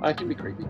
I can be creepy.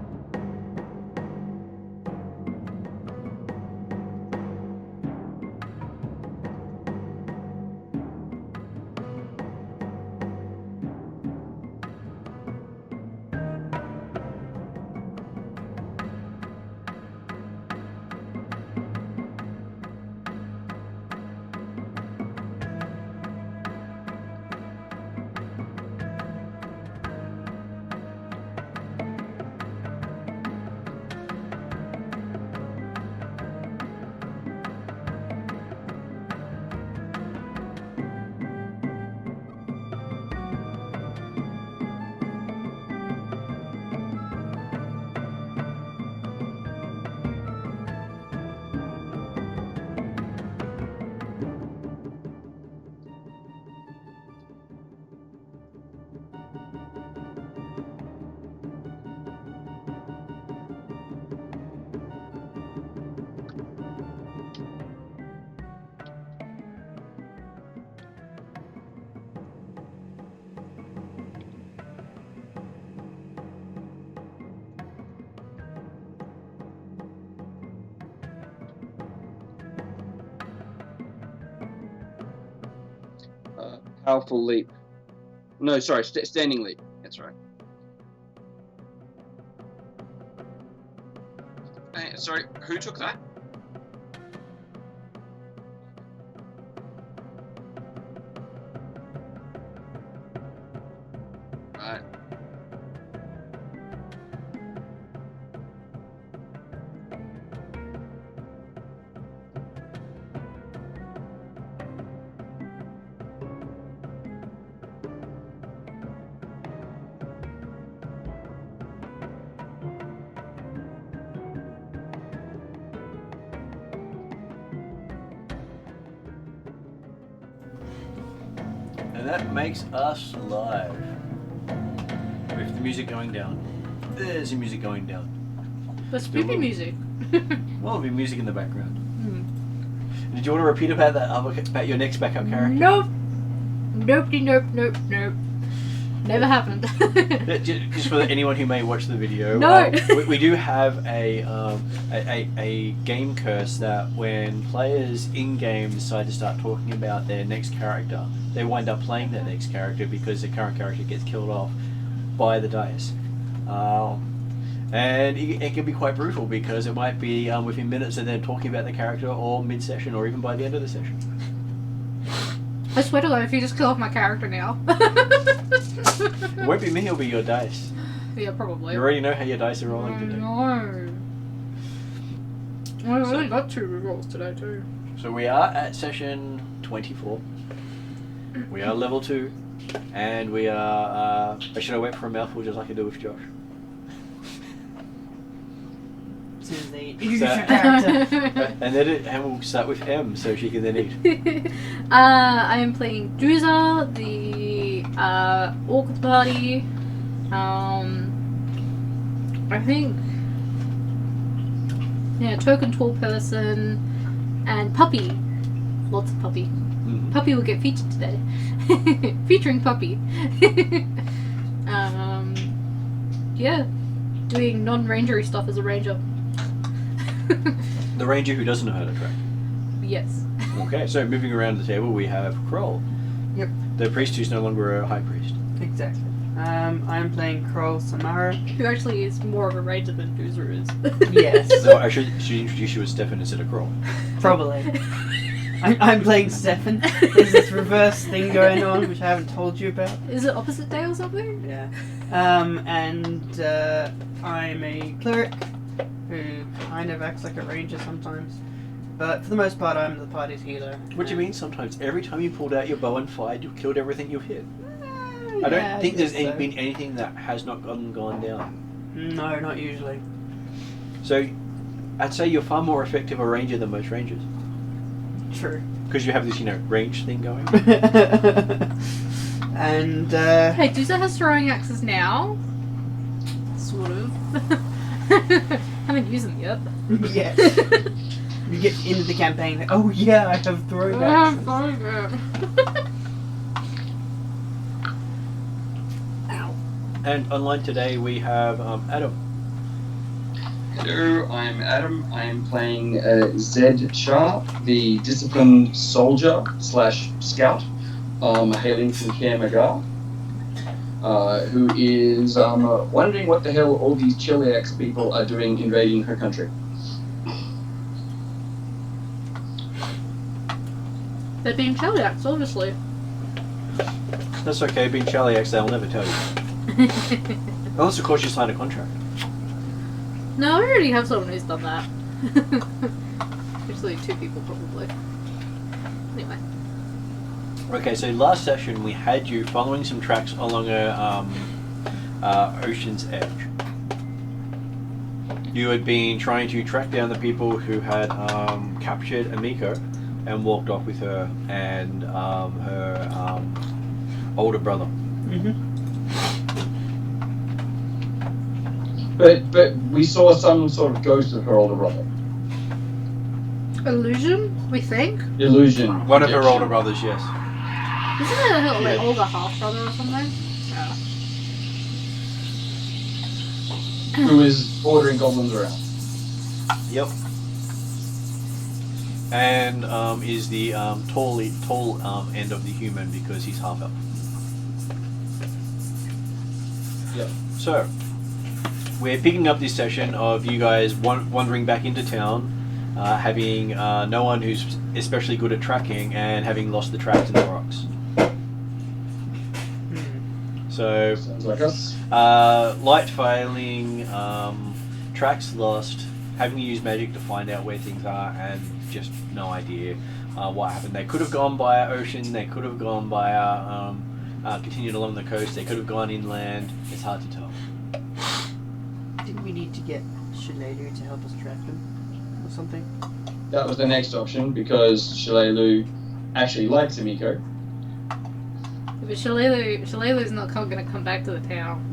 Powerful leap. No, sorry, standing leap. That's right. Sorry, who took that? Right. And that makes us live. With the music going down. There's the music going down. But spooky music. Well, there'll be music in the background. Did you want to repeat about that about your next backup character? Nope. Nope. Never happened. Just for anyone who may watch the video, No. we do have a game curse that when players in game decide to start talking about their next character, they wind up playing their next character because the current character gets killed off by the dice. And it can be quite brutal because it might be within minutes of them talking about the character, or mid-session, or even by the end of the session. I swear to God, if you just kill off my character now. It won't be me, it'll be your dice. Yeah, probably. You already know how your dice are rolling today. No. I only got 2 rerolls today too. So we are at session 24. We are level 2. And we are... should I wait for a mouthful just like I do with Josh? As soon as they introduce your character. And we'll start with M so she can then eat. I am playing Druza, the orc of the party. I think, token tall person, and puppy. Lots of puppy. Mm-hmm. Puppy will get featured today. Featuring puppy. Doing non-rangery stuff as a ranger. The ranger who doesn't know how to track. Yes. Okay, so moving around the table we have Kroll. Yep. The priest who's no longer a high priest. Exactly. I'm playing Kroll Samara. Who actually is more of a ranger than Boozer is. Yes. So I should introduce you as Stefan instead of Kroll. Probably. I'm playing Stefan. There's this reverse thing going on, which I haven't told you about. Is it opposite day or something? Yeah. And I'm a cleric who kind of acts like a ranger sometimes. But for the most part, I'm the party's healer. What do you mean sometimes? Every time you pulled out your bow and fired, you killed everything you've hit. I don't think there's been anything that has not gone down. No, not usually. So, I'd say you're far more effective a ranger than most rangers. True. Because you have this, range thing going. And, Hey, Duza has throwing axes now. Sort of. Haven't used them yet. yes. You get into the campaign, like, oh yeah, I have throwing axes. Ow. And online today we have Adam. Hello, I'm Adam. I'm playing Zed Sharp, the disciplined soldier / scout, hailing from Kermagar, who is wondering what the hell all these Cheliax people are doing invading her country. They're being Cheliax, obviously. That's okay, being Cheliax, they'll never tell you. Unless, of course, you sign a contract. No, I already have someone who's done that. Actually, 2 people, probably. Anyway. Okay, so last session we had you following some tracks along a ocean's edge. You had been trying to track down the people who had captured Amiko and walked off with her and her older brother. Mm-hmm. But we saw some sort of ghost of her older brother. Illusion, we think? Illusion. One of her older brothers, yes. Isn't it her like, older half-brother or something? Who is ordering goblins around. Yep. And is the tall end of the human because he's half elf. Yep. So, we're picking up this session of you guys wandering back into town, having no one who's especially good at tracking, and having lost the tracks in the rocks. So, Sounds like us. light failing, tracks lost, having to use magic to find out where things are, and just no idea what happened. They could have gone by our ocean, they could have gone by our, continued along the coast, they could have gone inland. It's hard to tell. Didn't we need to get Shillelagh to help us track them or something? That was the next option because Shillelagh actually likes Amiko. But Shillelagh's not going to come back to the town.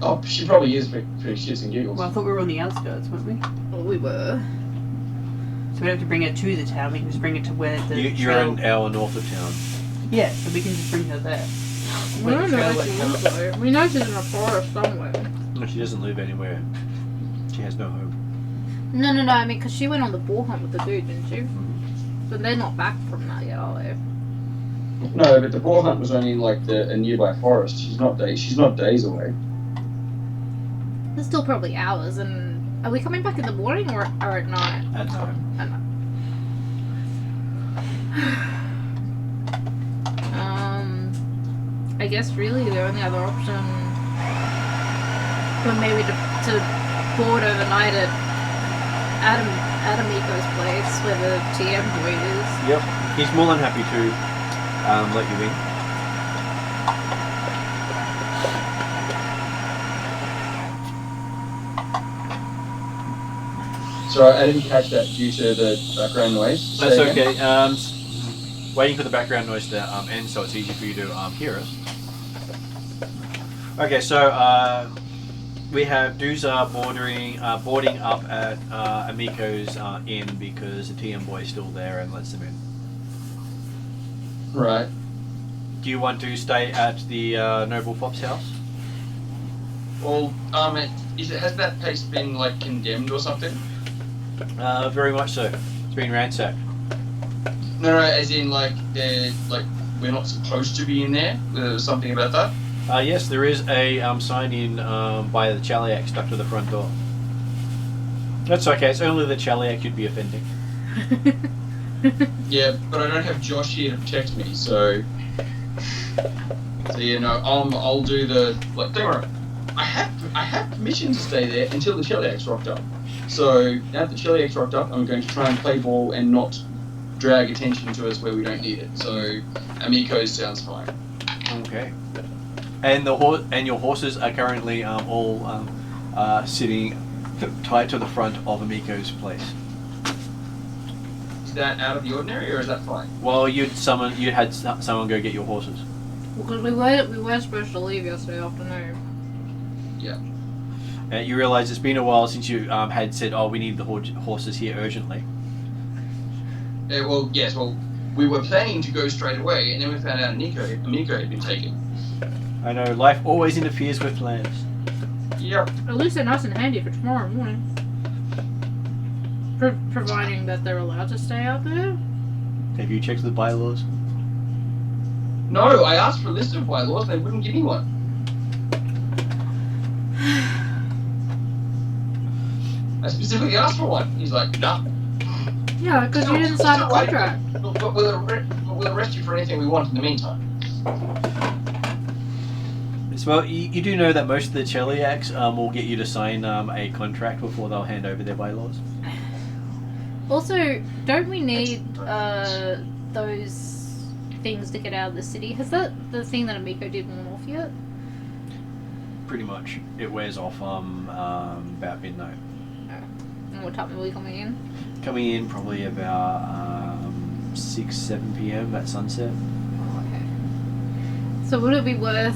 Oh, she probably is for shits and giggles. Well, I thought we were on the outskirts, weren't we? Well, we were. So we don't have to bring her to the town, we can just bring her to where the You're trail... an hour north of town. Yeah, so we can just bring her there. We Where don't the know trail where she went lives, down. though. We know she's in a forest somewhere. No, she doesn't live anywhere. She has no home. No, I mean, because she went on the boar hunt with the dude, didn't she? But they're not back from that yet, are they? No, but the boar hunt was only in like a nearby forest. She's not days away. There's still probably hours, and are we coming back in the morning or at night? At night. At night. I guess really the only other option would maybe to board overnight at Amiko's place where the TM point is. Yep. He's more than happy to let you in. Sorry, I didn't catch that due to the background noise. That's Say again. okay. Waiting for the background noise to end so it's easy for you to hear us. Okay, so we have Duza boarding up at Amiko's inn because the TM boy is still there and lets them in. Right. Do you want to stay at the Noble Pop's house? Well, has that place been like condemned or something? Very much so. It's been ransacked. No, as in like we're not supposed to be in there. There's something about that. Yes, there is a sign in by the Cheliac stuck to the front door. That's okay. It's only the Cheliac you'd be offending. Yeah, but I don't have Josh here to protect me, so you know, I'll do the like. Don't worry, I have permission to stay there until the Cheliac's rocked up. So now that the Cheliac's rocked up, I'm going to try and play ball and not drag attention to us where we don't need it. So Amiko's sounds fine. Okay. And your horses are currently all sitting tight to the front of Amiko's place. Is that out of the ordinary, or is that fine? Well, you had someone go get your horses. Because we were supposed to leave yesterday afternoon. Yeah. You realise it's been a while since you had said, "Oh, we need the horses here urgently." Well, yes. Well, we were planning to go straight away, and then we found out Amiko had been taken. I know, life always interferes with plans. Yep. At least they're nice and handy for tomorrow morning. Providing that they're allowed to stay out there. Have you checked the bylaws? No, I asked for a list of bylaws. They wouldn't give me one. I specifically asked for one. He's like, nah. Yeah, because you didn't sign a contract. But we'll arrest you for anything we want in the meantime. Well, you do know that most of the Cheliacs will get you to sign a contract before they'll hand over their bylaws. Also, don't we need those things to get out of the city? Has the thing that Amico did worn off yet? Pretty much. It wears off about midnight. And what time are we coming in? Coming in probably about 6, 7 p.m. at sunset. Oh, okay. So would it be worth,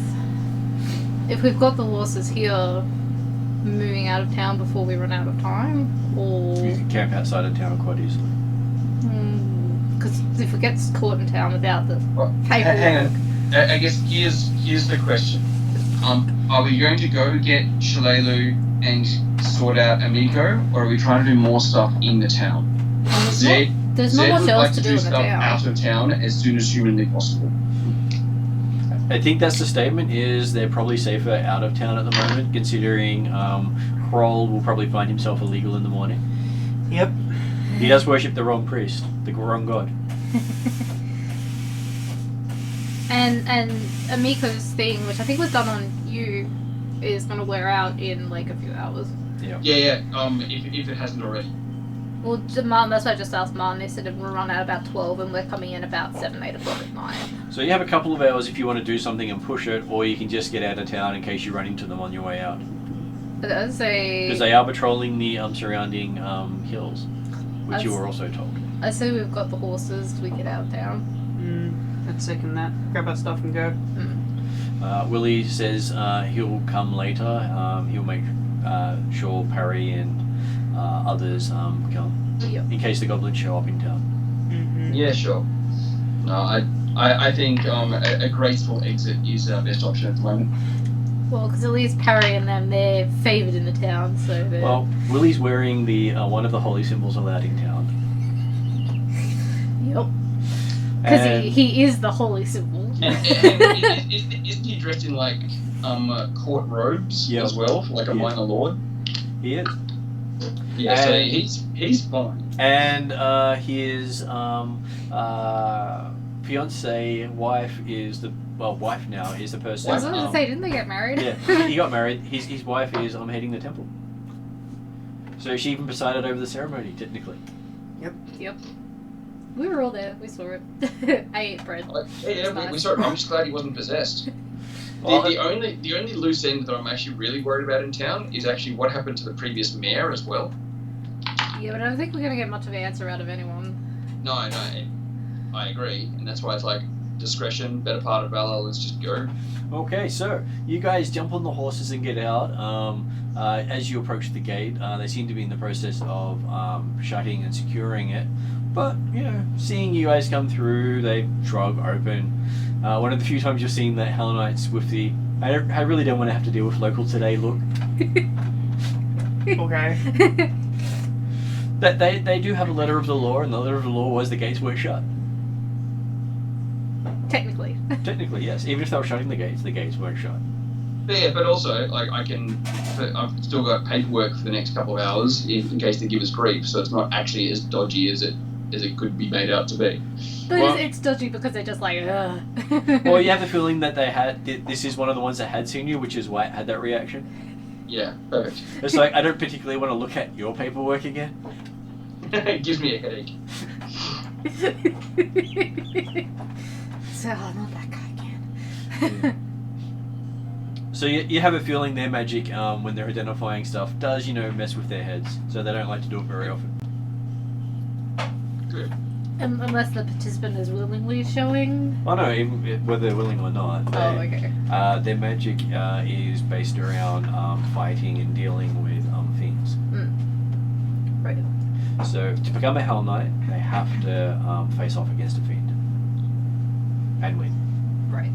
if we've got the horses here, moving out of town before we run out of time? Or... You can camp outside of town quite easily. Because if we get caught in town without the Well, paperwork... hang on. I guess here's the question. Are we going to go get Shalelu and sort out Amico, or are we trying to do more stuff in the town? There's not much would else like to do do in the stuff town. out of town as soon as humanly possible. I think that's the statement, is they're probably safer out of town at the moment, considering Kroll will probably find himself illegal in the morning. Yep. He does worship the wrong priest, the wrong god. And Amico's thing, which I think was done on you, is going to wear out in like a few hours. Yeah. Yeah. If it hasn't already. Well, Martin, that's why I just asked Martin. They said it will run out about 12 and we're coming in about 7, 8 o'clock at night. So you have a couple of hours if you want to do something and push it, or you can just get out of town in case you run into them on your way out. But I'd say... Because they are patrolling the surrounding hills, which you That's- were also told. I say we've got the horses, we get out of town. I'd second that. Grab our stuff and go. Willie says he'll come later. He'll make sure Parry and others come, Yep. in case the goblins show up in town. Yeah, sure. No, I think a graceful exit is our best option at the moment. Well, because at least Parry and them, they're favoured in the town, so they're... Well, Willie's wearing the one of the holy symbols allowed in town. Yep. Because And- he is the holy symbol. And isn't he dressed in like court robes Yep. as well, like a Yeah. minor lord? He is. Yeah, so And- he's fine. And his fiance wife is the wife now is the person. I was going to say, didn't they get married? Yeah, he got married. His wife is heading the temple. So she even presided over the ceremony, technically. Yep. We were all there. We saw it. I ate bread. Yeah, Nice. we saw it. I'm just glad he wasn't possessed. Well, The only loose end that I'm actually really worried about in town is actually what happened to the previous mayor as well. Yeah, but I don't think we're going to get much of an answer out of anyone. No, I agree, and that's why it's like discretion, better part of valor. Let's just go. Okay, so you guys jump on the horses and get out. As you approach the gate, they seem to be in the process of shutting and securing it. But, seeing you guys come through, they shrug open. One of the few times you're seeing the Hellenites with the I really don't want to have to deal with local today look. Okay. That they do have a letter of the law, and the letter of the law was the gates were shut. Technically. Technically, yes. Even if they were shutting the gates weren't shut. Yeah, but also like I've still got paperwork for the next couple of hours in case they give us grief, so it's not actually as dodgy as it could be made out to be. But Well- it's dodgy because they're just like, ugh. Well, you have the feeling that this is one of the ones that had seen you, which is why it had that reaction. Yeah, perfect. It's like, I don't particularly want to look at your paperwork again. It gives me a headache. So, not that guy again. So you have a feeling their magic, when they're identifying stuff, does, mess with their heads. So they don't like to do it very often. Good. Unless the participant is willingly showing. Oh no, even whether they're willing or not. Oh, okay. Their magic is based around fighting and dealing with things. Right. So to become a Hell Knight, they have to face off against a fiend. And win. Right.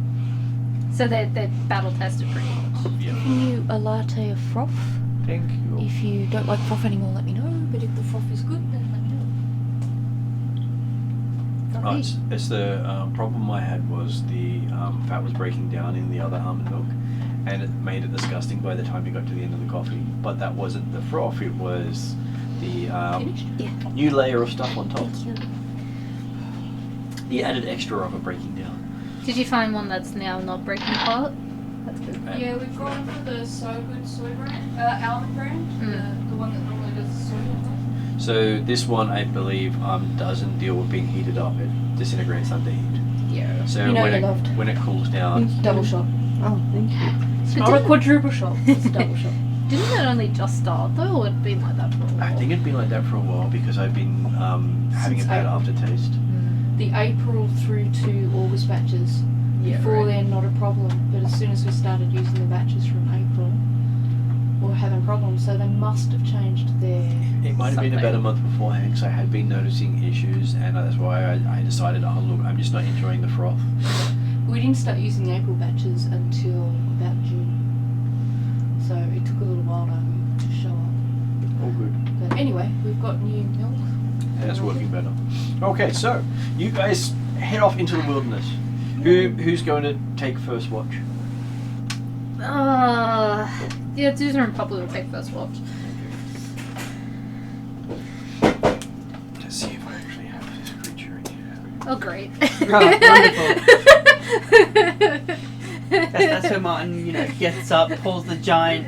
So they're battle tested pretty much. Yeah. Can you a latte of froth? Thank you. If you don't like froth anymore, let me know. But if the froth is good, then let me know. Oh, it's the problem I had was the fat was breaking down in the other almond milk, and it made it disgusting by the time you got to the end of the coffee. But that wasn't the froth; it was the Finished? Yeah. new layer of stuff on top. Thank you. The added extra of it breaking down. Did you find one that's now not breaking apart? That's good. Yeah, we've gone for the So Good soy brand, almond brand, the one that normally does the soy milk. So this one, I believe, doesn't deal with being heated up. It disintegrates under heat. Yeah. So You know when you're it loved. when it cools down, Double shot. Oh, thank you. It's not a quadruple shot, it's a double shot. Didn't it only just start though, or it'd been like that for a while? I think it'd been like that for a while because I've been having a Since bad April. aftertaste. The April through to August batches. Yeah, Before right. then, not a problem. But as soon as we started using the batches from April, we were having problems. So they must have changed their. It might have been about a Something. month beforehand because I had been noticing issues, and that's why I decided, oh look, I'm just not enjoying the froth. We didn't start using the April batches until about June. So it took a little while to show up. All good. But anyway, we've got new milk. And it's working better. Okay, so you guys head off into the wilderness. Who's going to take first watch? Yeah, Susan and Papa will take first watch. Let's see if I actually have this creature in here. Oh, great. Wonderful. That's where Martin, gets up, pulls the giant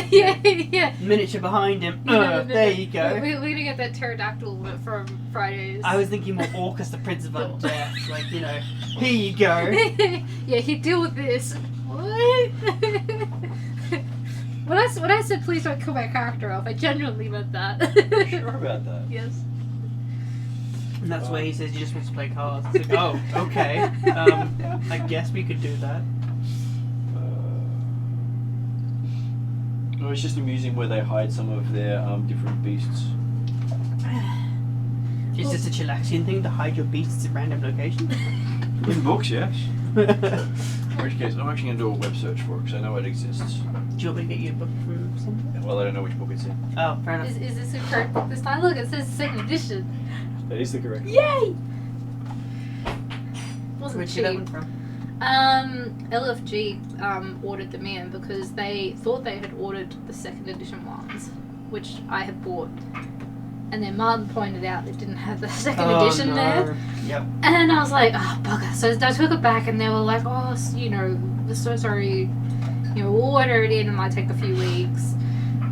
yeah. miniature behind him. No. There you go. We're gonna get that pterodactyl from Fridays. I was thinking more Orcus, the Prince of Undeath. Like, here you go. Yeah, he'd deal with this. What? When I said please don't kill my character off, I genuinely meant that. Sure about that. Yes. And that's where he says he just wants to play cards. It's like, oh, okay. I guess we could do that. Oh, it's just amusing where they hide some of their different beasts. Is this a chillaxian thing to hide your beasts in random locations? In books, yes. In which case, I'm actually going to do a web search for it because I know it exists. Do you want me to get you a book from somewhere? Well, I don't know which book it's in. Oh, fair enough. Is this the correct book this time? Look, it says second edition. That is the correct. Yay! Wasn't Where'd you cheap. get that one from? LFG ordered them in because they thought they had ordered the second edition ones, which I had bought. And then Martin pointed out they didn't have the second edition there. Yep. And I was like, oh, bugger. So I took it back and they were like, oh, we're so sorry. We'll order it in. It might take a few weeks.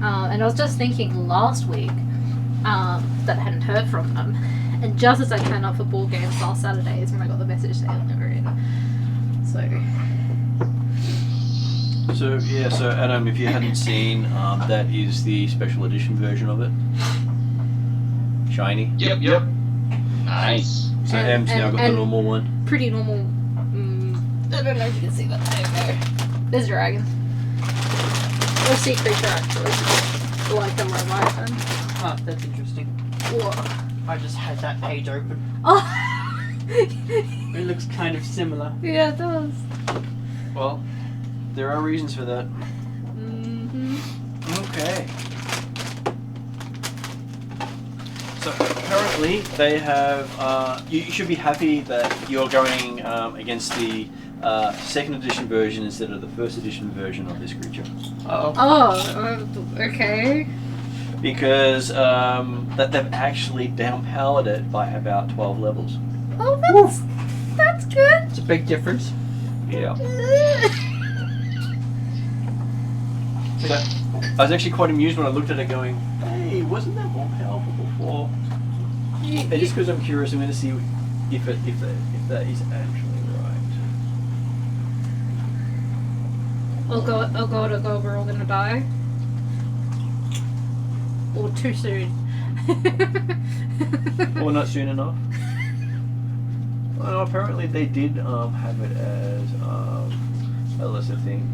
And I was just thinking last week that I hadn't heard from them. And just as I turned up for board games last Saturday is when I got the message they were never in. So Adam, if you hadn't seen, that is the special edition version of it. Shiny. Yep. Nice. So M's now got the and normal one. Pretty normal. I don't know if you can see that. There you go. There's a dragon. Or sea creature, actually. Like the Leviathan. Oh, that's interesting. Whoa. I just had that page open. Oh! It looks kind of similar. Yeah, it does. Well, there are reasons for that. Mm-hmm. Okay. So currently they have. You should be happy that you're going against the second edition version instead of the first edition version of this creature, Oh, okay. because that they've actually downpowered it by about 12 levels. Oh, that's good. It's a big difference. Yeah. So I was actually quite amused when I looked at it, going, "Hey, wasn't that more powerful before?" And just because I'm curious, I'm going to see if that is actually right. Oh god, we're all gonna die. Or too soon. Or not soon enough. Well, apparently they did have it as a lesser thing.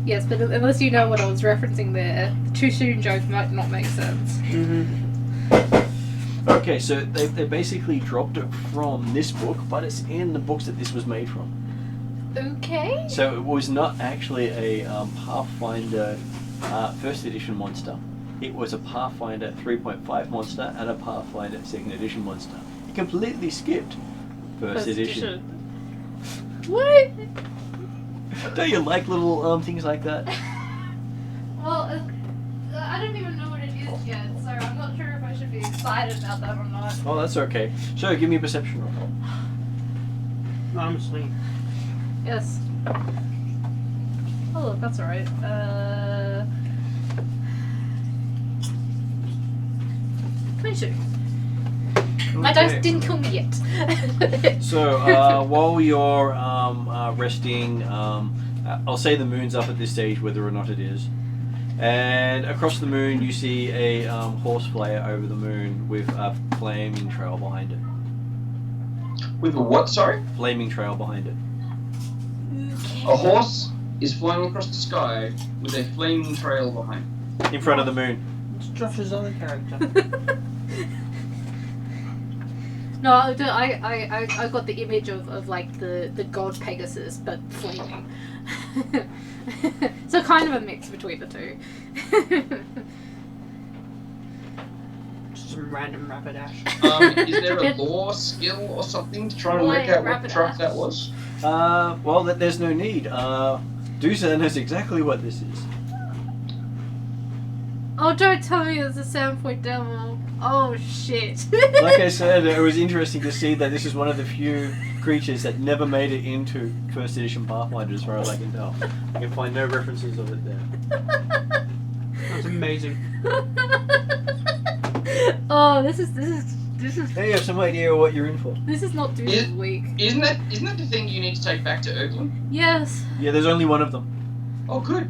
Yes, but unless you know what I was referencing there, the too soon joke might not make sense. Mm-hmm. Okay, so they basically dropped it from this book, but it's in the books that this was made from. Okay. So it was not actually a Pathfinder first edition monster. It was a Pathfinder 3.5 monster and a Pathfinder second edition monster. It completely skipped first edition. What? Don't you like little things like that? Well, I don't even know what it is yet, so I'm not sure if I should be excited about that or not. Oh, that's okay. So give me a perception roll. I'm asleep. Yes. Oh, look, that's alright. 22. My dice didn't kill me yet. So while you're resting, I'll say the moon's up at this stage, whether or not it is. And across the moon, you see a horse flyer over the moon with a flaming trail behind it. With a what, sorry? Flaming trail behind it. A horse is flying across the sky with a flaming trail behind it. In front of the moon. It's Josh's other character. No, I got the image of like the god Pegasus, but flaming. So kind of a mix between the two. Just some random Rapidash. Is there a lore skill or something to try and work out what truck that was? Well, there's no need. Doomsday knows exactly what this is. Oh, don't tell me it's a Sandpoint demo. Oh shit. Like I said, it was interesting to see that this is one of the few creatures that never made it into first edition Pathfinder, as far as I can tell. I can find no references of it there. That's amazing. Oh, this is Now you have some idea what you're in for. this is not Doomsday week. Isn't that the thing you need to take back to Erglin? Yes. Yeah, there's only one of them. Oh, good.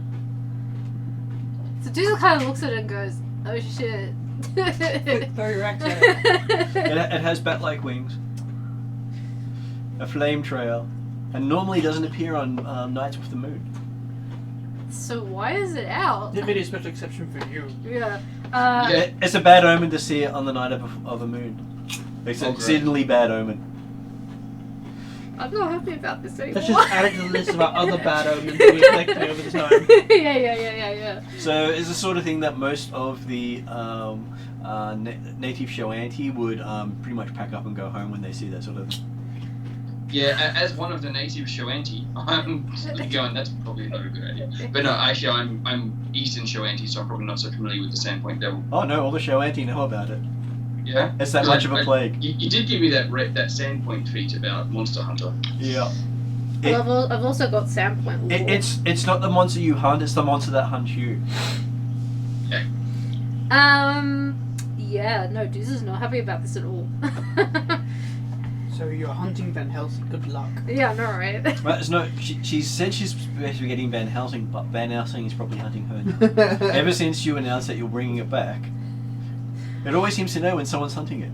So Doomsday kind of looks at it and goes, "Oh shit." Quick, throw your axe at it. It has bat-like wings, a flame trail, and normally doesn't appear on nights with the moon. So why is it out? There may be a special exception for you. Yeah. Yeah. It's a bad omen to see it on the night of a moon. It's an Oh, great. exceedingly bad omen. I'm not happy about this anymore. Let's just add it to the list of our other bad omens we've collected over the time. yeah. So it's the sort of thing that most of the native Shoanti would pretty much pack up and go home when they see that sort of thing. Yeah, as one of the native Shoanti, I'm going, that's probably not a good idea. But no, actually, I'm Eastern Shoanti, so I'm probably not so familiar with the Sandpoint Devil. Oh no, all the Shoanti know about it. Yeah? It's that much of a plague. You did give me that Sandpoint feat about Monster Hunter. Yeah. Well, I've also got Sandpoint lore. It's not the monster you hunt, it's the monster that hunts you. Okay. Yeah, no, Deuce is not happy about this at all. So you're hunting Van Helsing. Good luck. Yeah, I know, right? Well, it's no, she said she's supposed to be getting Van Helsing, but Van Helsing is probably hunting her. Ever since you announced that you're bringing it back, it always seems to know when someone's hunting it.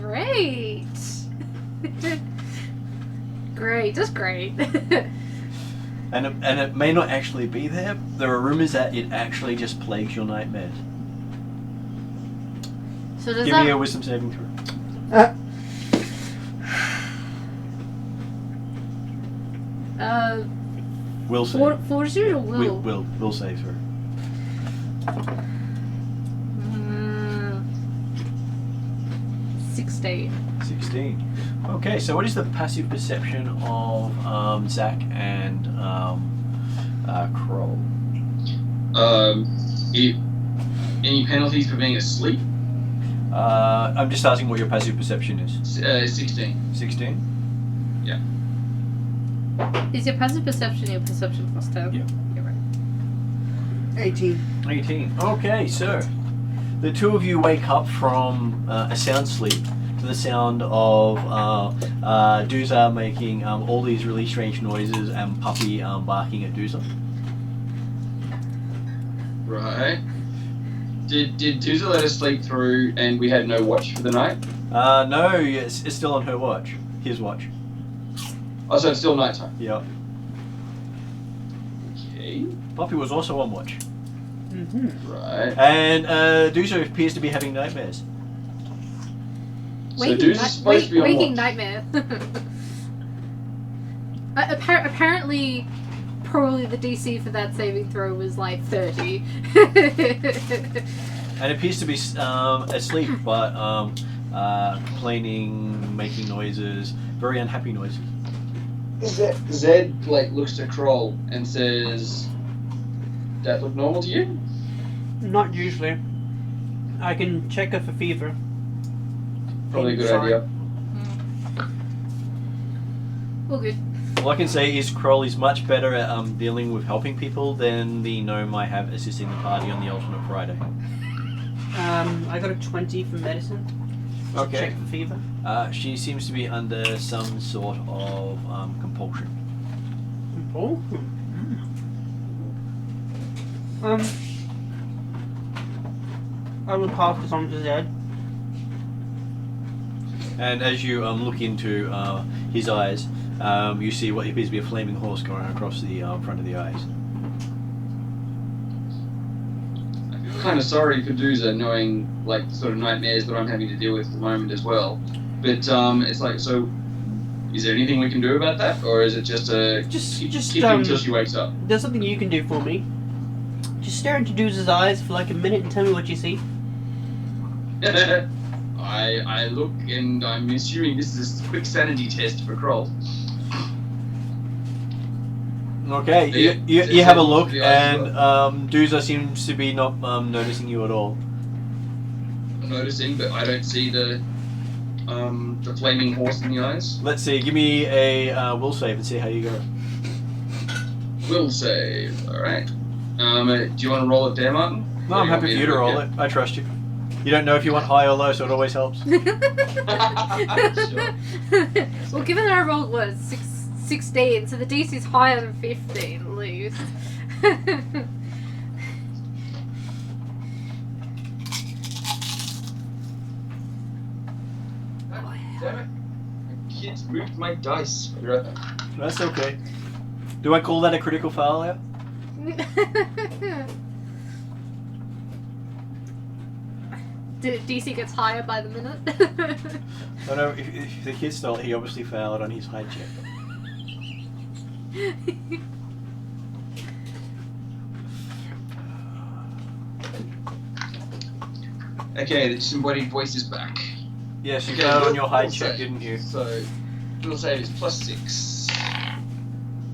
Great. Great, just great. And it may not actually be there. There are rumors that it actually just plagues your nightmares. So does Give me a that... wisdom saving throw. Will save. Fortitude or will? Will save throw. 16. 16. Okay, so what is the passive perception of Zach and Kroll? Any penalties for being asleep? I'm just asking what your passive perception is. 16. 16? Is your passive perception your perception plus 10? Yeah. You're right. 18. 18. Okay, so the two of you wake up from a sound sleep to the sound of Dooza making all these really strange noises and Puppy barking at Dooza. Right. Did Dooza let us sleep through and we had no watch for the night? No, it's still on her watch. His watch. Oh, so it's still nighttime. Yeah. Okay. Puppy was also on watch. Mm-hmm. Right. And Dooza appears to be having nightmares. So Dooza's supposed to be on waking watch. nightmare. Apparently, probably the DC for that saving throw was like 30. And appears to be asleep, but complaining, making noises, very unhappy noises. Zed like looks to Kroll and says, "That look normal to you?" Not usually. I can check her for fever. Probably a good Sorry. idea. All good. All I can say is Kroll is much better at dealing with helping people than the gnome I have assisting the party on the alternate Friday. I got a 20 for medicine. Okay. Check for fever. She seems to be under some sort of compulsion. Oh. I will pass this on to Zed. And as you look into his eyes, you see what appears to be a flaming horse going across the front of the eyes. I feel kind of sorry for Dooza, knowing like sort of nightmares that I'm having to deal with at the moment as well. But it's like, so is there anything we can do about that, or is it just keep until she wakes up? There's something you can do for me. Just stare into Dooza's eyes for like a minute and tell me what you see. I look, and I'm assuming this is a quick sanity test for Kroll. Okay, you have a look, and Dooza seems to be not noticing you at all. I'm noticing, but I don't see the flaming horse in the eyes. Let's see, give me a will save and see how you go. Will save. All right. Do you want to roll it there, Martin? No, I'm happy for you to roll it. I trust you. You don't know if you want high or low, so it always helps. Sure. Well, given that I rolled was 16, so the DC is higher than 15 at least. Damn it! My kids moved my dice. Be right back. That's okay. Do I call that a critical failure? DC gets higher by the minute. Oh no, if the kid stole it, he obviously failed on his high check. Okay, the disembodied voice is back. Yes, you Okay, failed on will- your high will check, save. didn't you? So, will save is +6.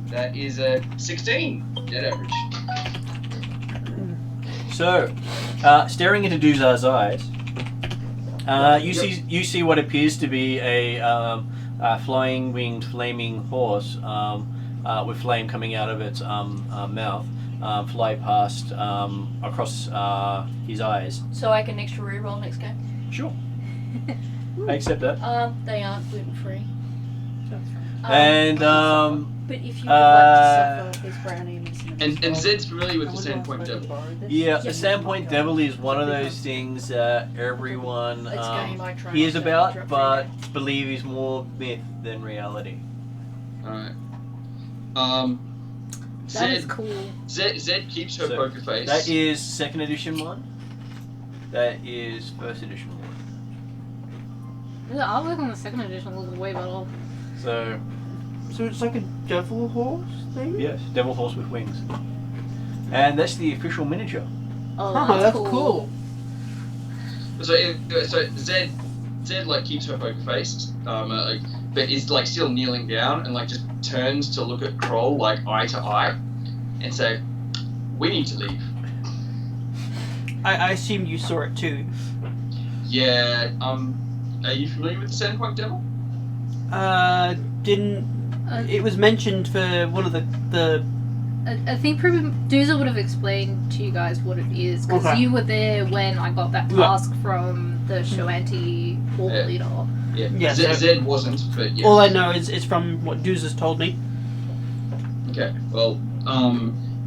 That is a 16 dead average. So, staring into Dooza's eyes, you see what appears to be a flying winged flaming horse with flame coming out of its mouth fly past across his eyes. So I can extra reroll next game. Sure, I accept that. They aren't gluten free. And but if you would like to suffer, there's brownie and cinnamon. And Zed's familiar with the Sandpoint Devil. yeah, the Yes. Sandpoint Devil is one of those things that everyone It's a game I try hears not to about, interrupt but you. believe is more myth than reality. Alright. That is Zed, cool. Zed keeps her So, poker face. That is 2nd edition one. That is 1st edition one. The artwork on the 2nd edition looks way better. So, So it's like a devil horse thing? yes, devil horse with wings. And that's the official miniature. Oh, Oh, that's cool. So Zed like keeps her poker face, but is like still kneeling down and like just turns to look at Kroll like eye to eye, and say, "We need to leave." I assume you saw it too. Yeah. Are you familiar with the Sandpoint Devil? Didn't... It was mentioned for one of the I think Dooza would have explained to you guys what it is, because Okay. you were there when I got that Yeah. task from the Shoanti Orc Yeah. leader. Yeah. Yeah, so- Zed wasn't, but yeah. All I know is from what Dooza's told me. Okay. Well,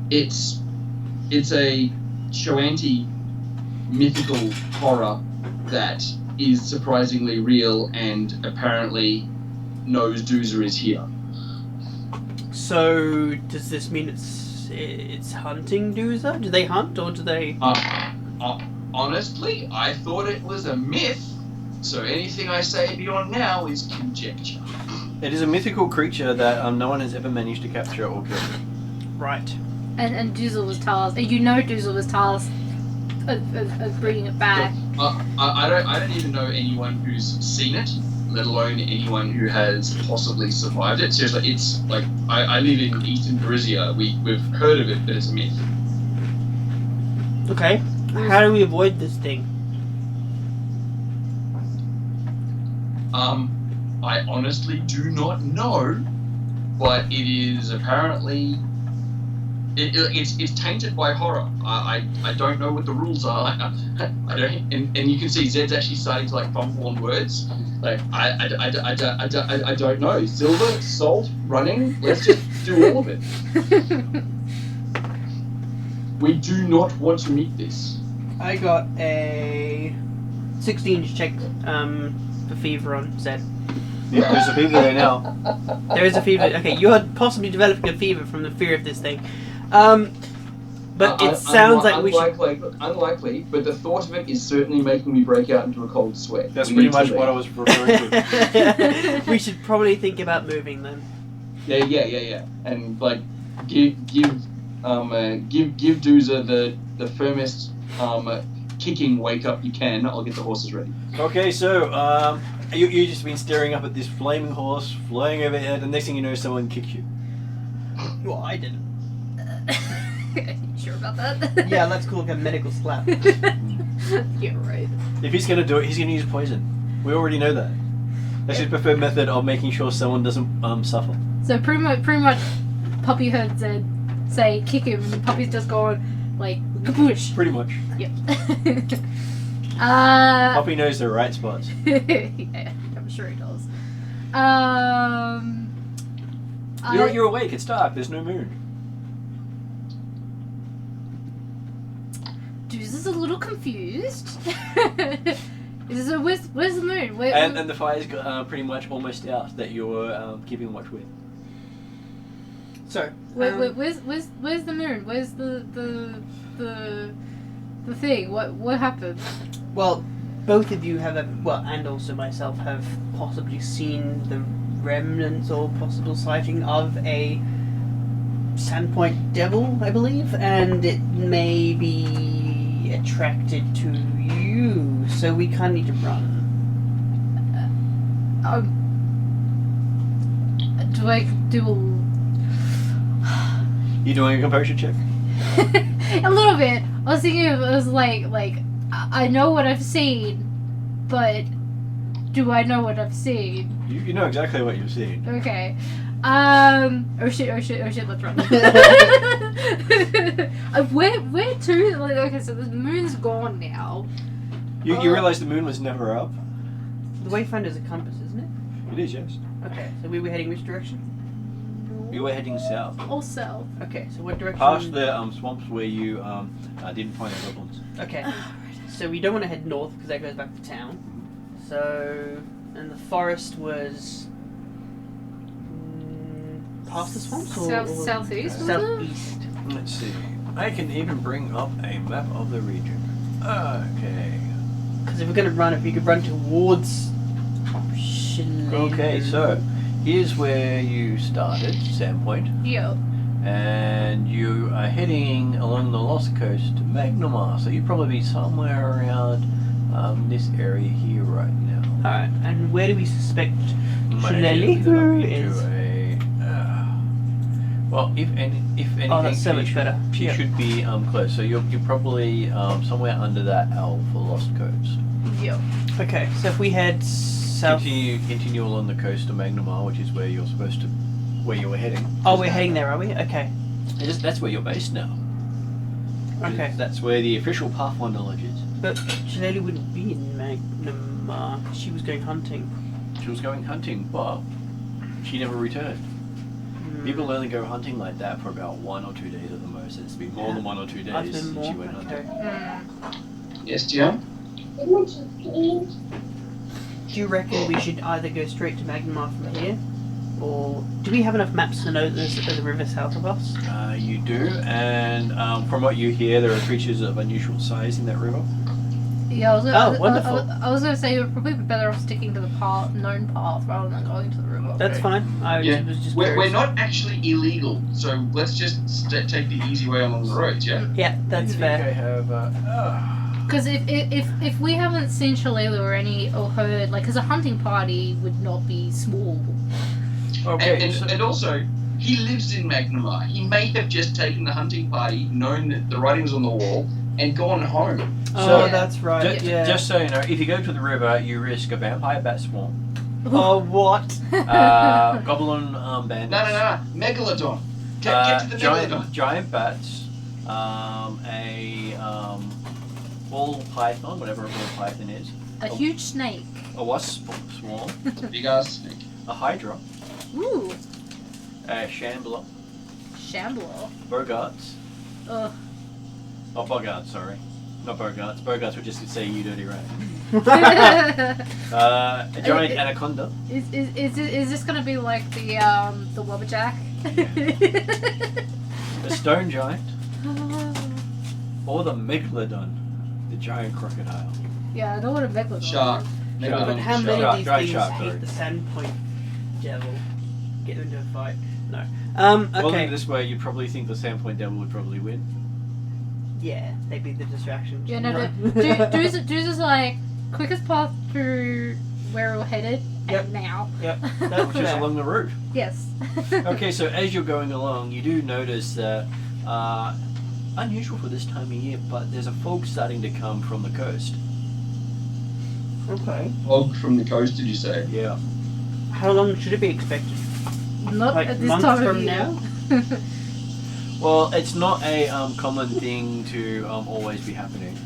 it's a Shoanti mythical horror that is surprisingly real and apparently knows Dooza is here. So does this mean it's hunting Dooza? Do they hunt or do they? Honestly, I thought it was a myth, so anything I say beyond now is conjecture. It is a mythical creature that no one has ever managed to capture or kill. Right. And Doozle was tasked. And you know Doozle was tasked of bringing it back. I don't even know anyone who's seen it, let alone anyone who has possibly survived it. Seriously, it's like I live in Eastern Varisia. We've heard of it, but it's a myth. Okay. How do we avoid this thing? I honestly do not know, but it is apparently it's tainted by horror. I don't know what the rules are. I don't, and you can see Zed's actually starting to like fumble on words. Like I don't know. Silver, salt, running. Let's just do all of it. We do not want to meet this. I got a 16 check for fever on Zed. Yeah, there's a fever there now. There is a fever. Okay, you're possibly developing a fever from the fear of this thing. But it sounds like we should... Unlikely, but the thought of it is certainly making me break out into a cold sweat. That's pretty much what I was referring to. We should probably think about moving then. Yeah. And like, give Dooza the firmest kicking wake up you can. I'll get the horses ready. Okay, so you just been staring up at this flaming horse flying overhead, and next thing you know, someone kicks you. Well, I didn't. You sure about that? Yeah, let's call it a medical slap. Yeah, right. If he's gonna do it, he's gonna use poison. We already know that. That's his preferred method of making sure someone doesn't suffer. So pretty much, Puppy heard Zed say kick him, and the puppy's just going like push. Pretty much. Yep. Puppy knows the right spots. Yeah, I'm sure he does. You're awake. It's dark. There's no moon. Dooz is a little confused. So where's the moon? And the fire's pretty much almost out that you're keeping watch with. So, where's the moon? Where's the thing? What happened? well, both of you have, and also myself, have possibly seen the remnants or possible sighting of a Sandpoint devil, I believe, and it may be attracted to you, so we kind of need to run. Do I do You doing a composure check? a little bit? I was thinking it was like I know what I've seen, but do I know what I've seen? You know exactly what you've seen. Okay. Oh shit, let's run. Where to? Like, okay, so the moon's gone now. You realise the moon was never up? The Wayfinder's a compass, isn't it? It is, yes. Okay, so we were heading which direction? You were heading south. Or south. Okay, so what direction? Past the swamps where you didn't find the goblins. Okay, so we don't want to head north because that goes back to town. So, and the forest was past the swamps or Southeast. southeast. Let's see. I can even bring up a map of the region. Okay. Because if we're going to run, if we could run towards Okay, so here's where you started, Sandpoint. Yep. And you are heading along the Lost Coast to Magnamar, so you'd probably be somewhere around this area here right now. Alright, and where do we suspect Shillelagh is? Well, if anything, Oh, that's so much better. She Yep. should be close. So you're probably somewhere under that L for Lost Coast. Yep. Okay, so if we head south... Continue along the coast of Magnamar, which is where you're supposed to, where you were heading. Oh, we're heading there, are we? Okay. That's where you're based now. Okay. That's where the official Pathfinder Lodge is. But Shillelagh wouldn't be in Magnamar. She was going hunting. She was going hunting, but she never returned. People only go hunting like that for about 1 or 2 days at the most. It's been more than 1 or 2 days I've been since more. she went hunting. Yes, Dion? Do you reckon we should either go straight to Magnamar from here? Or do we have enough maps to know there's a river south of us? You do, and from what you hear, there are creatures of unusual size in that river. Yeah, wonderful. I was gonna say you're probably better off sticking to the known path rather than going to the river. That's fine. I Yeah. was just We're curious. not actually illegal, so let's just take the easy way along the roads, yeah? Yeah, that's I think I fair. have. Because if we haven't seen Shalala or heard, like, because a hunting party would not be small. Okay. And also, he lives in Magnamar. He may have just taken the hunting party, known that the writing was on the wall, and gone home. Oh, So, that's right. Just so you know, if you go to the river, you risk a vampire bat swarm, Oh, what? goblin bandits. No. Megalodon. Get to the Megalodon. giant bats, a ball python, whatever a ball python is, A huge snake. a wasp swarm, Big ass snake. a hydra, Ooh, a shambler, Shambler. bogarts. Ugh. Oh, bogarts, sorry. Not bogarts. Bogarts would just say you dirty rat. A giant anaconda. Is this gonna be like the Wobberjack? A stone giant. Or the megalodon. The giant crocodile. Yeah, I know what a megalodon Shark. is. Megalodon. But how many Shark, of these giant things shark, hate sorry. the Sandpoint devil? Get them into a fight? No. Well, Okay. in this way, you'd probably think the Sandpoint Devil would probably win. Yeah, they'd be the distraction. Yeah, no. Dudes is like quickest path through where we're headed, Yep. and now. Yep, that's Which is fair. along the route. Yes. Okay, so as you're going along, you do notice that, unusual for this time of year, but there's a fog starting to come from the coast. Okay. Fog from the coast, did you say? Yeah. How long should it be expected? Not Like at this months time of from year. now? Well, it's not a common thing to always be happening.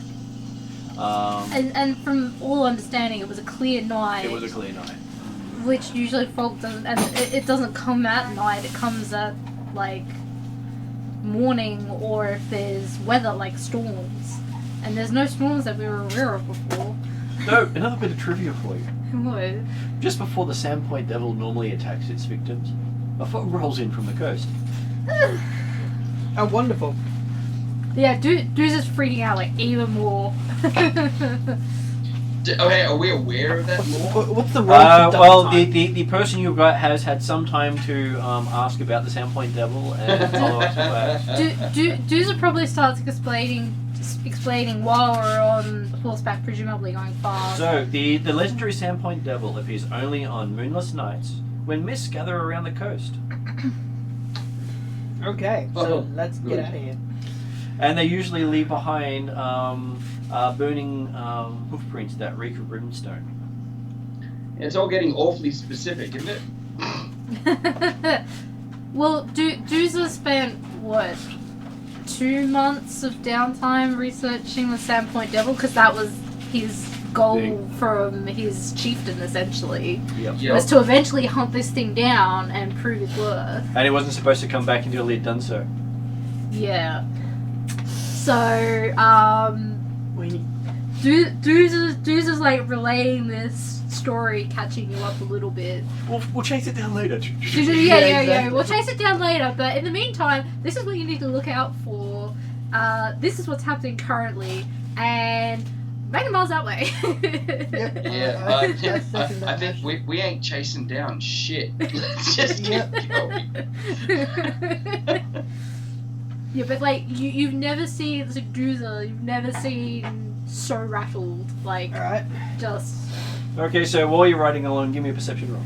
And from all understanding, it was a clear night. It was a clear night. Which usually fog doesn't, and it doesn't come at night. It comes at like morning, or if there's weather like storms. And there's no storms that we were aware of before. No, another bit of trivia for you. What? Just before the Sandpoint Devil normally attacks its victims, a fog rolls in from the coast. Oh, wonderful. Yeah, Dude's is freaking out like even more. Okay, are we aware of that more? What's the role for Well, downtime? the person you've got has had some time to ask about the Sandpoint Devil and follow up to that. Dudes probably starts explaining while we're on horseback, presumably going fast. So, the legendary Sandpoint Devil appears only on moonless nights when mists gather around the coast. Okay, so Oh, let's get good. out of here. And they usually leave behind burning hoofprints that reek of brimstone. It's all getting awfully specific, isn't it? Well, Dudes has spent what 2 months of downtime researching the Sandpoint Devil, because that was his goal Thing. from his chieftain, essentially, Yep. Yeah. was to eventually hunt this thing down and prove its worth. And he wasn't supposed to come back until he had done so. Yeah. So, We Dudes is like relaying this story, catching you up a little bit. We'll chase it down later. Yeah. exactly. We'll chase it down later, but in the meantime, this is what you need to look out for. This is what's happening currently, and Magnamar's that way. Yep. Yeah, I I second that think motion. we ain't chasing down shit. Let's just Yep. keep going. Yeah, but like you've never seen Zaguza, you've never seen so rattled, like Alright. just Okay, so while you're riding along, give me a perception roll.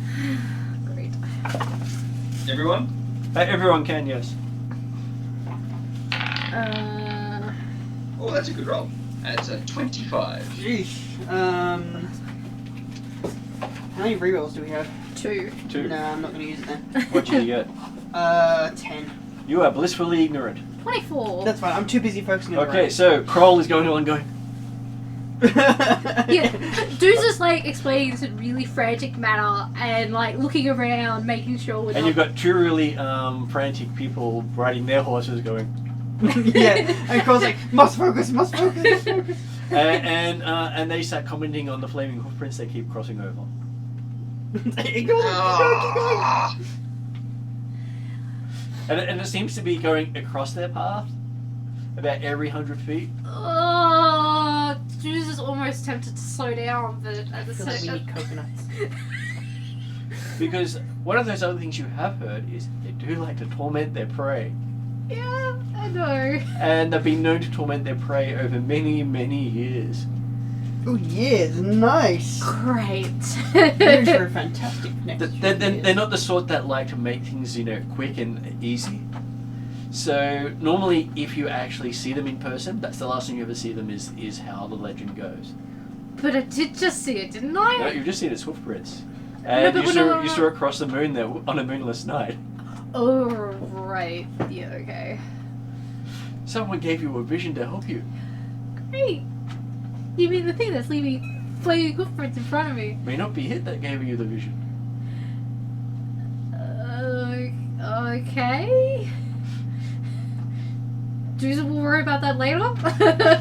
great. Everyone? Everyone can, yes. Oh, that's a good roll. That's a 25. Sheesh. How many rerolls do we have? 2. 2. No, I'm not gonna use it then. What did you get? 10. You are blissfully ignorant. 24. That's fine, I'm too busy focusing on Okay, so Kroll is going along going, Yeah, Dude's just like explaining this in really frantic manner and like looking around, making sure we're and not. you've got 2 really frantic people riding their horses going, Yeah, and Kroll's like, must focus, must focus, must focus. and they start commenting on the flaming hoofprints they keep crossing over. Keep going. Ah! And it seems to be going across their path about every 100 feet. Jules is almost tempted to slow down, but at the I feel like we same need coconuts. Because one of those other things you have heard is they do like to torment their prey. yeah, I know. And they've been known to torment their prey over many, many years. Oh yeah, nice. Great. Those are fantastic. They're not the sort that like to make things, quick and easy. So normally, if you actually see them in person, that's the last time you ever see them. Is how the legend goes. But I did just see it, didn't I? No, you just see it as hoofprints, and you saw it across the moon there on a moonless night. Oh right. Yeah. Okay. Someone gave you a vision to help you. Great. You mean the thing that's leaving flaming hoofprints in front of me? May not be it that gave you the vision. Okay. We'll worry about that later.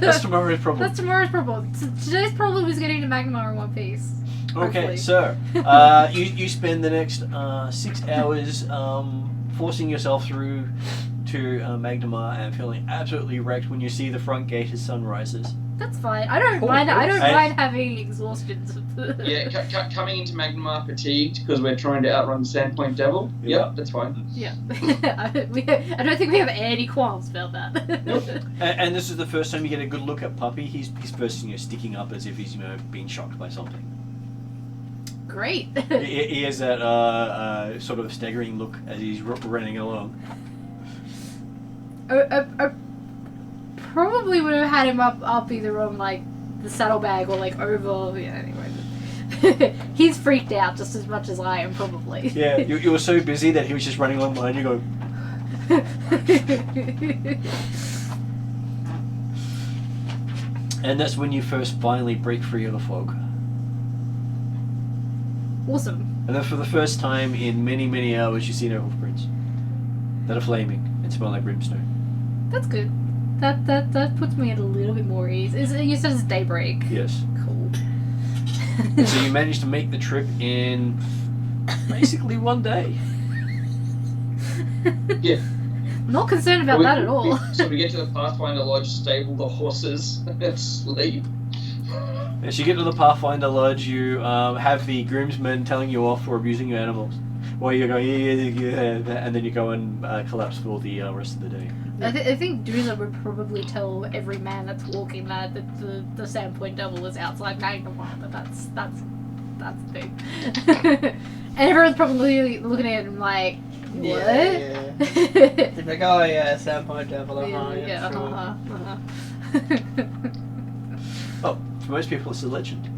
That's tomorrow's problem. That's tomorrow's problem. Today's problem is getting to Magma in one piece. Okay, Hopefully. so you spend the next 6 hours forcing yourself through to Magnemar and feeling absolutely wrecked when you see the front gate as sun rises. That's fine. I don't Cool. mind. I don't Hey. mind having exhaustion. Yeah, coming into Magnemar fatigued because we're trying to outrun the Sandpoint Devil. Yeah. Yep, that's fine. Yeah. I don't think we have any qualms about that. Nope. And this is the first time you get a good look at Puppy. He's first sticking up as if he's being shocked by something. Great. He has that sort of staggering look as he's running along. I probably would have had him up either on like the saddlebag or like over. Yeah. Anyway, he's freaked out just as much as I am probably. Yeah, you were so busy that he was just running along behind you going. And that's when you first finally break free of the fog. Awesome. And then for the first time in many, many hours, you see no hoofprints that are flaming and smell like brimstone. That's good. That puts me at a little bit more ease. You said it's daybreak. Yes. Cool. So you managed to make the trip in basically one day. Yeah. Not concerned about that at all. So we get to the Pathfinder Lodge, stable the horses, and sleep. As you get to the Pathfinder Lodge, you have the groomsmen telling you off for abusing your animals. While you're going, yeah, and then you go and collapse for the rest of the day. I think Doomsday would probably tell every man that's walking that the Sandpoint Devil is outside Magnemar, but that's the thing. And everyone's probably looking at him like, what? Yeah. They're like, oh yeah, Sandpoint Devil, Yeah, sure. Oh, for most people, it's a legend.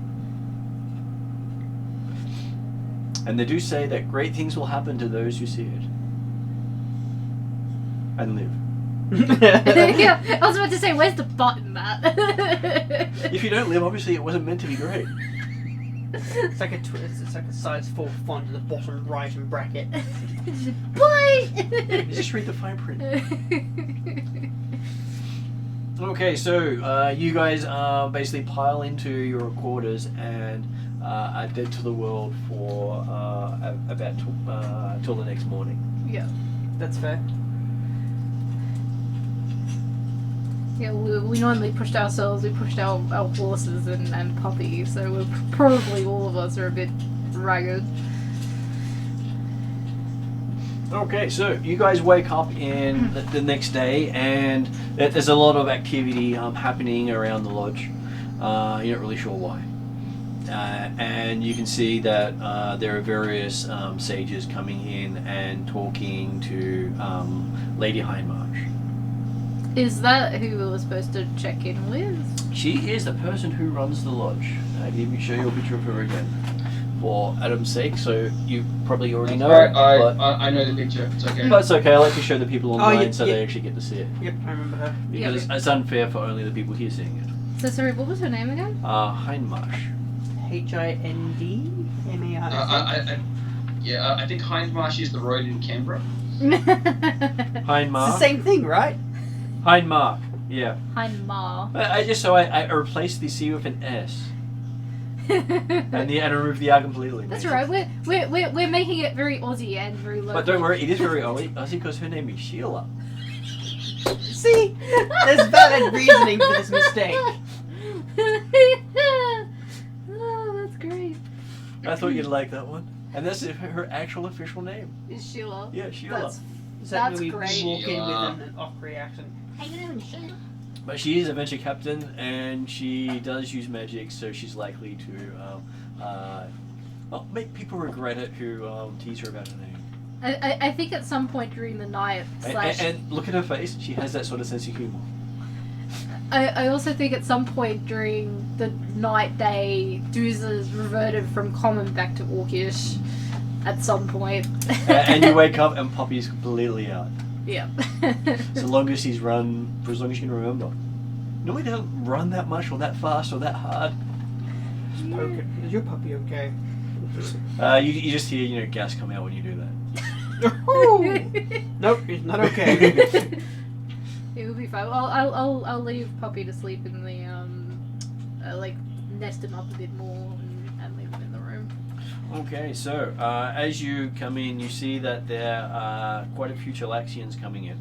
And they do say that great things will happen to those who see it and live. Yeah, I was about to say, where's the button, Matt? If you don't live, obviously it wasn't meant to be great. It's like a twist. It's like a size 4 font at the bottom right and bracket. Bye! Just read the fine print. Okay, so you guys basically pile into your quarters and are dead to the world for about till the next morning. Yeah. That's fair. Yeah, we normally pushed ourselves, we pushed our horses and Puppy, so we're probably all of us are a bit ragged. Okay, so you guys wake up in the next day, and there's a lot of activity happening around the lodge. You're not really sure why. And you can see that there are various sages coming in and talking to Lady Hindmarch. Is that who we were supposed to check in with? She is the person who runs the lodge. I can even show you a picture of her again for Adam's sake, so you probably already know her. I know the picture. It's okay. But it's okay, I like to show the people online yeah, so yeah. they actually get to see it. Yep, I remember her. Because it's unfair for only the people here seeing it. So sorry, what was her name again? Hindmarch. Hindmarch. Yeah, I think Hindmarsh is the road in Canberra. It's Hindmarch. the same thing, right? Hindmarch, yeah. Hindmar. I replaced the C with an S. and I removed the R completely. That's right. We're making it very Aussie and very local. But don't worry, it is very Aussie because her name is Sheila. See? There's valid reasoning for this mistake. Oh, that's great. I thought you'd like that one. And that's her actual official name. Is Sheila? Yeah, Sheila. That's Is that That's where we great. walk in Yeah. with an Otehr accent? How you doing, Sheila? But she is a venture captain, and she does use magic, so she's likely to make people regret it who tease her about her name. I think at some point during the night slash And look at her face; she has that sort of sense of humor. I also think at some point during the night Doozers reverted from common back to Orcish at some point. And you wake up and Poppy's completely out. Yeah. So long as he's run, for as long as you can remember. Normally they don't run that much or that fast or that hard. Just poke it. Is your puppy okay? You just hear gas come out when you do that. Nope, he's not okay. It will be fine. Well, I'll leave Poppy to sleep in the nest him up a bit more and leave him in the room. Okay, so as you come in, you see that there are quite a few Chilaxians coming in.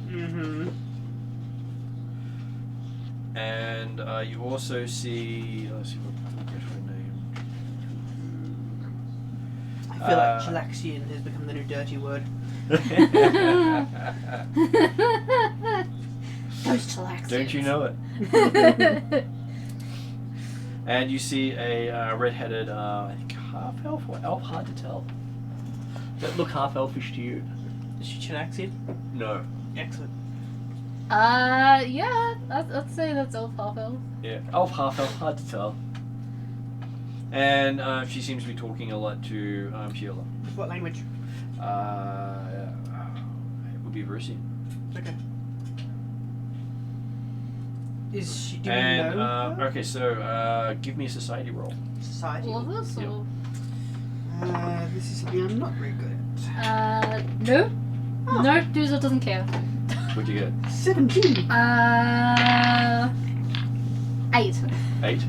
Mm-hmm. And you also see, let's see what I get her name. I feel like Chilaxian has become the new dirty word. Those Chilaxians. Don't you know it? And you see a red-headed, I think half elf or elf, hard to tell. That look half elfish to you. Is she Chilaxian? No. Excellent. Yeah, I'd say that's elf half elf. Yeah, elf, half elf, hard to tell. And she seems to be talking a lot to Sheila. What language? It would be Varisia. Okay. Is she? Do we And know? her? okay, so give me a society roll. Society. All of us, Yep. or This is something I'm not very good at. no, no, Doozer doesn't care. What'd you get? 17. 8. 8.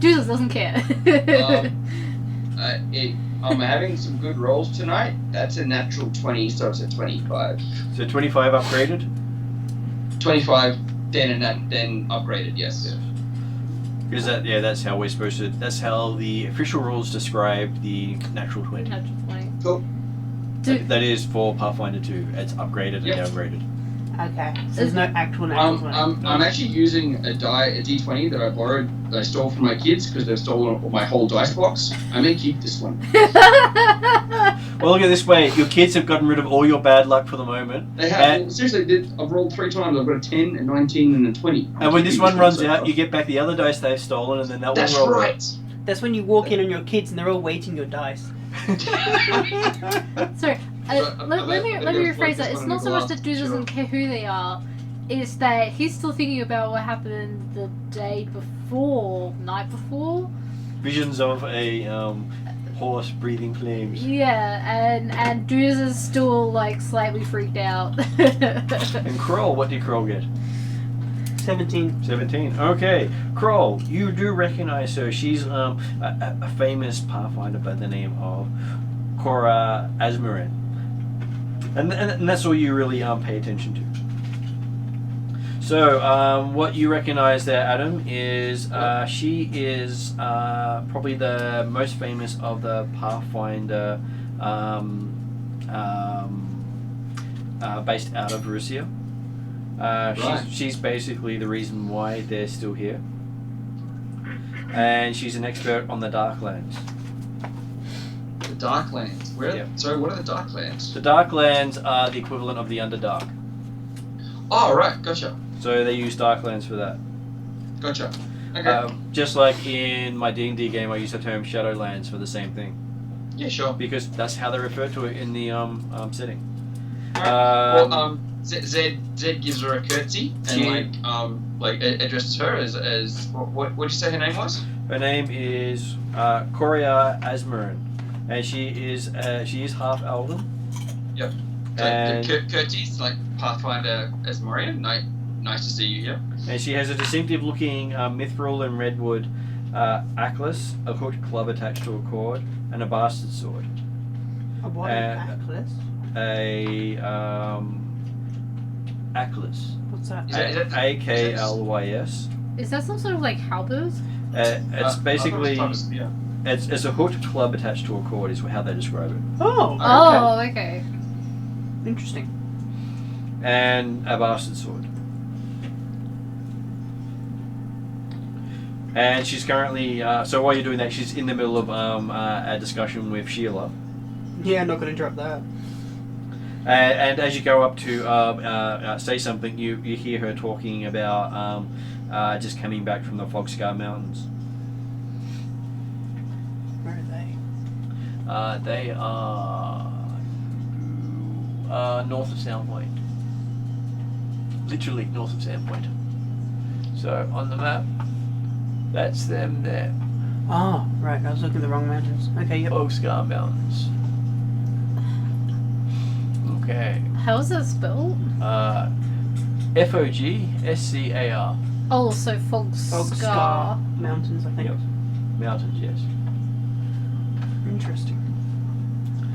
Doozer doesn't care. I'm having some good rolls tonight. That's a natural 20, so it's a 25. So 25 upgraded. 25, then upgraded. Yes. Because that's how we're supposed to. That's how the official rules describe the natural 20. Natural 20. Cool. That is for Pathfinder 2. It's upgraded and Yep. downgraded. Okay. So there's no actual natural 20. I'm actually using a D20 that I borrowed, that I stole from my kids because they've stolen my whole dice box. I may keep this one. Well, look at it this way. Your kids have gotten rid of all your bad luck for the moment. They have seriously. I've rolled 3 times. I've got a 10, a 19, and a 20. And when this one runs out, so you get back the other dice they've stolen, and then that That's one rolls. right. That's when you walk in on your kids and they're all waiting your dice. Sorry, But let me I'm gonna rephrase float that. this It's one not in so the much that glass, Doozer sure. doesn't care who they are. It's that he's still thinking about what happened the night before. Visions of a horse breathing flames. Yeah, and Doozer's still slightly freaked out. And Kroll, what did Kroll get? 17. 17. Okay, Kroll, you do recognize her. She's a famous Pathfinder by the name of Cora Asmarin. And that's all you really pay attention to. So, what you recognize there, Adam, is she is probably the most famous of the Pathfinder based out of Varisia. Right. She's basically the reason why they're still here. And she's an expert on the Darklands. The Darklands. Where? Yep. Sorry, what are the Darklands? The Darklands are the equivalent of the Underdark. Oh, right. Gotcha. So they use Darklands for that. Gotcha. Okay. Just like in my D&D game, I use the term Shadowlands for the same thing. Yeah, sure. Because that's how they refer to it in the setting. Well, Zed gives her a curtsy She- and addresses her as what did you say her name was? Her name is Cora Asmarin, and she is half elven. Yep. So And, curtsies like Pathfinder as Marian. Nice to see you here. and she has a distinctive looking mithril and redwood atlas, a hooked club attached to a cord, and a bastard sword. A what? Atlas? A Atlas. What's that? Is that- AKLYS. Is that some sort of like halberd? It's basically Yeah. it's a hooked club attached to a cord is how they describe it, Oh, Oh, okay. interesting. and a bastard sword. And she's currently so while you're doing that, she's in the middle of a discussion with Sheila. Yeah, I'm not going to drop that. And as you go up to say something, you hear her talking about just coming back from the Fogscar Mountains. Where are they? They are north of Sandpoint. Literally north of Sandpoint. So on the map, that's them there. Oh, right. I was looking at the wrong mountains. Okay, yep. Fogscar Mountains. Okay. How's that spelled? Fogscar. Oh, so Fogscar. Mountains, I think. Yep. Mountains, yes. Interesting.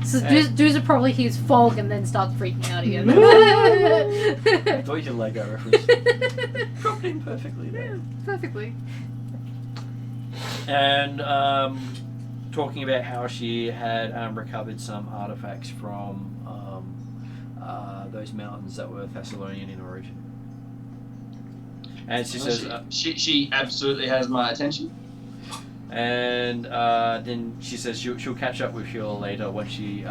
So Hey. Doozer probably hears fog and then starts freaking out again. I thought you Lego reference. Dropped in perfectly there. Perfectly. And talking about how she had recovered some artifacts from those mountains that were Thassilonian in origin. And she says, she absolutely has my attention. and then she says she'll catch up with Sheila later when she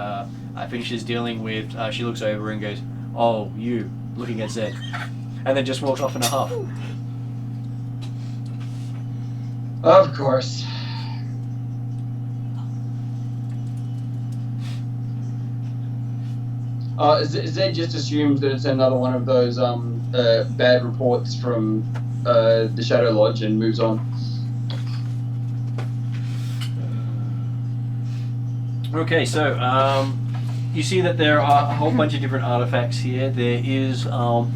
finishes dealing with. She looks over and goes, "Oh, you," looking at Zed, and then just walks off in a huff. Of course. Zed just assumes that it's another one of those bad reports from the Shadow Lodge and moves on. Okay, so you see that there are a whole bunch of different artifacts here. There is one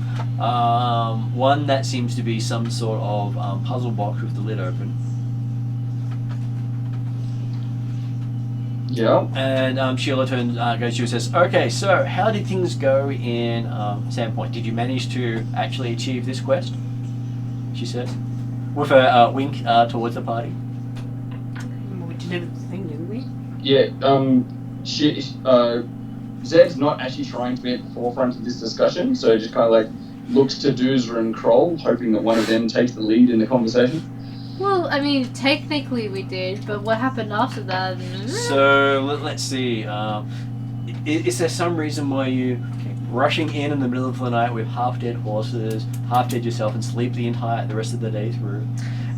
that seems to be some sort of puzzle box with the lid open. Yeah. And Sheila turns, goes to you and says, "Okay, so how did things go in Sandpoint? Did you manage to actually achieve this quest?" She says, with a wink towards the party. Well, we delivered the thing, didn't we? Yeah. Zed's not actually trying to be at the forefront of this discussion, so just kind of like looks to Doozer and Kroll, hoping that one of them takes the lead in the conversation. Well, I mean, technically we did, but what happened after that? So let's see. Is there some reason why you rushing in the middle of the night with half dead horses, half dead yourself, and sleep the rest of the day through,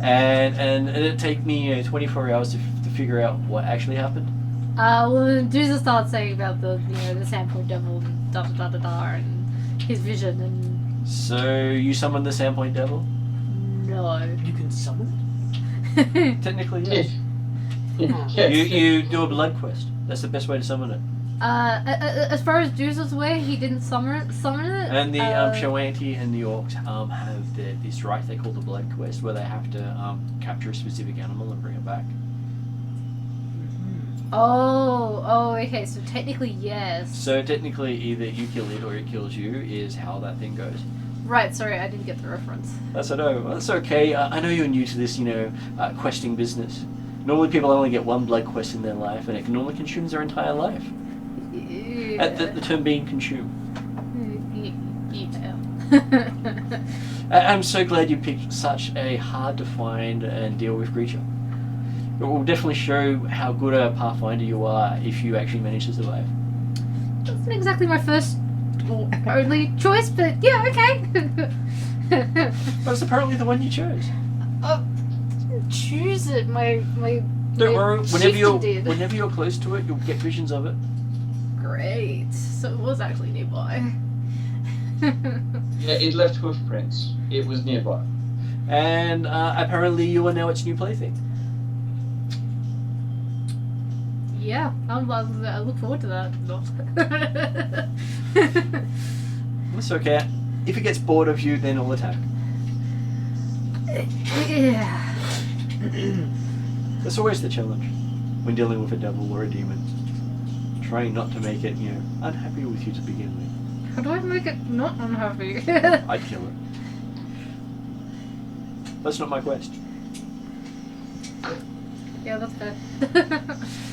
and it'd take me 24 hours to figure out what actually happened? Well, Doozer starts saying about the Sandpoint devil and and his vision and So you summoned the Sandpoint Devil? no. You can summon it? Technically, yes. Yes. You do a blood quest. That's the best way to summon it. As far as Doozer's aware, he didn't summon it. And the Shoanti and the Orcs have this rite they call the blood quest, where they have to capture a specific animal and bring it back. Oh, okay. So technically, yes. So technically, either you kill it or it kills you is how that thing goes. Right. Sorry, I didn't get the reference. That's okay. I know you're new to this, questing business. Normally, people only get one blood quest in their life, and it normally consumes their entire life. Yeah. The term being consume. Yeah. I'm so glad you picked such a hard to find and deal with creature. It will definitely show how good a Pathfinder you are if you actually manage to survive. Wasn't exactly my first or only choice, but yeah, okay. But it's apparently the one you chose. Choose it. My Don't worry, chieftain did. whenever you're close to it, you'll get visions of it. Great. So it was actually nearby. Yeah, it left hoof prints. It was nearby. And apparently you are now its new plaything. Yeah, I look forward to that. It's okay. If it gets bored of you, then it'll attack. Yeah. That's always the challenge when dealing with a devil or a demon. Trying not to make it, unhappy with you to begin with. How do I make it not unhappy? I'd kill it. That's not my quest. Yeah, that's fair.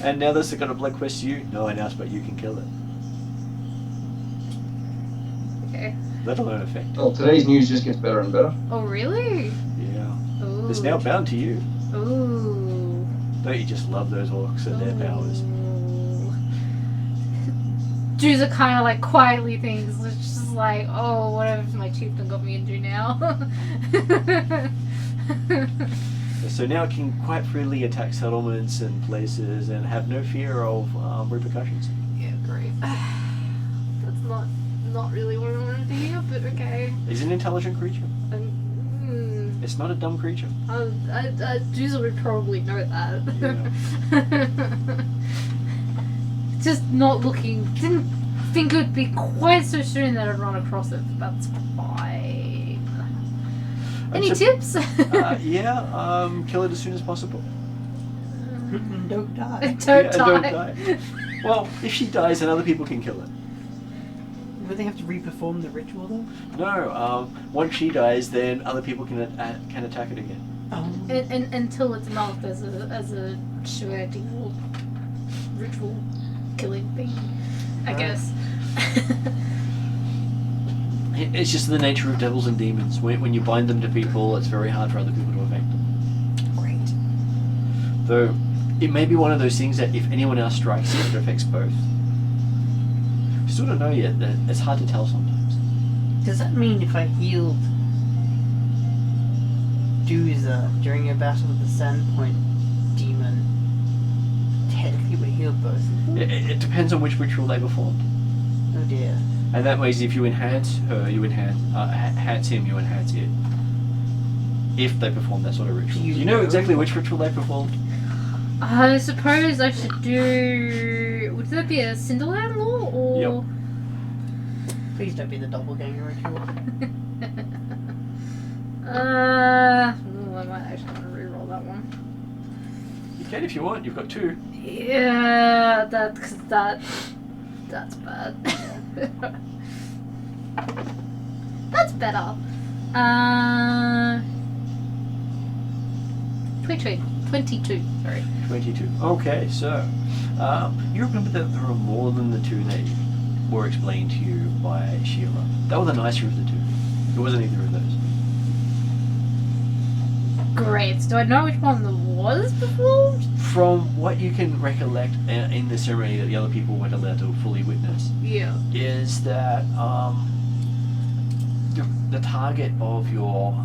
And now that's got a blood quest to you. No one else but you can kill it. Okay. Let alone effect. Well, today's news just gets better and better. Oh, really? Yeah. Ooh. It's now bound to you. Ooh. Don't you just love those orcs and their powers? Ooh. Druza kind of like quietly thinks, it's just like, oh, whatever my chieftain got me into now. So now it can quite freely attack settlements and places and have no fear of repercussions. Yeah, great. That's not really what I wanted to hear, but okay. It's an intelligent creature. It's not a dumb creature. Druza would probably know that. Yeah. Just not looking. Didn't think it would be quite so soon that I'd run across it. But that's fine. Any tips? Yeah. Kill it as soon as possible. Don't die. Don't Yeah, die. don't die. Well, if she dies, then other people can kill it. Would they have to reperform the ritual though? No. Once she dies, then other people can attack it again. Oh. And until it's marked as a ritual killing thing, I guess. It's just the nature of devils and demons. When you bind them to people, it's very hard for other people to affect them. Great. Though, it may be one of those things that if anyone else strikes it, it affects both. You still don't know yet. It's hard to tell sometimes. Does that mean if I healed Druza during a battle with the Sandpoint demon, technically would heal both of them? It depends on which ritual they performed. Oh dear. And that way, if you enhance her, you enhance him, you enhance it. If they perform that sort of ritual. Do you know exactly which ritual they performed? I suppose I should do. Would that be a Cinderland law or? Yep. Please don't be the doppelganger ritual. I might actually want to reroll that one. You can if you want. You've got 2. Yeah, that's bad. That's better. 22. Sorry. 22. Okay, so you remember that there are more than the 2 that were explained to you by Sheila. They were the nicer of the 2. It wasn't either of those. Great. Do I know which one was performed? From what you can recollect in the ceremony that the other people weren't allowed to fully witness, Yeah. is that the target of your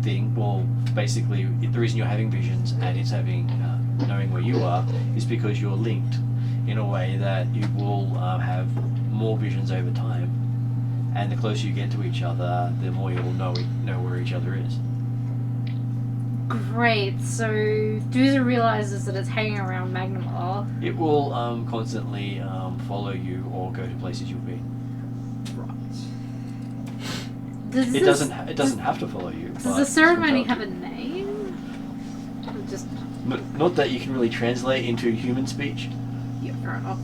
thing, well, basically the reason you're having visions and it's having knowing where you are is because you're linked in a way that you will have more visions over time, and the closer you get to each other, the more you'll know where each other is. Great. So Druza realizes that it's hanging around Magnemar. It will constantly follow you or go to places you'll be. It doesn't have to follow you. Does the ceremony have a name? Or just Not that you can really translate into human speech. yeah, fair enough.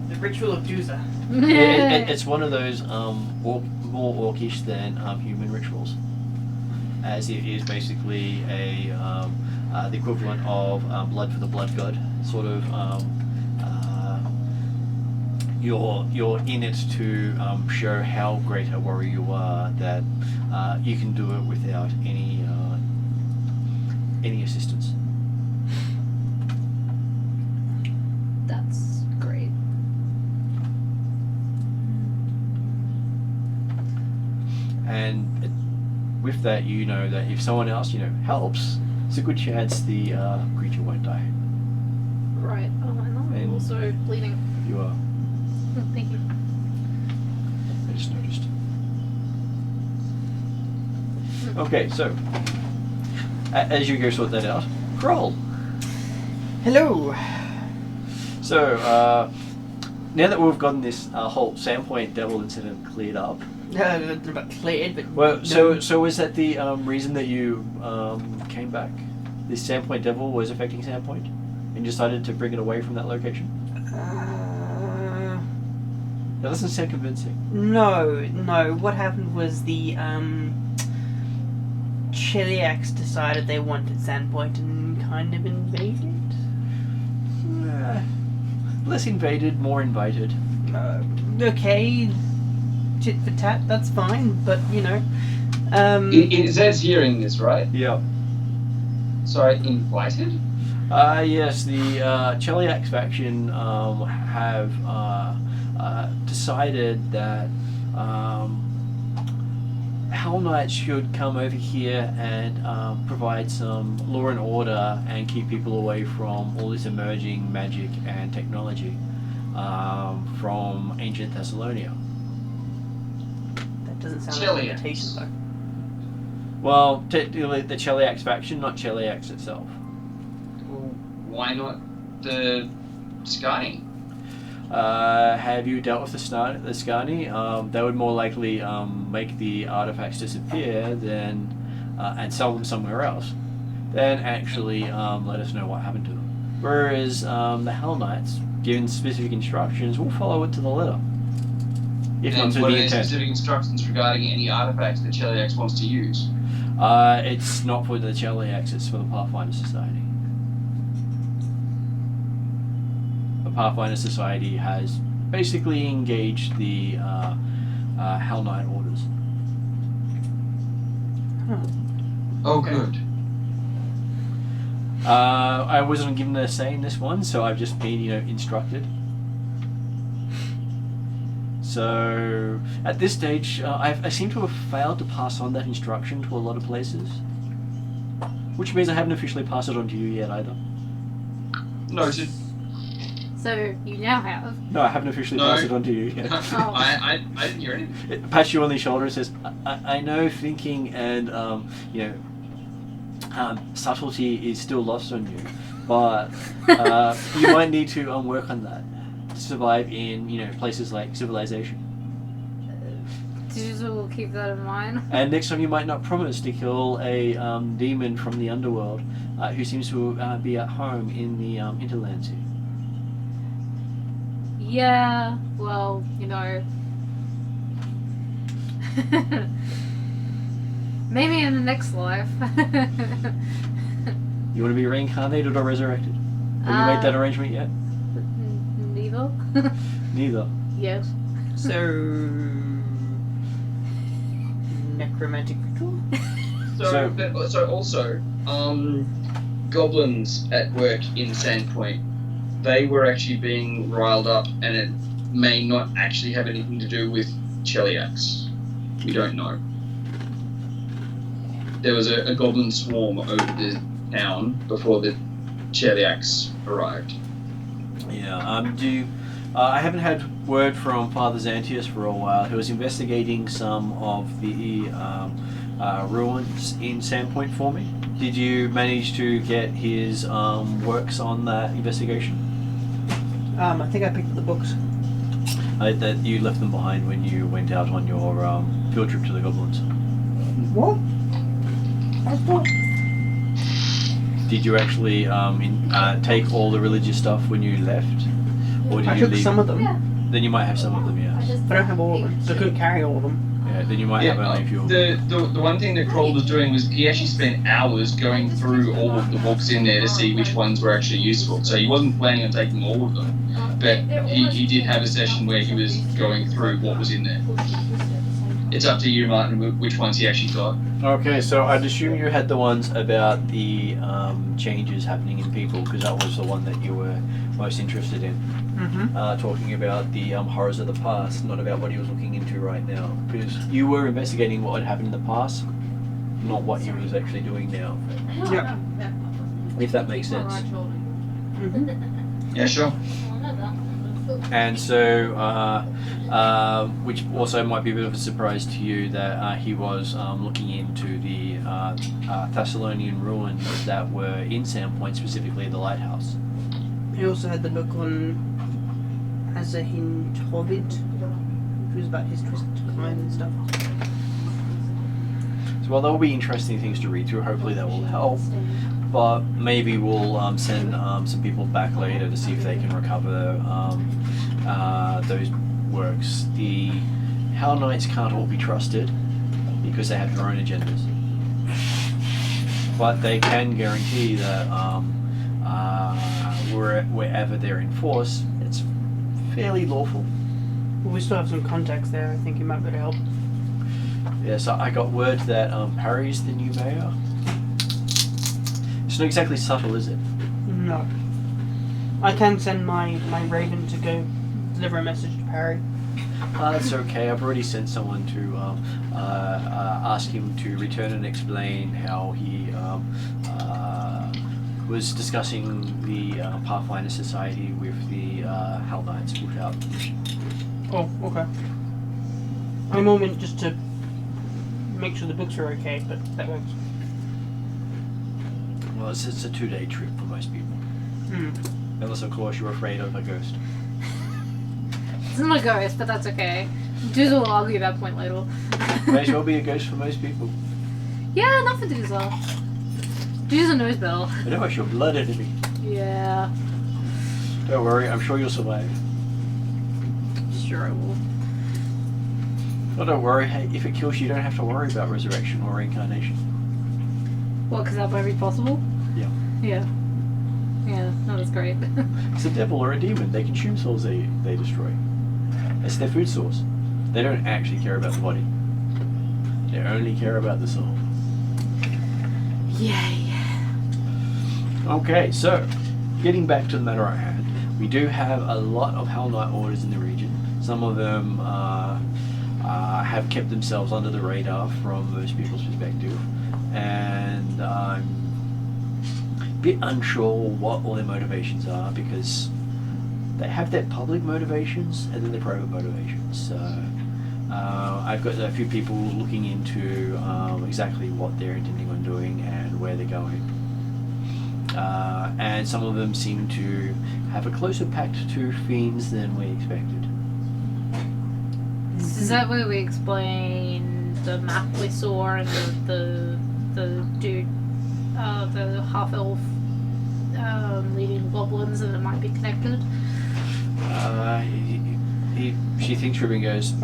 The ritual of Druza. It's one of those more orcish than human rituals, as it is basically the equivalent of blood for the blood god, sort of. You're in it to show how great a warrior you are, that you can do it without any assistance. That's great. And with that, you know that if someone else helps, it's a good chance the creature won't die. Right. Oh, and I'm And- also bleeding. You are. Oh, thank you. I just noticed. Okay, so as you go sort that out, roll. Hello. So now that we've gotten this whole Sandpoint devil incident cleared up, Not cleared, but well, no. so was that the reason that you came back? This Sandpoint devil was affecting Sandpoint, and you decided to bring it away from that location? That doesn't sound convincing. No. What happened was the Chiliacs decided they wanted Sandpoint and kind of invaded? Less invaded, more invited. Okay, tit for tat, that's fine, but you know. Zed's hearing this, right? Yeah. Sorry, invited? Yes, the Cheliax faction have decided that Hell Knights should come over here and provide some law and order and keep people away from all this emerging magic and technology from ancient Thassilonian. That doesn't sound like Chiliacs. an invitation, though. Well, technically the Cheliax faction, not Cheliax itself. Well, why not the Skani? Have you dealt with the Skani? They would more likely make the artifacts disappear than and sell them somewhere else, than actually let us know what happened to them. Whereas the Hell Knights, given specific instructions, will follow it to the letter. If not And to what the are the intent. specific instructions regarding any artifacts that Cheliax wants to use? It's not for the Cheliax, it's for the Pathfinder Society. The Pathfinder Society has basically engaged the Hell Knight orders. Oh, good. I wasn't given a say in this one, so I've just been, instructed. So, at this stage, I seem to have failed to pass on that instruction to a lot of places. Which means I haven't officially passed it on to you yet either. Noted. So you now have. No, I haven't officially No. passed it on to you yet. I didn't hear anything. It pats you on the shoulder and says, I know thinking and, subtlety is still lost on you, but you might need to work on that to survive in, places like civilization. Digital will keep that in mind. And next time you might not promise to kill a demon from the underworld who seems to be at home in the hinterlands here. Yeah, well, maybe in the next life. You want to be reincarnated or resurrected? Have you made that arrangement yet? Neither. Neither. Yes. So, necromantic ritual? So also, goblins at work in Sandpoint, they were actually being riled up, and it may not actually have anything to do with Cheliax. We don't know. There was a goblin swarm over the town before the Cheliax arrived. Yeah. I haven't had word from Father Xantius for a while. He was investigating some of the ruins in Sandpoint for me. Did you manage to get his works on that investigation? I think I picked up the books. That you left them behind when you went out on your field trip to the goblins. What? I thought... Did you actually take all the religious stuff when you left? Or did I you took leave? some of them, Then you might have some of them, yes. but I don't have all of them, so I couldn't carry all of them. Yeah, then you might have only a few of them. The one thing that Kroll was doing was he actually spent hours going through all of the books in there to see which ones were actually useful. So he wasn't planning on taking all of them, but he did have a session where he was going through what was in there. It's up to you, Martin, which ones he actually got. Okay, so I'd assume you had the ones about the changes happening in people, because that was the one that you were most interested in. Mm-hmm. Talking about the horrors of the past, not about what he was looking into right now. Because you were investigating what had happened in the past, not what he was actually doing now. Yeah. If that makes sense. Mm-hmm. Yeah, sure. And so, which also might be a bit of a surprise to you, that he was looking into the Thassilonian ruins that were in Sandpoint, specifically the lighthouse. He also had the book on Azahin Tovid, which was about his twisted mind and stuff. So, well, there will be interesting things to read through. Hopefully that will help. But maybe we'll send some people back later to see if they can recover those works. The Hell Knights can't all be trusted because they have their own agendas. but they can guarantee that wherever they're in force, it's fairly lawful. Well, we still have some contacts there. I think you might be able to help. Yeah, so I got word that Parry's the new mayor. It's not exactly subtle, is it? No. I can send my raven to go deliver a message to Parry. That's okay. I've already sent someone to ask him to return and explain how he was discussing the Pathfinder Society with the Hell Knights without permission. Oh, okay. I'm all meant just to make sure the books are okay, but that works. Well, it's a 2-day trip for most people. Hmm. Unless, of course, you're afraid of a ghost. It's not a ghost, but that's okay. Doozle will argue that point later. May as well be a ghost for most people. Yeah, not for Doozle. Doozle knows better. I know it's your blood enemy. Yeah, Don't worry, I'm sure you'll survive. sure I will. Well, don't worry, hey, if it kills you, you don't have to worry about resurrection or reincarnation. What, because that might be possible? Yeah. Yeah. Yeah, no, that's great. It's a devil or a demon. They consume souls they destroy. It's their food source. They don't actually care about the body. They only care about the soul. Yay. Okay, so, getting back to the matter at hand, we do have a lot of Hell Knight orders in the region. Some of them have kept themselves under the radar from most people's perspective, and I'm a bit unsure what all their motivations are, because they have their public motivations and then their private motivations. So I've got a few people looking into exactly what they're intending on doing and where they're going. And some of them seem to have a closer pact to fiends than we expected. Is that where we explain the map we saw and the dude, the half elf leading goblins, and it might be connected? She thinks through and goes,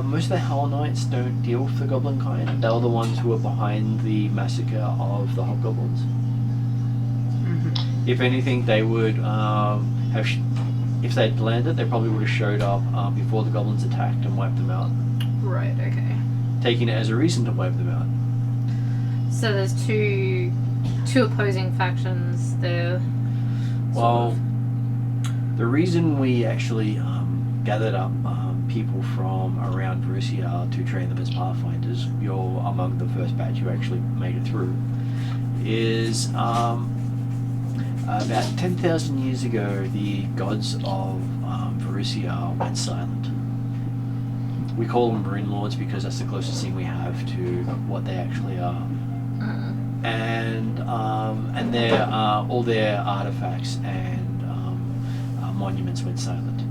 most of the Hell Knights don't deal with the goblin kind. They're the ones who are behind the massacre of the hobgoblins. If anything, they would if they'd landed, they probably would have showed up before the goblins attacked and wiped them out. Right, okay. Taking it as a reason to wipe them out. So there's two opposing factions there. Well, the reason we actually gathered up people from around Varisia to train them as Pathfinders, you're among the first batch who actually made it through, is about 10,000 years ago, the gods of Varisia went silent. We call them Runelords because that's the closest thing we have to what they actually are. And their all their artifacts and monuments went silent.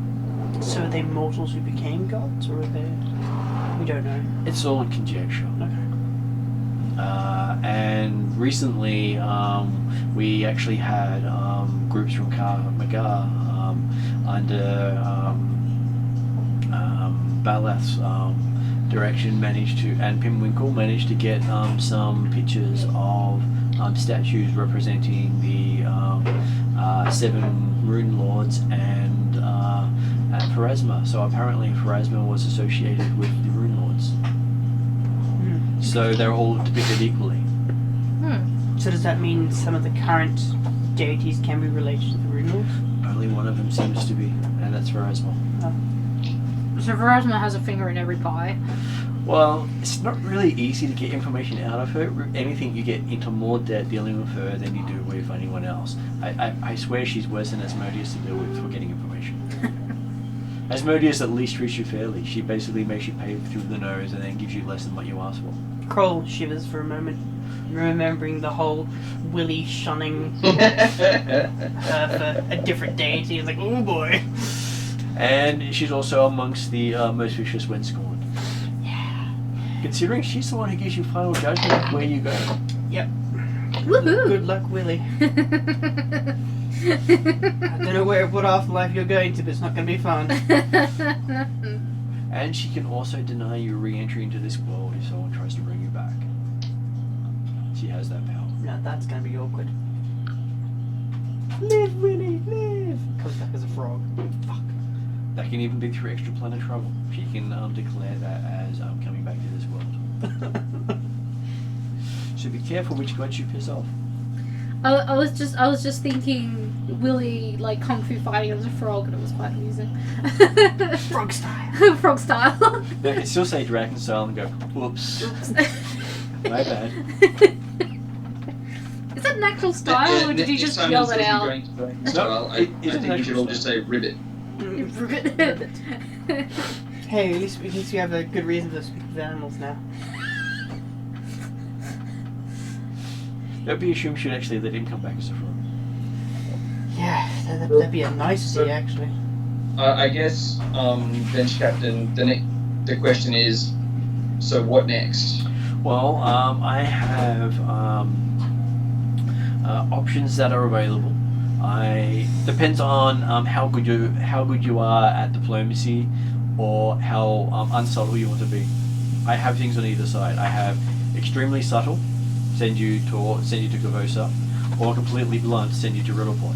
So are they mortals who became gods, or are they... We don't know. It's all conjecture. Okay. And recently, we actually had groups from Magar under Balath's direction and Pimwinkle managed to get some pictures of statues representing the 7 Runelords and Pharasma. So apparently Pharasma was associated with the Runelords. So they're all depicted equally. So does that mean some of the current deities can be related to the Runelords? Only one of them seems to be, and that's Pharasma. So Varisia has a finger in every pie. Well, it's not really easy to get information out of her. Anything you get into more debt dealing with her than you do with anyone else. I swear she's worse than Asmodeus to deal with for getting information. Asmodeus at least treats you fairly. She basically makes you pay through the nose and then gives you less than what you asked for. Kroll shivers for a moment, remembering the whole Willy shunning for a different deity. He's like, oh boy. And she's also amongst the most vicious when scorned. Yeah. Considering she's the one who gives you final judgment of where you go. Yep. Woohoo! Good luck, Willy. I don't know what afterlife you're going to, but it's not going to be fun. And she can also deny you re-entry into this world if someone tries to bring you back. She has that power. Now that's gonna be awkward. Live, Winnie, live! Comes back as a frog. Fuck. That can even be through extra planet travel. She can declare that as coming back to this world. So be careful which gods you piss off. I was just thinking Willy like kung fu fighting as a frog, and it was quite amusing. Frog style. Frog style. They can still say dragon style and go, whoops. Oops. My bad. Is that an actual style, or did you just yell it out? I think we should all just say ribbit. Hey, at least we have a good reason to speak with animals now. Don't be assumed she'd actually let him come back as a frog. Yeah, that'd be a nicety, actually. I guess, Bench Captain, the question is, so what next? Well, I have options that are available. Depends on how good you are at diplomacy, or how unsubtle you want to be. I have things on either side. I have extremely subtle, send you to Gavosa, or completely blunt, send you to Riddleport.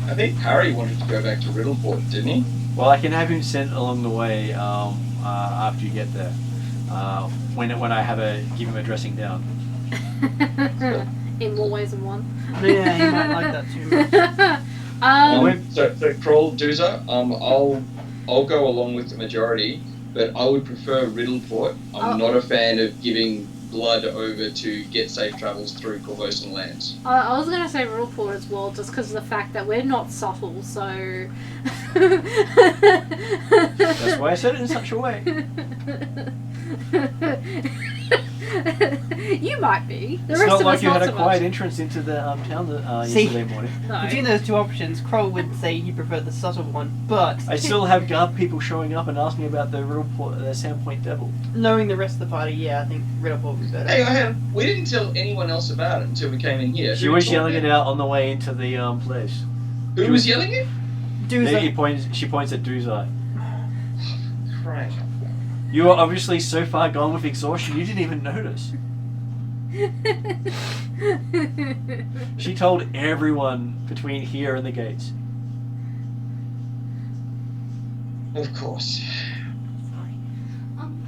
I think Harry wanted to go back to Riddleport, didn't he? Well, I can have him sent along the way after you get there. When I give him a dressing down. In more ways than one. Yeah, he might like that too much. So Kroll, Doozer, I'll go along with the majority, but I would prefer Riddleport. I'm not a fan of giving blood over to get safe travels through Corvosan lands. I was going to say Riddleport as well, just because of the fact that we're not subtle, so... That's why I said it in such a way. You might be. The It's rest not of like us you had not a so quiet much. entrance into the town See, yesterday morning. No. Between those two options, Kroll would say he preferred the subtle one, but I still have guard people showing up and asking about the Sandpoint Devil. knowing the rest of the party, yeah, I think Riddleport would be better. Hey, we didn't tell anyone else about it until we came in here. She Who was told yelling them? it out on the way into the place. Who was yelling it? She points at Doomsday. Right. You were obviously so far gone with exhaustion you didn't even notice. She told everyone between here and the gates. Of course. Sorry.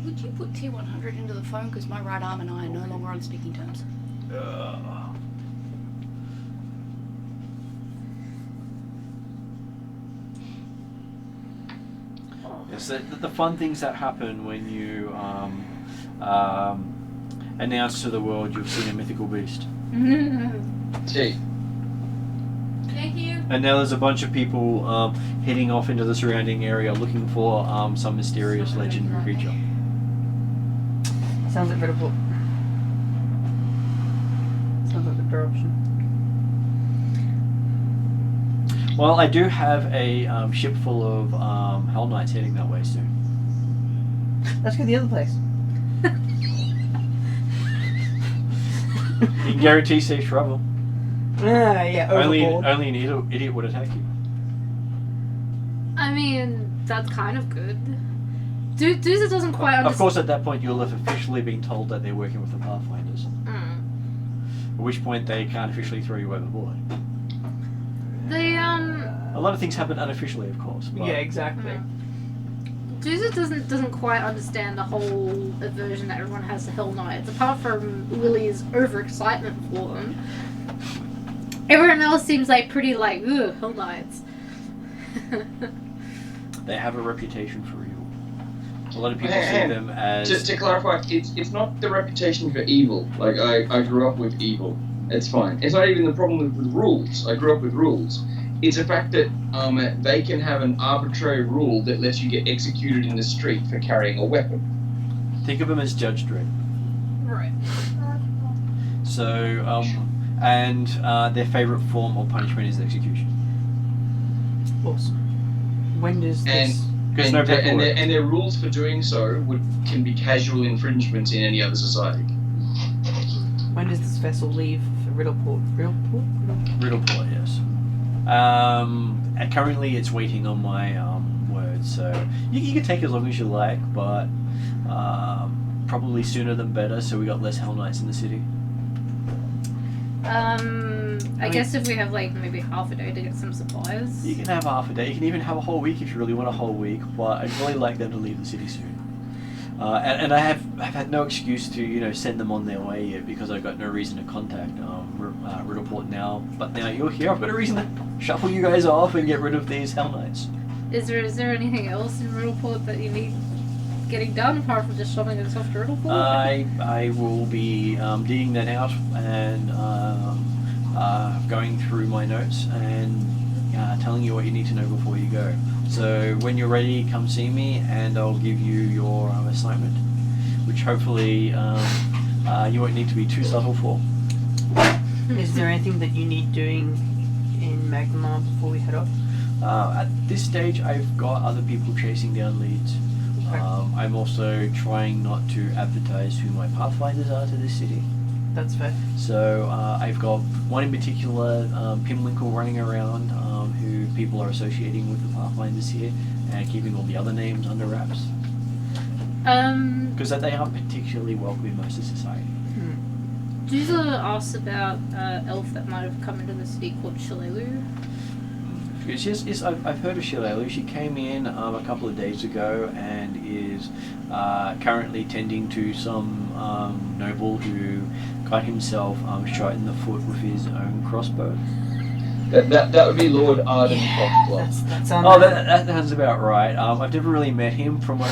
Would you put T100 into the phone, because my right arm and I are no longer on speaking terms. Yes, the fun things that happen when you announce to the world you've seen a mythical beast. Gee. Thank you. And now there's a bunch of people heading off into the surrounding area looking for some mysterious legendary creature. Sounds like Riddleport. Sounds like the better option. Well, I do have a ship full of Hell Knights heading that way soon. Let's go to the other place. You can guarantee safe travel. Yeah, overboard. Only an idiot would attack you. I mean, that's kind of good. Dooza doesn't quite understand. Of course, at that point, you'll have officially been told that they're working with the Pathfinders. At which point, they can't officially throw you overboard. A lot of things happen unofficially, of course. But Yeah, exactly. Dooza doesn't quite understand the whole aversion that everyone has to Hell Knights. Apart from Lily's overexcitement for them, everyone else seems like pretty like, ugh, Hell Knights. They have a reputation for evil. A lot of people see them as... Just to clarify, it's not the reputation for evil. Like, I grew up with evil. It's fine. It's not even the problem with rules. I grew up with rules. It's the fact that they can have an arbitrary rule that lets you get executed in the street for carrying a weapon. Think of them as Judge Dredd. Right. So, and their favourite form of punishment is execution. Awesome. When does this... Because no paperwork. And their rules for doing so can be casual infringements in any other society. When does this vessel leave for Riddleport? Riddleport, yes. Currently it's waiting on my word, so you can take as long as you like, but probably sooner than better, so we got less Hell Knights in the city. I guess if we have like maybe half a day to get some supplies. You can have half a day. You can even have a whole week if you really want a whole week. But I'd really like them to leave the city soon. And I've had no excuse to send them on their way yet because I've got no reason to contact Riddleport now. But now you're here, I've got a reason to shuffle you guys off and get rid of these Hell Knights. Is there anything else in Riddleport that you need getting done apart from just shoving us off to Riddleport? I will be digging that out and going through my notes and telling you what you need to know before you go. So when you're ready, come see me and I'll give you your assignment, which hopefully you won't need to be too subtle for. Is there anything that you need doing in Magma before we head off? At this stage, I've got other people chasing down leads. Okay. I'm also trying not to advertise who my Pathfinders are to this city. That's fair. So I've got one in particular, Pimlinkle, running around who people are associating with the Pathfinders here and keeping all the other names under wraps. Because they aren't particularly welcome in most of society. Juza asked about an elf that might have come into the city called Shalelu. Yes, I've heard of Shilelu. She came in a couple of days ago and is currently tending to some noble who got himself shot in the foot with his own crossbow. That would be Lord Arden Foxglove. That sounds. Oh, that sounds about right. I've never really met him. From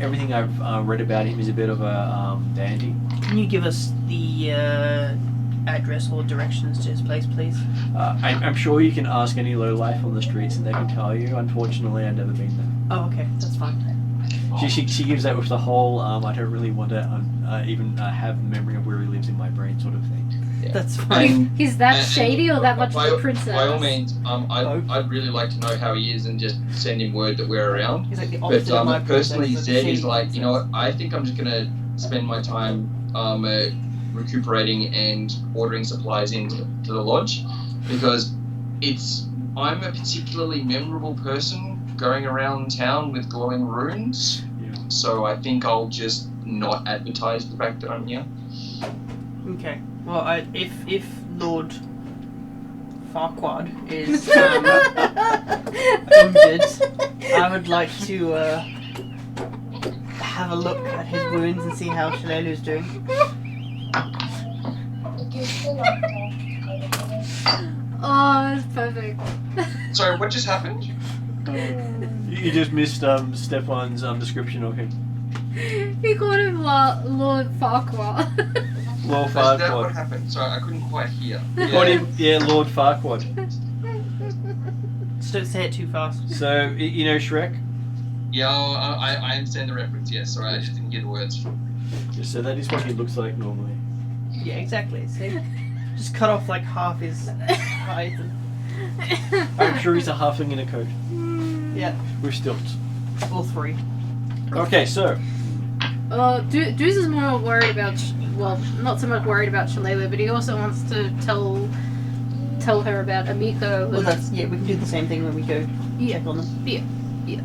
everything I've read about him, he's a bit of a dandy. Can you give us the address or directions to his place, please? I'm sure you can ask any lowlife on the streets and they can tell you. Unfortunately, I've never been there. Oh, okay, that's fine. She gives that with the whole I don't really want to even have memory of where he lives in my brain sort of thing. Yeah. That's fine. He's that shady or that much by, of a princess? By all means, I'd really like to know how he is and just send him word that we're around. He's like the But opposite of my personally, princess, Zed shady is like, you know princess. what, I think I'm just going to spend my time recuperating and ordering supplies into the lodge because I'm a particularly memorable person going around town with glowing runes. Yeah. So I think I'll just not advertise the fact that I'm here. Okay. Well, if Lord Farquaad is injured, I would like to have a look at his wounds and see how Shalelu's doing. Oh, that's perfect. Sorry, what just happened? You just missed Stefan's description of him. He called him Lord Farquaad. Lord Is that what Farquaad. happened? Sorry, I couldn't quite hear. Called him, Lord Farquaad. Just don't say it too fast. So you know Shrek. Yeah, I understand the reference, yes. Sorry, I just didn't get the words. So that is what he looks like normally. Yeah, exactly. See? Just cut off like half his height. I'm sure he's a halfling in a coat Yeah, with stilts. all three. Okay, so Deuce is more worried about, not so much worried about Shalelu, but he also wants to tell her about Amiko. Well, we can do the same thing when we go check on them. Yeah.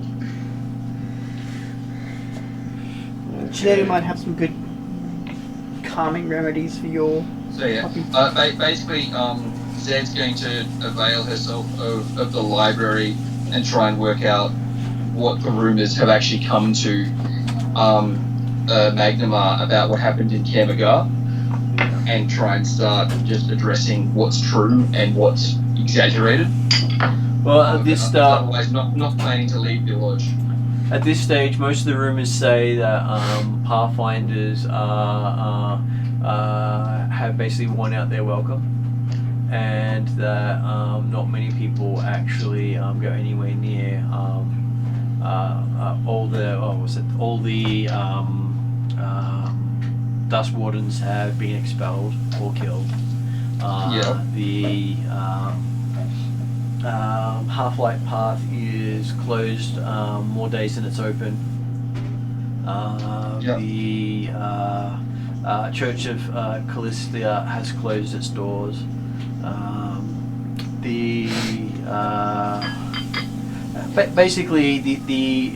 Shalelu might have some good calming remedies for your So yeah, puppy. basically, Zed's going to avail herself of the library and try and work out what the rumours have actually come to Magnamar about what happened in Kemagar, and try and start just addressing what's true and what's exaggerated. well at this Otherwise, not planning to leave the lodge. at this stage, most of the rumors say that Pathfinders have basically won out their welcome, and that not many people actually go anywhere near all the Dust Wardens have been expelled or killed. The Half-Light Path is closed more days than it's open. The Church of Callistia has closed its doors. Basically the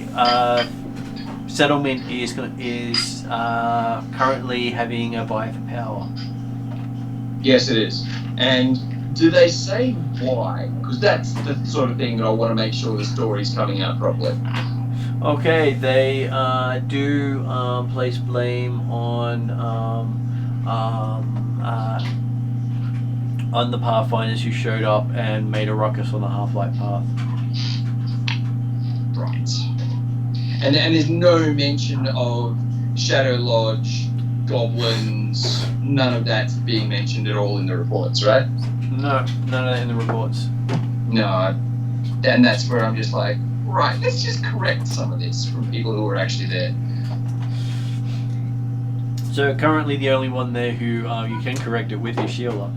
settlement is currently having a buy for power. Yes, it is. And do they say why? Because that's the sort of thing that I want to make sure the story's coming out properly. Okay, they do place blame on the Pathfinders who showed up and made a ruckus on the Half-Light path. Right. And there's no mention of Shadow Lodge, goblins, none of that's being mentioned at all in the reports, right? No, none of that in the reports. No. And that's where I'm just like, right, let's just correct some of this from people who are actually there. So currently the only one there who you can correct it with is Sheila.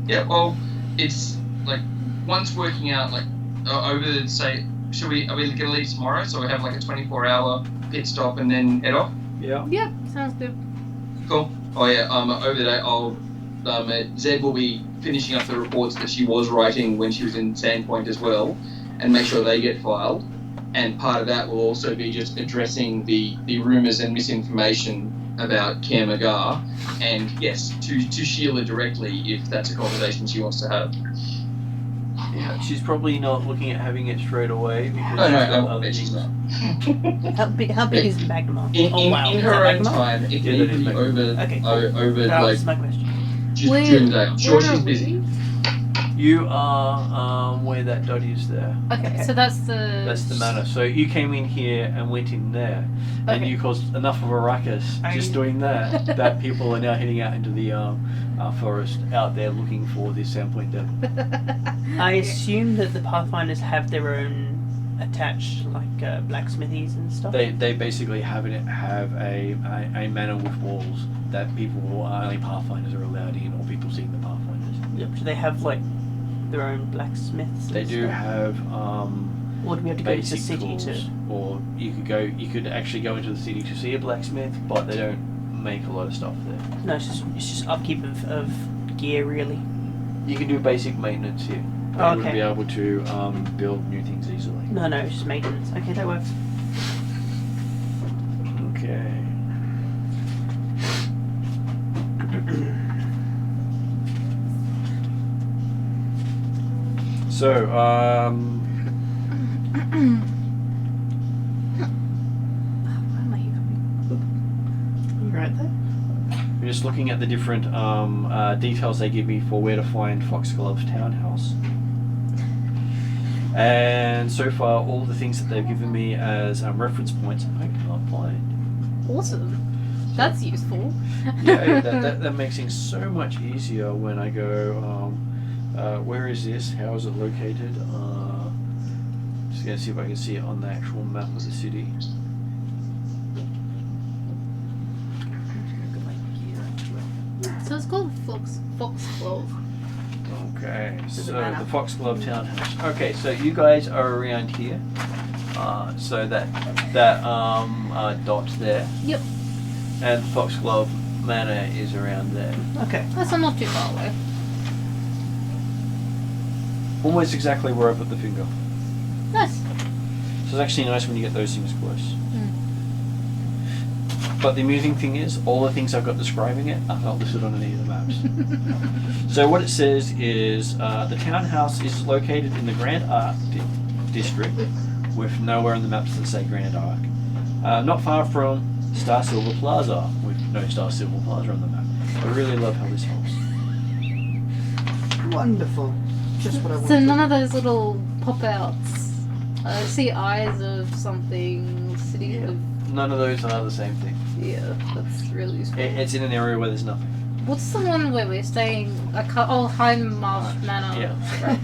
Yeah, well, it's like, one's working out, like, over, say, are we going to leave tomorrow? So we have like a 24-hour pit stop and then head off? Yeah. Yep, sounds good. Cool. Oh yeah, over the day, Zed will be finishing up the reports that she was writing when she was in Sandpoint as well, and make sure they get filed. And part of that will also be just addressing the rumours and misinformation about Kaer Magar, and yes, to Sheila directly if that's a conversation she wants to have. Yeah, she's probably not looking at having it straight away because No, she's not. How big is Magma? In Is her that own Magma? time, it Yeah, can that is even be Magma. over, Okay. over That like, was my question. just during the day. I'm sure where she's are busy. we? You are where that dot is there. Okay, so that's the... That's the manor. So you came in here and went in there, and Okay. you caused enough of a ruckus just doing that that people are now heading out into the forest out there looking for this Sandpoint devil. I assume that the Pathfinders have their own attached, like blacksmithies and stuff. They basically have a manor with walls that people only Pathfinders are allowed in, or people seeing the Pathfinders. Yep. Do they have like their own blacksmiths? They and do stuff? have Or do we have to go to the basic city tools, to? or you could actually go into the city to see a blacksmith, but they don't make a lot of stuff there. No, it's just upkeep of gear, really. You can do basic maintenance here. You Oh, wouldn't okay. be able to build new things easily. No, it's just maintenance. Okay, that works. Okay. So, Where am I here? You're right there. we're just looking at the different details they give me for where to find Foxglove's townhouse. And so far, all the things that they've given me as reference points, I cannot find. Awesome. That's useful. Yeah, that makes things so much easier when I go, where is this? How is it located? Just gonna see if I can see it on the actual map of the city. So it's called Foxglove. Okay, so it matter? the Foxglove Townhouse. Okay, so you guys are around here. So that dot there. Yep. And Foxglove Manor is around there. Okay. That's not too far away. Almost exactly where I put the finger. Nice. So it's actually nice when you get those things close. Mm. But the amusing thing is, all the things I've got describing it are not listed on any of the maps. So what it says is, the townhouse is located in the Grand Arc district, with nowhere on the maps that say Grand Arc. Not far from Star Silver Plaza, with no Star Silver Plaza on the map. I really love how this helps. Wonderful. Just what I wanted. So none of those little pop-outs. I see eyes of something sitting Yeah. with... None of those are the same thing. Yeah, that's really useful. It's in an area where there's nothing. What's the one where we're staying? High Marsh Manor. Yeah. Right.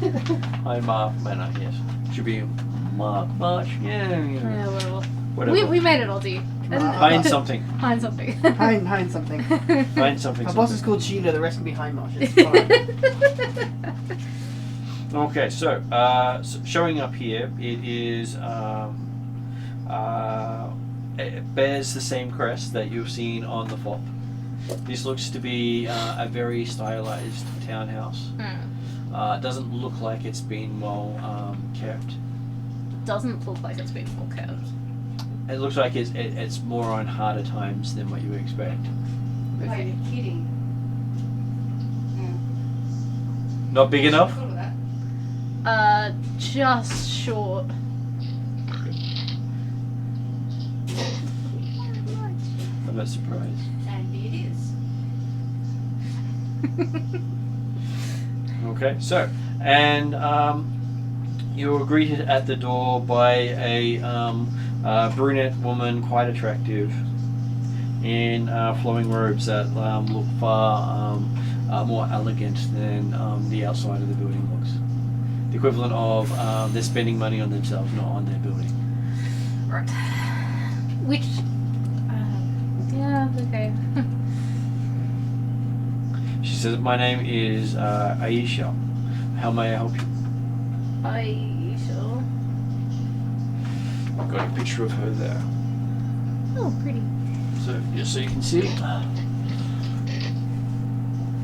High Mark Manor, yes. Should be Mark March, yeah. Yeah, whatever. Whatever. We made it, Ozzy. Hide something. Hide something. Hide something. Hide something. My boss is called Sheila, the rest can be Hindmarsh. It's fine. Okay, so showing up here, it is it bears the same crest that you've seen on the FOP. This looks to be a very stylized townhouse. Doesn't look like it's been well kept. Doesn't look like it's been well kept. it looks like it's more on harder times than what you would expect. Oh, you're kidding. Not big enough? Thought of that. Just short. I'm not surprised. And it is. Okay, so, and you were greeted at the door by a brunette woman, quite attractive, in flowing robes that look far more elegant than the outside of the building looks. The equivalent of they're spending money on themselves, not on their building. Right. Which. Yeah, okay. She says, "My name is Aisha. How may I help you?" Aisha. I've got a picture of her there. Oh, pretty. So, just so you can see.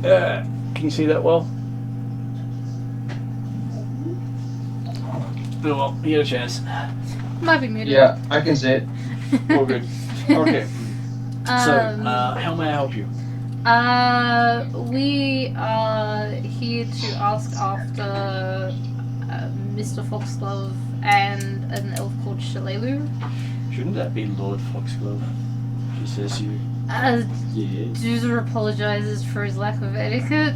Can you see that well? Oh, well, you get a chance. Might be muted. Yeah, I can see it. All good. Okay. So, how may I help you? We are here to ask after Mr. Foxglove and an elf called Shalelu. Shouldn't that be Lord Foxglove? She says you. Yes. Doozer apologizes for his lack of etiquette.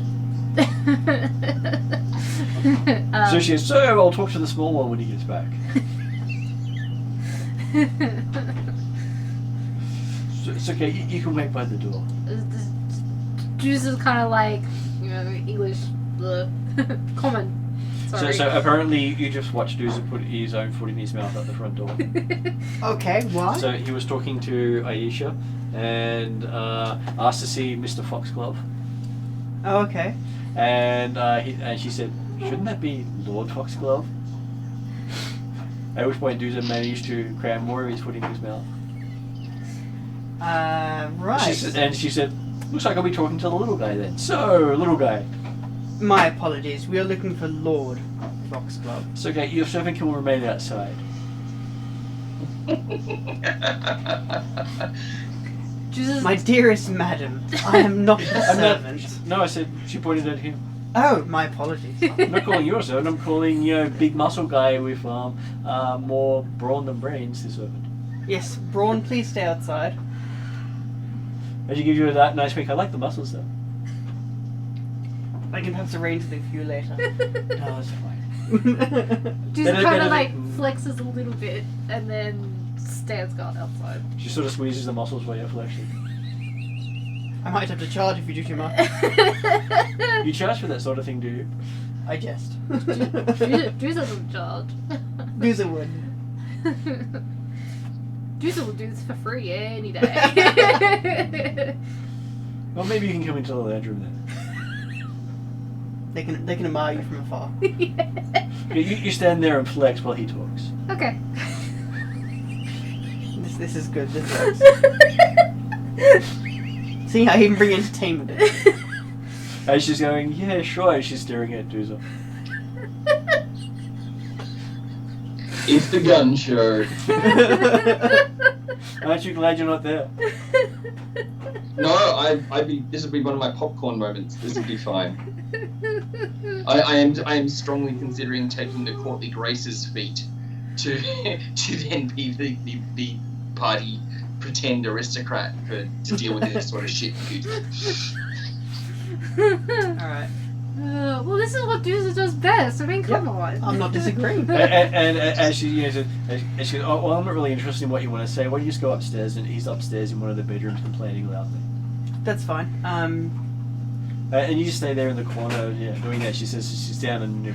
So she says, "So I'll talk to the small one when he gets back." So it's okay. You can wait by the door. Doozer's kind of like, English common. Sorry. So apparently you just watched Doozer put his own foot in his mouth at the front door. Okay, why? So he was talking to Aisha and asked to see Mr. Foxglove. Oh, okay. And she said, "Shouldn't that be Lord Foxglove?" At which point Doozer managed to cram more of his foot in his mouth. Right. She said, "Looks like I'll be talking to the little guy then." So, little guy. My apologies. We are looking for Lord Foxglove. It's okay, your servant can remain outside. My dearest madam, I am not the servant. No, I said, she pointed at him. Oh, my apologies. I'm not calling you a servant, I'm calling, big muscle guy with more brawn than brains, the servant. Yes, Braun, please stay outside. As you give you that nice wink, I like the muscles though. I can perhaps arrange something for you later. No, it's fine. Doozer kind of like flexes a little bit and then stands guard outside. She sort of squeezes the muscles while you're flexing. I might have to charge if you do too much. You charge for that sort of thing, do you? I jest. Doozer doesn't charge. Doozer would. Doozer will do this for free any day. Well, maybe you can come into the lounge room then. They can admire you from afar. Okay, you stand there and flex while he talks. Okay. This is good. This works. See, I even bring entertainment in. And she's going, "Yeah, sure," and she's staring at Doozer. It's the gun show. Aren't you glad you're not there? No, this would be one of my popcorn moments. This would be fine. I am strongly considering taking the courtly graces feat to then be the party pretend aristocrat to deal with this sort of shit. Alright. Well, this is what Doozer does best. I mean, come on. I'm not disagreeing. and as she, she goes, "Oh, well, I'm not really interested in what you want to say. Why don't you just go upstairs?" And he's upstairs in one of the bedrooms complaining loudly. That's fine. And you just stay there in the corner, doing that. She says she's down and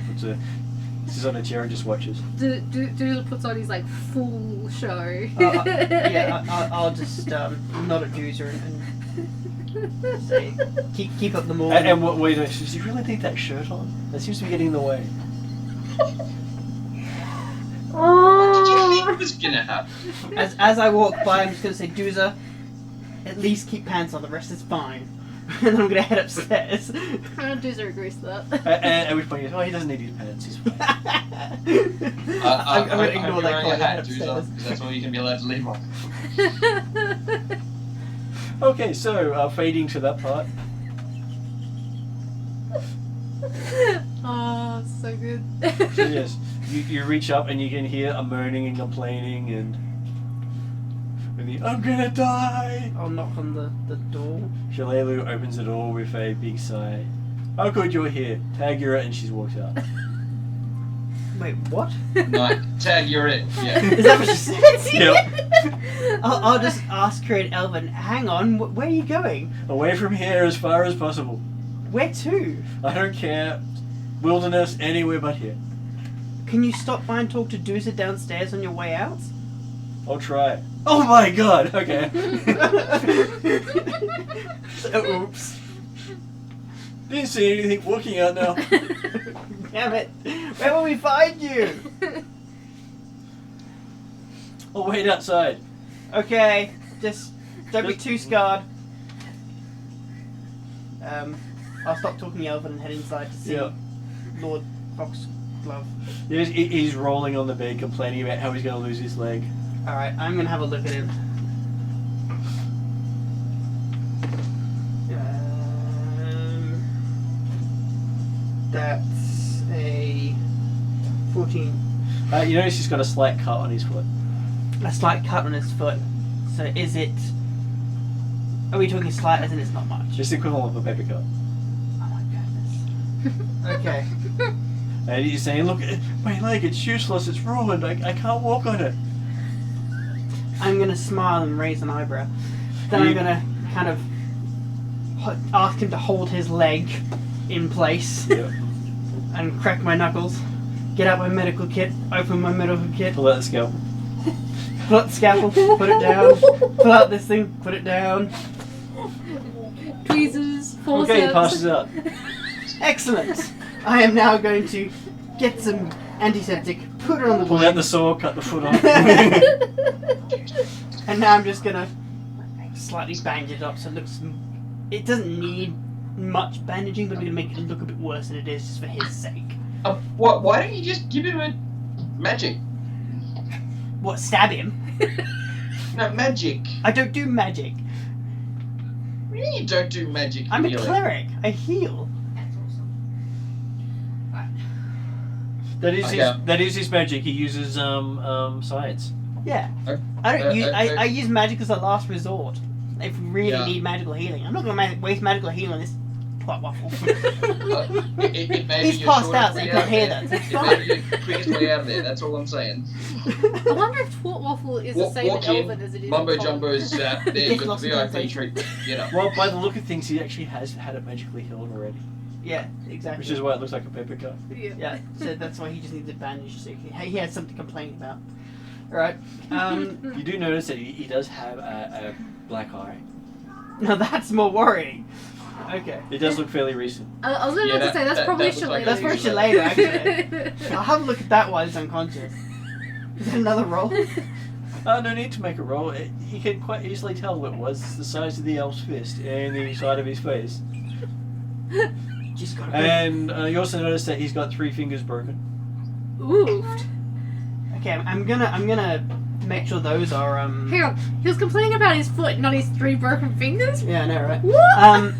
sits on a chair and just watches. Doozer puts on his full show. I'll just nod at Doozer and say, keep up the morning. And wait, does he really need that shirt on? That seems to be getting in the way. What did you think was gonna happen? As I walk by, I'm just gonna say, Doozer, at least keep pants on. The rest is fine. and then I'm gonna head upstairs. I don't deserve grace to that. At which point, he doesn't need his penance. He's fine. I'm gonna ignore that comment. hat, Head Doozer, upstairs. because that's all you can be allowed to leave on. Okay, so fading to that part. Oh, so good. So yes, you reach up and you can hear a moaning and complaining and the I'm gonna die. I'll knock on the door. Shalelu opens the door with a big sigh. Oh good, you're here. Tag you're it, and she's walked out. Wait, what? No, Tag, you're it. Yeah. Is that what she said? Yep. I'll just ask her in Elven, hang on, where are you going? Away from here as far as possible. Where to? I don't care. Wilderness, anywhere but here. Can you stop by and talk to Dooza downstairs on your way out? I'll try. Oh my god, okay. Oops. Didn't see anything walking out now. Damn it. Where will we find you? I'll wait outside. Okay, just don't be too scarred. I'll stop talking Elven and head inside to see Yeah. Lord Foxglove. He's rolling on the bed complaining about how he's going to lose his leg. Alright, I'm gonna have a look at him. That's a 14. You notice he's got a slight cut on his foot. A slight cut on his foot. So is it... Are we talking slight as in it's not much? Just the equivalent of a paper cut. Oh my goodness. Okay. And he's saying, look, my leg, it's useless, it's ruined, I can't walk on it. I'm gonna smile and raise an eyebrow. Then I'm gonna kind of ask him to hold his leg in place Yep. and crack my knuckles. Get out my medical kit, open my medical kit, Pull out the scalpel. pull out the scalpel, put it down, pull out this thing, put it down. Tweezers, forceps. Okay, he passes out. Excellent! I am now going to get some antiseptic, put it on the Pull wound, out the saw, cut the foot off. and now I'm just gonna slightly bandage it up so it looks... It doesn't need much bandaging, but I'm gonna make it look a bit worse than it is just for his sake. Why don't you just give him a magic? What, stab him? No, magic. I don't do magic. You don't do magic. I'm a healing. cleric. I heal. That is his magic. He uses science. Yeah. Uh, I don't use. uh, I use magic as a last resort. If we really Yeah. need magical healing, I'm not going to waste magical healing on this twat waffle. It may He's be passed shorter out, so way you can't out hear there. that, so it's It may be the quickest way out of there. That's all I'm saying. I wonder if Twat Waffle is the same in Walk in, Elven as it is Mumbo in Common. Jumbo's there Get with lost the in VIP translation. treat. You know. Well, by the look of things, he actually has had it magically healed already. Yeah, exactly. Which is why it looks like a paper cut. Yeah. Yeah, so that's why he just needs a bandage. So he has something to complain about. Alright. You do notice that he does have a black eye. Now that's more worrying. Okay. It does look fairly recent. I was about to say, that's probably that looks like Shalane. That's probably Shalane, actually. I'll have a look at that while he's unconscious. Is that another roll? No need to make a roll. He can quite easily tell what it was. It's the size of the elf's fist and the side of his face. Just got And you also notice that he's got 3 fingers broken. Ooh. Okay, I'm gonna make sure those are Hang on, he was complaining about his foot, not his 3 broken fingers? Yeah, I know, right? What?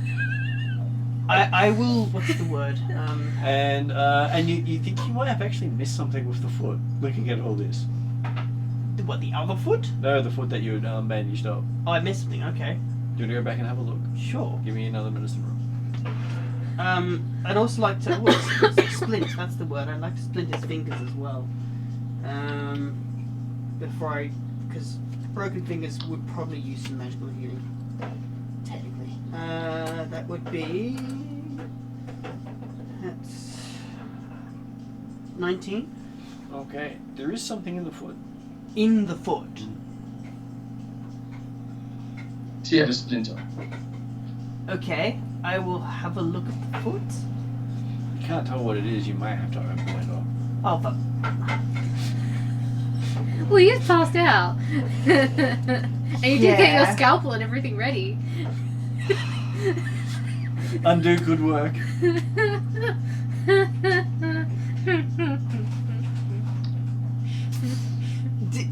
I will. What's the word? And you think he might have actually missed something with the foot, looking at all this. What, the other foot? No, the foot that you had bandaged up. Oh, I missed something. Okay, Do you want to go back and have a look? sure. Give me another medicine roll. I'd also like to splint. That's the word. I'd like to splint his fingers as well. Because broken fingers would probably use some magical healing. Technically, that would be. That's 19 Okay, there is something in the foot. in the foot. So you have a splinter. Okay, I will have a look at the foot. You can't tell what it is. You might have to open it up. Oh, fuck. Well, you just passed out. And you did get your Yeah. scalpel and everything ready. Undo good work.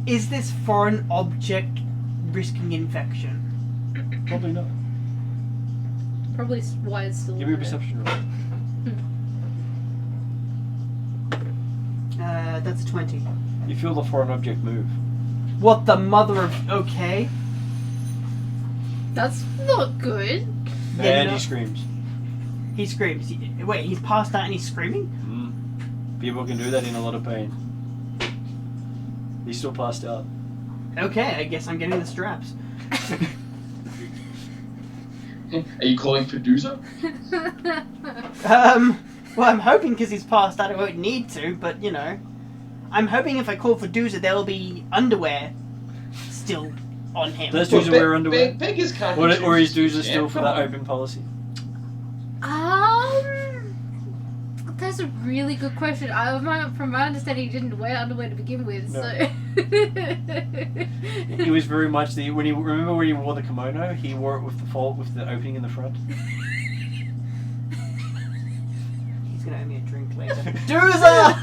Is this foreign object risking infection? Probably not. Probably why it's still. Give me a there. perception roll. That's a 20. You feel the foreign object move. What the mother of... Okay. That's not good. Yeah, And no. he screams. He screams. Wait, he's passed out and he's screaming? People can do that in a lot of pain. He's still passed out. Okay, I guess I'm getting the straps. Are you calling for Doozer? Well, I'm hoping because he's passed out I won't need to, but, you know. I'm hoping if I call for Doozer, there will be underwear still on him. Does Doozer wear underwear? Beggars can't. Or is Doozer Yeah, still for come that on. open policy? That's a really good question. From my understanding, he didn't wear underwear to begin with, No. so. It was very much when he wore the kimono, he wore it with the fold with the opening in the front. He's gonna owe me a drink later. Doozer!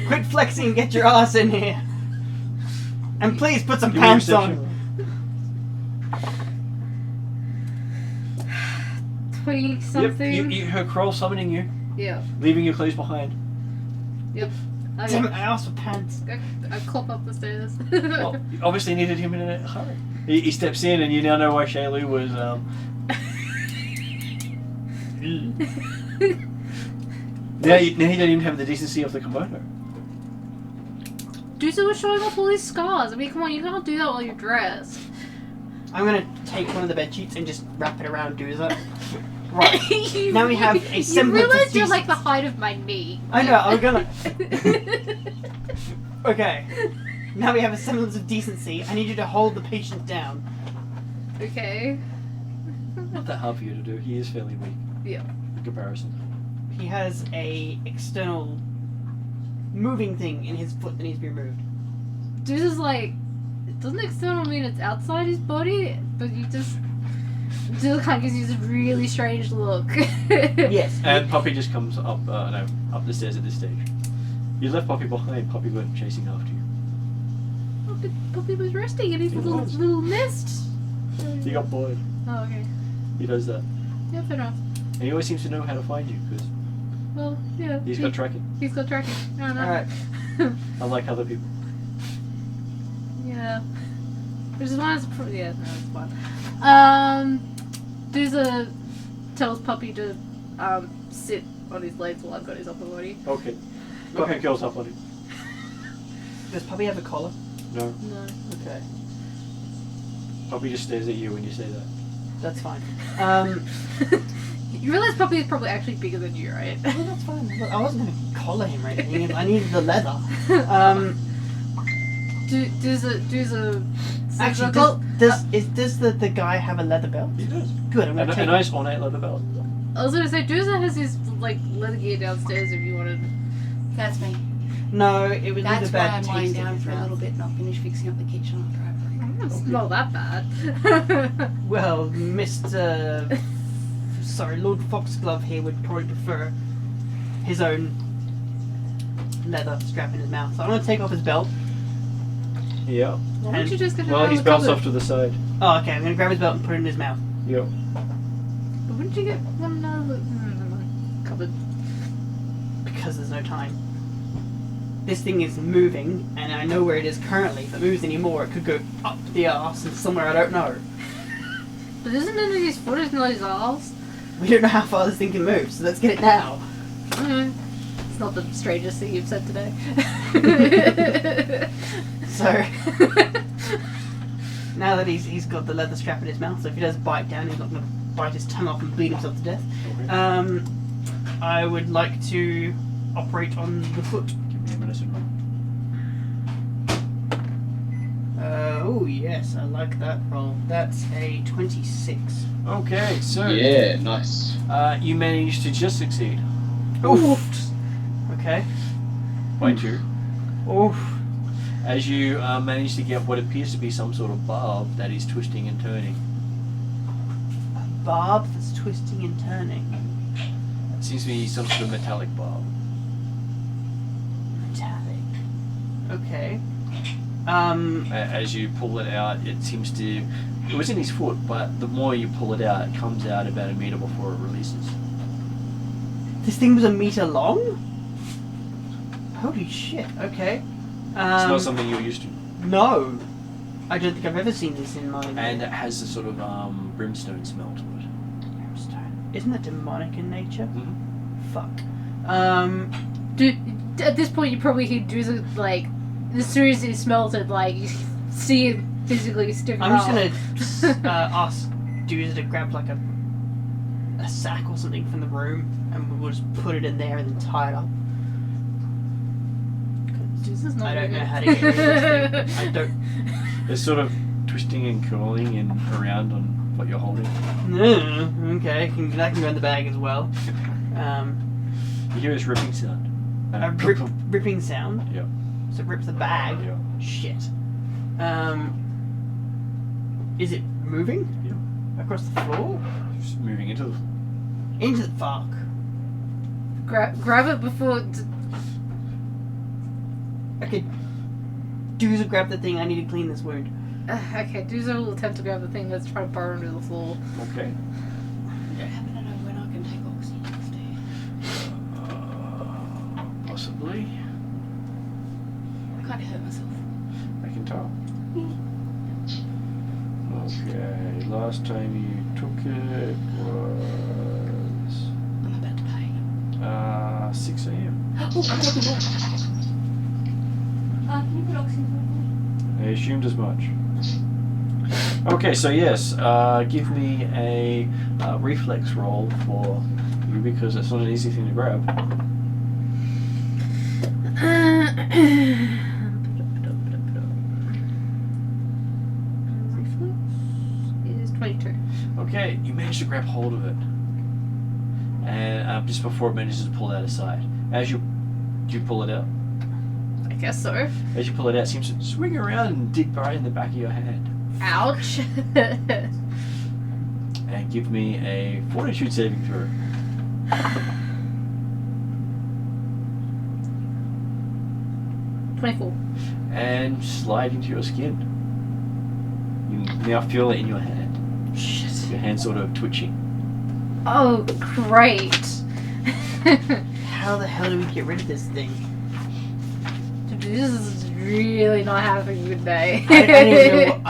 Quit flexing and get your ass in here. And please put some Give me a pants perception on. roll. 20 something. Yep, her crawl summoning you, Yeah. leaving your clothes behind. Yep. Damn it, I asked for pants. I clop up the stairs. Well, you obviously needed him in a hurry. He steps in, and you now know why Shaylu was. Now you don't even have the decency of the kimono. Doozer was showing off all his scars. I mean, come on, you can't do that while you're dressed. I'm gonna take one of the bed sheets and just wrap it around Doozer. Right. Now we have a You semblance of realize you're decent- like the height of my knee. I know, I'm gonna... Okay. Now we have a semblance of decency. I need you to hold the patient down. Okay. Not that hard for you to do. He is fairly weak Yeah. in comparison. He has a external moving thing in his foot that needs to be removed. Doozer's like, it doesn't external mean it's outside his body, but you just. Doozer kind of gives you this really strange look. Yes. And Poppy just comes up up the stairs at this stage. You left Poppy behind. Poppy went chasing after you. Puppy was resting in his He little was. nest. He got bored. Oh, okay. He does that. Yeah, fair enough. And he always seems to know how to find you because Well, yeah. he's got tracking, He's got tracking. I don't know. Alright. unlike other people. Yeah. Which is why it's yeah, no, it's fine. Doozer tells Puppy to sit on his legs while I've got his upper body. Okay. Poppy goes up on him. Does Puppy have a collar? No. No. Okay. Poppy just stares at you when you say that. That's fine. You realize Puppy is probably actually bigger than you, right? Well, that's fine. Look, I wasn't going to collar him or anything. I needed the leather. Doozer. Actually, does the guy have a leather belt? He does. Good, I'm A, going to a take nice ornate leather belt. I was gonna say Doozer has his like leather gear downstairs if you wanted. That's me. No, it would leave That's a why bad I'm lying taste in down his for a mouth. little bit and I'll finish fixing up the kitchen after I It's not that bad. Well, Mr. Sorry, Lord Foxglove here would probably prefer his own leather strap in his mouth. So I'm going to take off his belt. Yeah. Why don't you just get him Well, out of his the belt's cupboard? off to the side. Oh, okay, I'm going to grab his belt and put it in his mouth. Yep. But wouldn't you get one out of the cupboard? Because there's no time. This thing is moving, and I know where it is currently. If it moves anymore, it could go up the arse and somewhere I don't know. But isn't it in his foot, isn't it his arse? We don't know how far this thing can move, so let's get it now. It's not the strangest thing you've said today. So, now that he's got the leather strap in his mouth, so if he does bite down, he's not going to bite his tongue off and bleed himself to death. Okay. I would like to operate on the foot. Give me a medicine roll. Oh yes, I like that roll. That's a 26. Okay, so Yeah, nice. you managed to just succeed. Oof. Okay. By two. Oof. As you manage to get what appears to be some sort of barb that is twisting and turning. barb that's twisting and turning. It seems to be some sort of metallic barb. Metallic. Okay. As you pull it out, it seems to... It was in his foot, but the more you pull it out, it comes out about a meter before it releases. This thing was a meter long? Holy shit, okay. It's not something you're used to. No. I don't think I've ever seen this in my... And it has a sort of brimstone smell to it. Brimstone. Isn't that demonic in nature? Mm-hmm. Fuck. At this point, you probably hear Dooza, like, as soon as he smells it, like, you see it physically stiffen I'm up. just gonna ask Dooza to grab, like, a sack or something from the room, and we'll just put it in there and then tie it up. Dooza's not I don't doing know it. how to get rid of this thing. I don't... It's sort of twisting and curling and around on what you're holding. Okay, that can go in the bag as well. You hear this ripping sound. A ripping sound? Yeah. So it rips the bag? Yeah. Shit. Is it moving? Yeah. Across the floor? Just moving into the... Into the fuck. Grab it before... Okay. Dooza, grab the thing. I need to clean this wound. Okay, Dooza will attempt to grab the thing that's trying to burrow into the floor. Okay. I happen to know when I can take oxy instead. Possibly. I can't hurt myself. I can tell. Okay, last time you took it was... I'm about to pay. 6 a.m. Oh, I've got the book. Can you put oxy in I assumed as much. Okay, so yes, give me a reflex roll for you because it's not an easy thing to grab. Reflex is 22. Okay, you manage to grab hold of it, and just before it manages to pull it out of sight, do you pull it out? I guess so. As you pull it out, it seems to swing around and dig right in the back of your hand. Ouch. And give me a fortitude saving throw. And slide into your skin. You now feel it in your hand. Shit. Your hand sort of twitching. Oh, great. How the hell do we get rid of this thing? This is really not having a good day. I don't even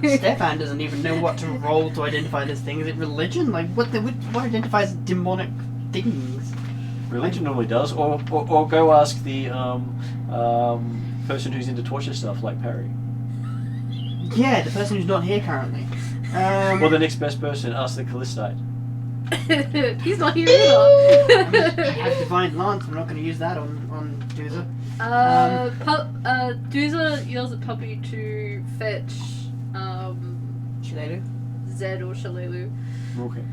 know Stefan doesn't even know what to roll to identify this thing. Is it religion? Like, what identifies demonic things? Religion normally does, or go ask the person who's into torture stuff, like Parry. Yeah, the person who's not here currently. Or the next best person, ask the Callistite. He's not here either. I have Divine Lance, I'm not going to use that on Dooza. Dooza yells at Puppy to fetch Shilelu? Zed or Shalelu. Okay.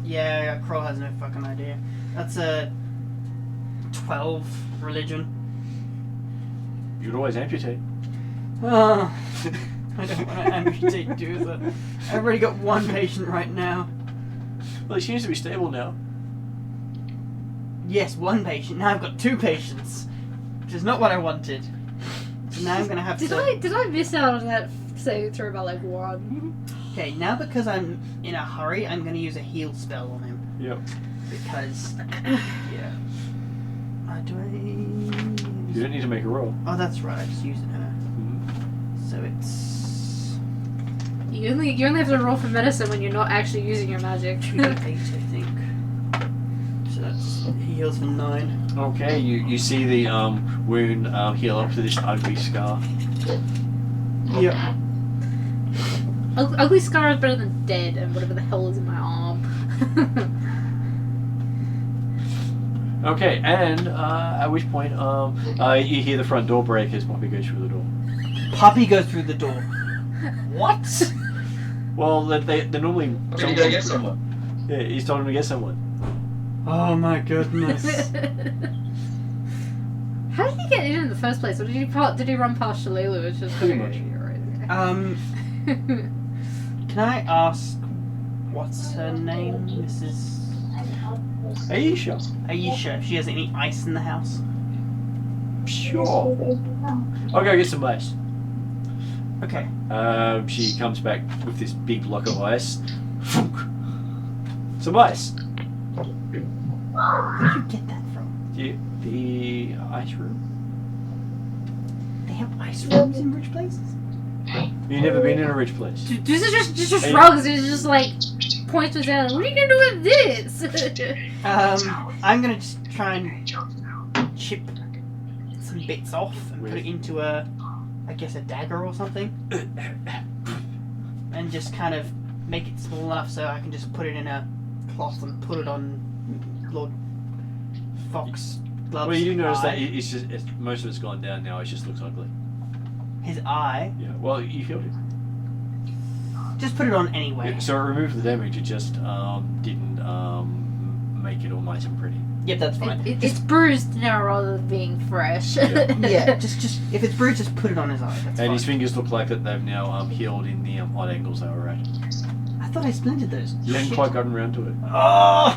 Yeah, Kroll has no fucking idea. That's a 12 religion. You'd always amputate. Oh, I don't want to amputate Dooza. I've already got one patient right now. Well, he seems to be stable now. Yes, one patient. Now I've got two patients. Which is not what I wanted. So now I'm going to have Did I miss out on that saving throw by like 1? Okay, now because I'm in a hurry, I'm going to use a heal spell on him. Yep. Because, yeah. Do I... You don't need to make a roll. Oh, that's right. I just used it. So it's... You only have to roll for medicine when you're not actually using your magic. 2d8, I think. So that's... He heals for 9. Okay, you see the wound heal up to this ugly scar. Yep. Ugly scar is better than dead and whatever the hell is in my arm. Okay, and at which point you hear the front door break as Poppy goes through the door. Puppy goes through the door. What? Well, they normally... I'm gonna go get someone. Yeah, he's told him to get someone. Oh my goodness. How did he get in the first place? Or did he run past Shalelu? It's just Pretty much. Right, okay. Can I ask what's her name, Mrs. Aisha. Aisha? If she has any ice in the house? Sure. I'll go get some ice. Okay. She comes back with this big block of ice. Some ice. Where did you get that from? The ice room. They have ice rooms in rich places? You've never been in a rich place. This is just shrugs. It's just like points to down. What are you gonna do with this? I'm gonna just try and chip some bits off and put it into a dagger or something, and just kind of make it small enough so I can just put it in a cloth and put it on Lord Fox gloves. Well, you do notice that most of it's gone down now. It just looks ugly. His eye. Yeah. Well, you healed it. Just put it on anyway. Yeah, so it removed the damage. It just didn't make it all nice and pretty. Yep, that's fine. It's bruised now rather than being fresh. Yeah, just if it's bruised, just put it on his eye. That's And fine. his fingers look like that they've now healed in the odd angles they were at. I thought I splintered those. You hadn't Shit. quite gotten around to it. Oh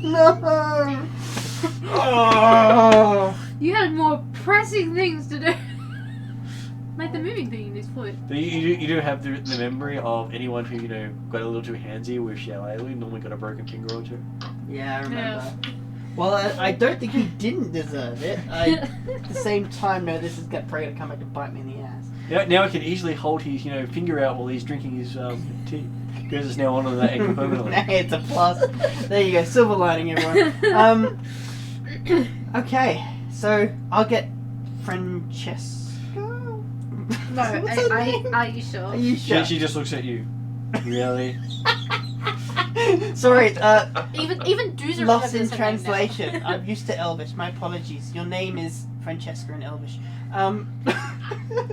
no! Oh. You had more pressing things to do. Like the moving thing in his foot. But you do have the memory of anyone who got a little too handsy with Shillelagh, normally got a broken finger or two. Yeah, I remember. Yeah. Well, I don't think he didn't deserve it. At the same time, no, this is probably gonna come back to bite me in the ass. Now I can easily hold his finger out while he's drinking his tea, because it's now on that ankle permanently. It's a plus. There you go, silver lining, everyone. Okay, so I'll get Francesca. No, What's her name? are you sure? Are you sure? She just looks at you. Really? Sorry, Even Doozer lost in remembers her name now. translation. I'm used to Elvish. My apologies. Your name is Francesca in Elvish.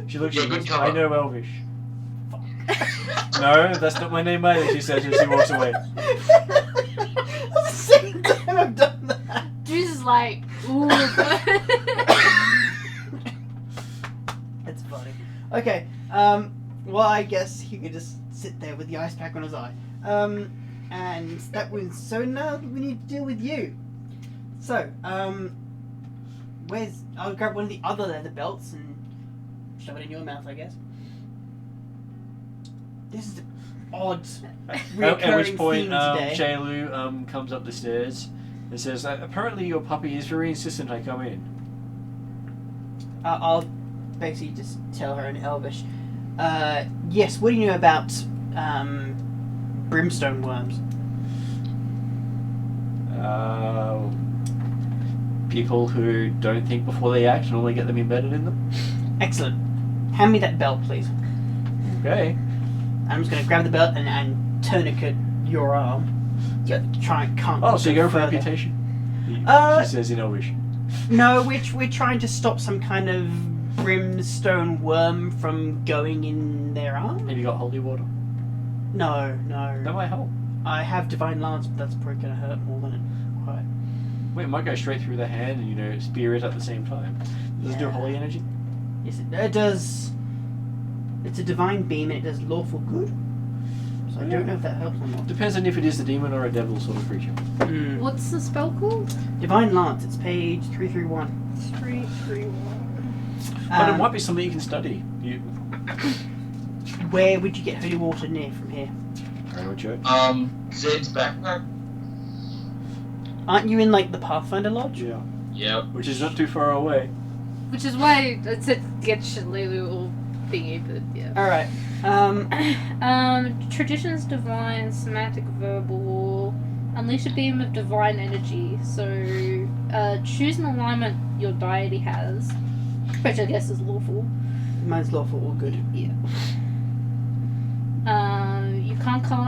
She looks You're at a you. good I cover. know Elvish. No, that's not my name either, she says as she walks away. That's the second time I've done that. Doozer's like, ooh. That's funny. Okay, well, I guess he could just sit there with the ice pack on his eye. And that was, so now we need to deal with you. So, I'll grab one of the other leather belts and shove it in your mouth, I guess. This is an odd, recurring At which point, theme today. Shailu comes up the stairs and says, apparently your puppy is very insistent I come in. I'll basically just tell her in Elvish. Yes, what do you know about brimstone worms? People who don't think before they act normally get them embedded in them. Excellent. Hand me that belt, please. Okay. I'm just going to grab the belt and tourniquet your arm. So try and can't. Oh, so you go go for further. amputation? She says in Elvish. No, we're trying to stop some kind of brimstone worm from going in their arm. Have you got holy water? No. That might help. I have divine lance, but that's probably going to hurt more than it. Quite. Well, it might go straight through the hand and, spear it at the same time. Does it do Yeah. holy energy? Yes, it does. It's a divine beam and it does lawful good. So I don't know if that helps or not. Depends on if it is a demon or a devil sort of creature. What's the spell called? Divine lance. It's page 331. 331. But it might be something you can study. Where would you get holy water near from here? Go church. Zed's backpack. Aren't you in like the Pathfinder Lodge? Yeah. Yep. Which is not too far away. Which is why I said get Shillelagh or thingy, but yeah. Alright. Traditions, divine, semantic, verbal. Unleash a beam of divine energy. So, choose an alignment your deity has, which I guess is lawful. Mine's lawful or good. Yeah.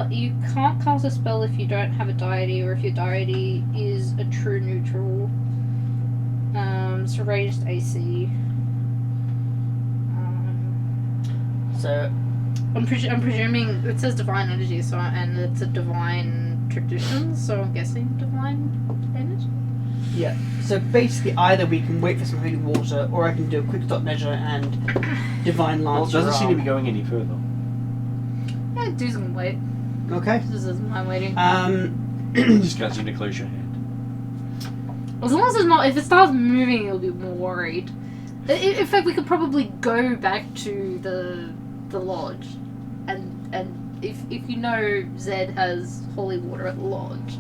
You can't cast a spell if you don't have a deity, or if your deity is a true neutral. It's raised AC. So, I'm presuming it says divine energy, so and it's a divine tradition, so I'm guessing divine energy. yeah. So basically, either we can wait for some holy water, or I can do a quick stop measure and divine Well, lance. it doesn't your seem to be arm. going any further. Yeah, do some wait. Okay. This is my waiting. Just can't seem to close your hand. As long as it's not, if it starts moving, you'll be more worried. In fact, we could probably go back to the lodge, and if you know Zed has holy water at the lodge,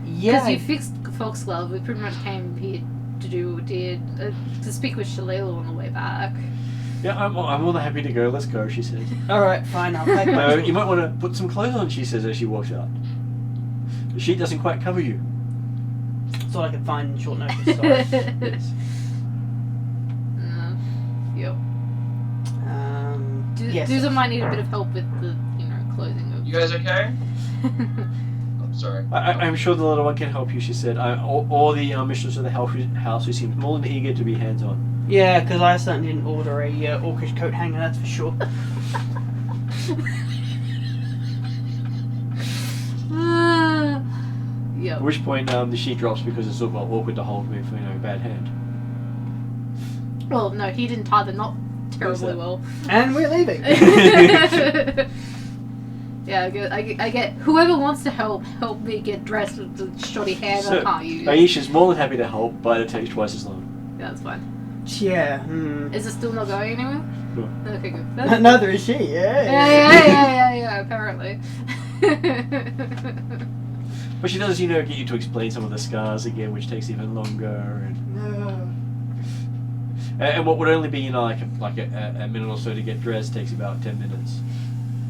Yeah. because you fixed Foxglove, we pretty much came here to do what we did, to speak with Shalala on the way back. Yeah, I'm more than happy to go. Let's go, she says. Alright, fine, I'll take No, my you might want to put some clothes on, she says as she walks out. The sheet doesn't quite cover you. That's all I could find in short notice, sorry. Yes. Yep. Yes. Duza might need a bit of help with the, clothing of. You guys okay? I'm sorry. I'm sure the little one can help you, she said. Or the mistress of the house who seems more than eager to be hands-on. Yeah, because I certainly didn't order a orcish coat hanger, that's for sure. Yep. At which point the sheet drops because it's sort of awkward to hold with a bad hand. Well, no, he didn't tie the knot terribly well. And we're leaving. Yeah, I get whoever wants to help me get dressed with the shoddy hand I So, can't use. Aisha's more than happy to help, but it takes twice as long. Yeah, that's fine. Yeah. Is it still not going anywhere? No. Okay, good. Neither is she, yeah. Yeah, apparently. But she does, get you to explain some of the scars again, which takes even longer. And what would only be, like a minute or so to get dressed takes about 10 minutes.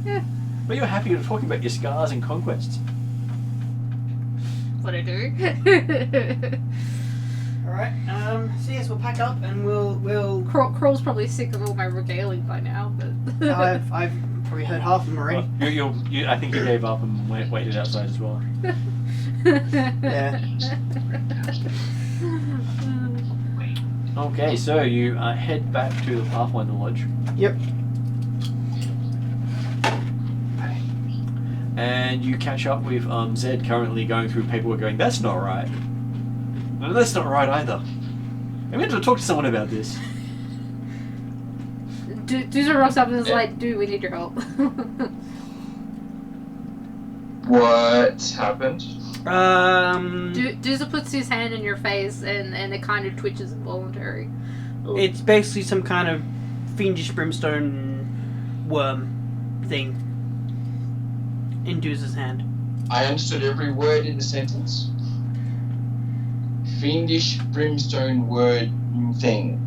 Yeah. But you're happy to talking about your scars and conquests. What I do. Alright, so yes, we'll pack up and we'll... Crawl's probably sick of all my regaling by now, but... I've probably heard half of them already. Well, I think you gave up and waited outside as well. Yeah. Okay, so you head back to the Pathfinder Lodge. Yep. And you catch up with Zed currently going through paperwork going, that's not right. No, that's not right either. I'm going to talk to someone about this. Duzer rocks up and is like, dude, we need your help. What happened? Duzer puts his hand in your face and it kind of twitches involuntary. It's basically some kind of fiendish brimstone worm thing in Duzer's hand. I understood every word in the sentence. Fiendish brimstone word thing.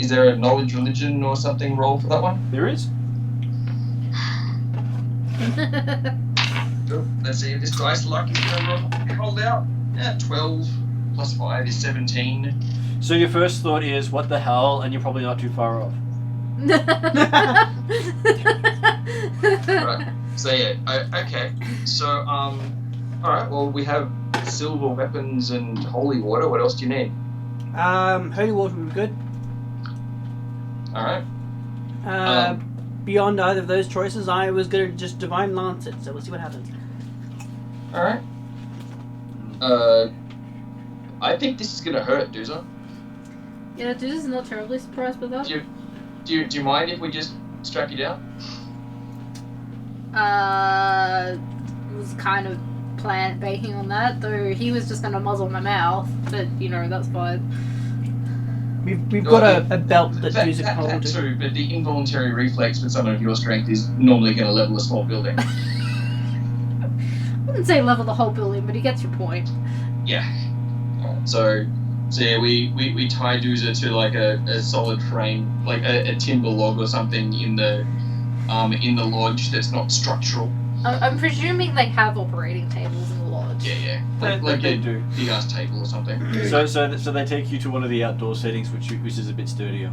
Is there a knowledge religion or something roll for that one? There is. Let's see if this dice luck is going to hold out. Yeah, 12 plus 5 is 17. So your first thought is, what the hell, and you're probably not too far off. Right. So yeah, okay. So alright, well we have silver weapons and holy water. What else do you need? Holy water would be good. Alright. Beyond either of those choices, I was going to just divine lance it, so we'll see what happens. Alright. I think this is gonna hurt, Duzer. Yeah, Duzer's not terribly surprised by that. Do you mind if we just strap you down? Was kind of banking on that, though he was just gonna muzzle my mouth, but that's fine. We've got a belt that Duzer can hold That to. too, but the involuntary reflex with someone of your strength is normally going to level a small building. I wouldn't say level the whole building, but he gets your point. Yeah. So yeah, we tie Duzer to like a solid frame, like a timber log or something in the lodge that's not structural. I'm presuming they have operating tables in the lodge. Yeah. Like a they do. big ass table or something. So they take you to one of the outdoor settings, which is a bit sturdier.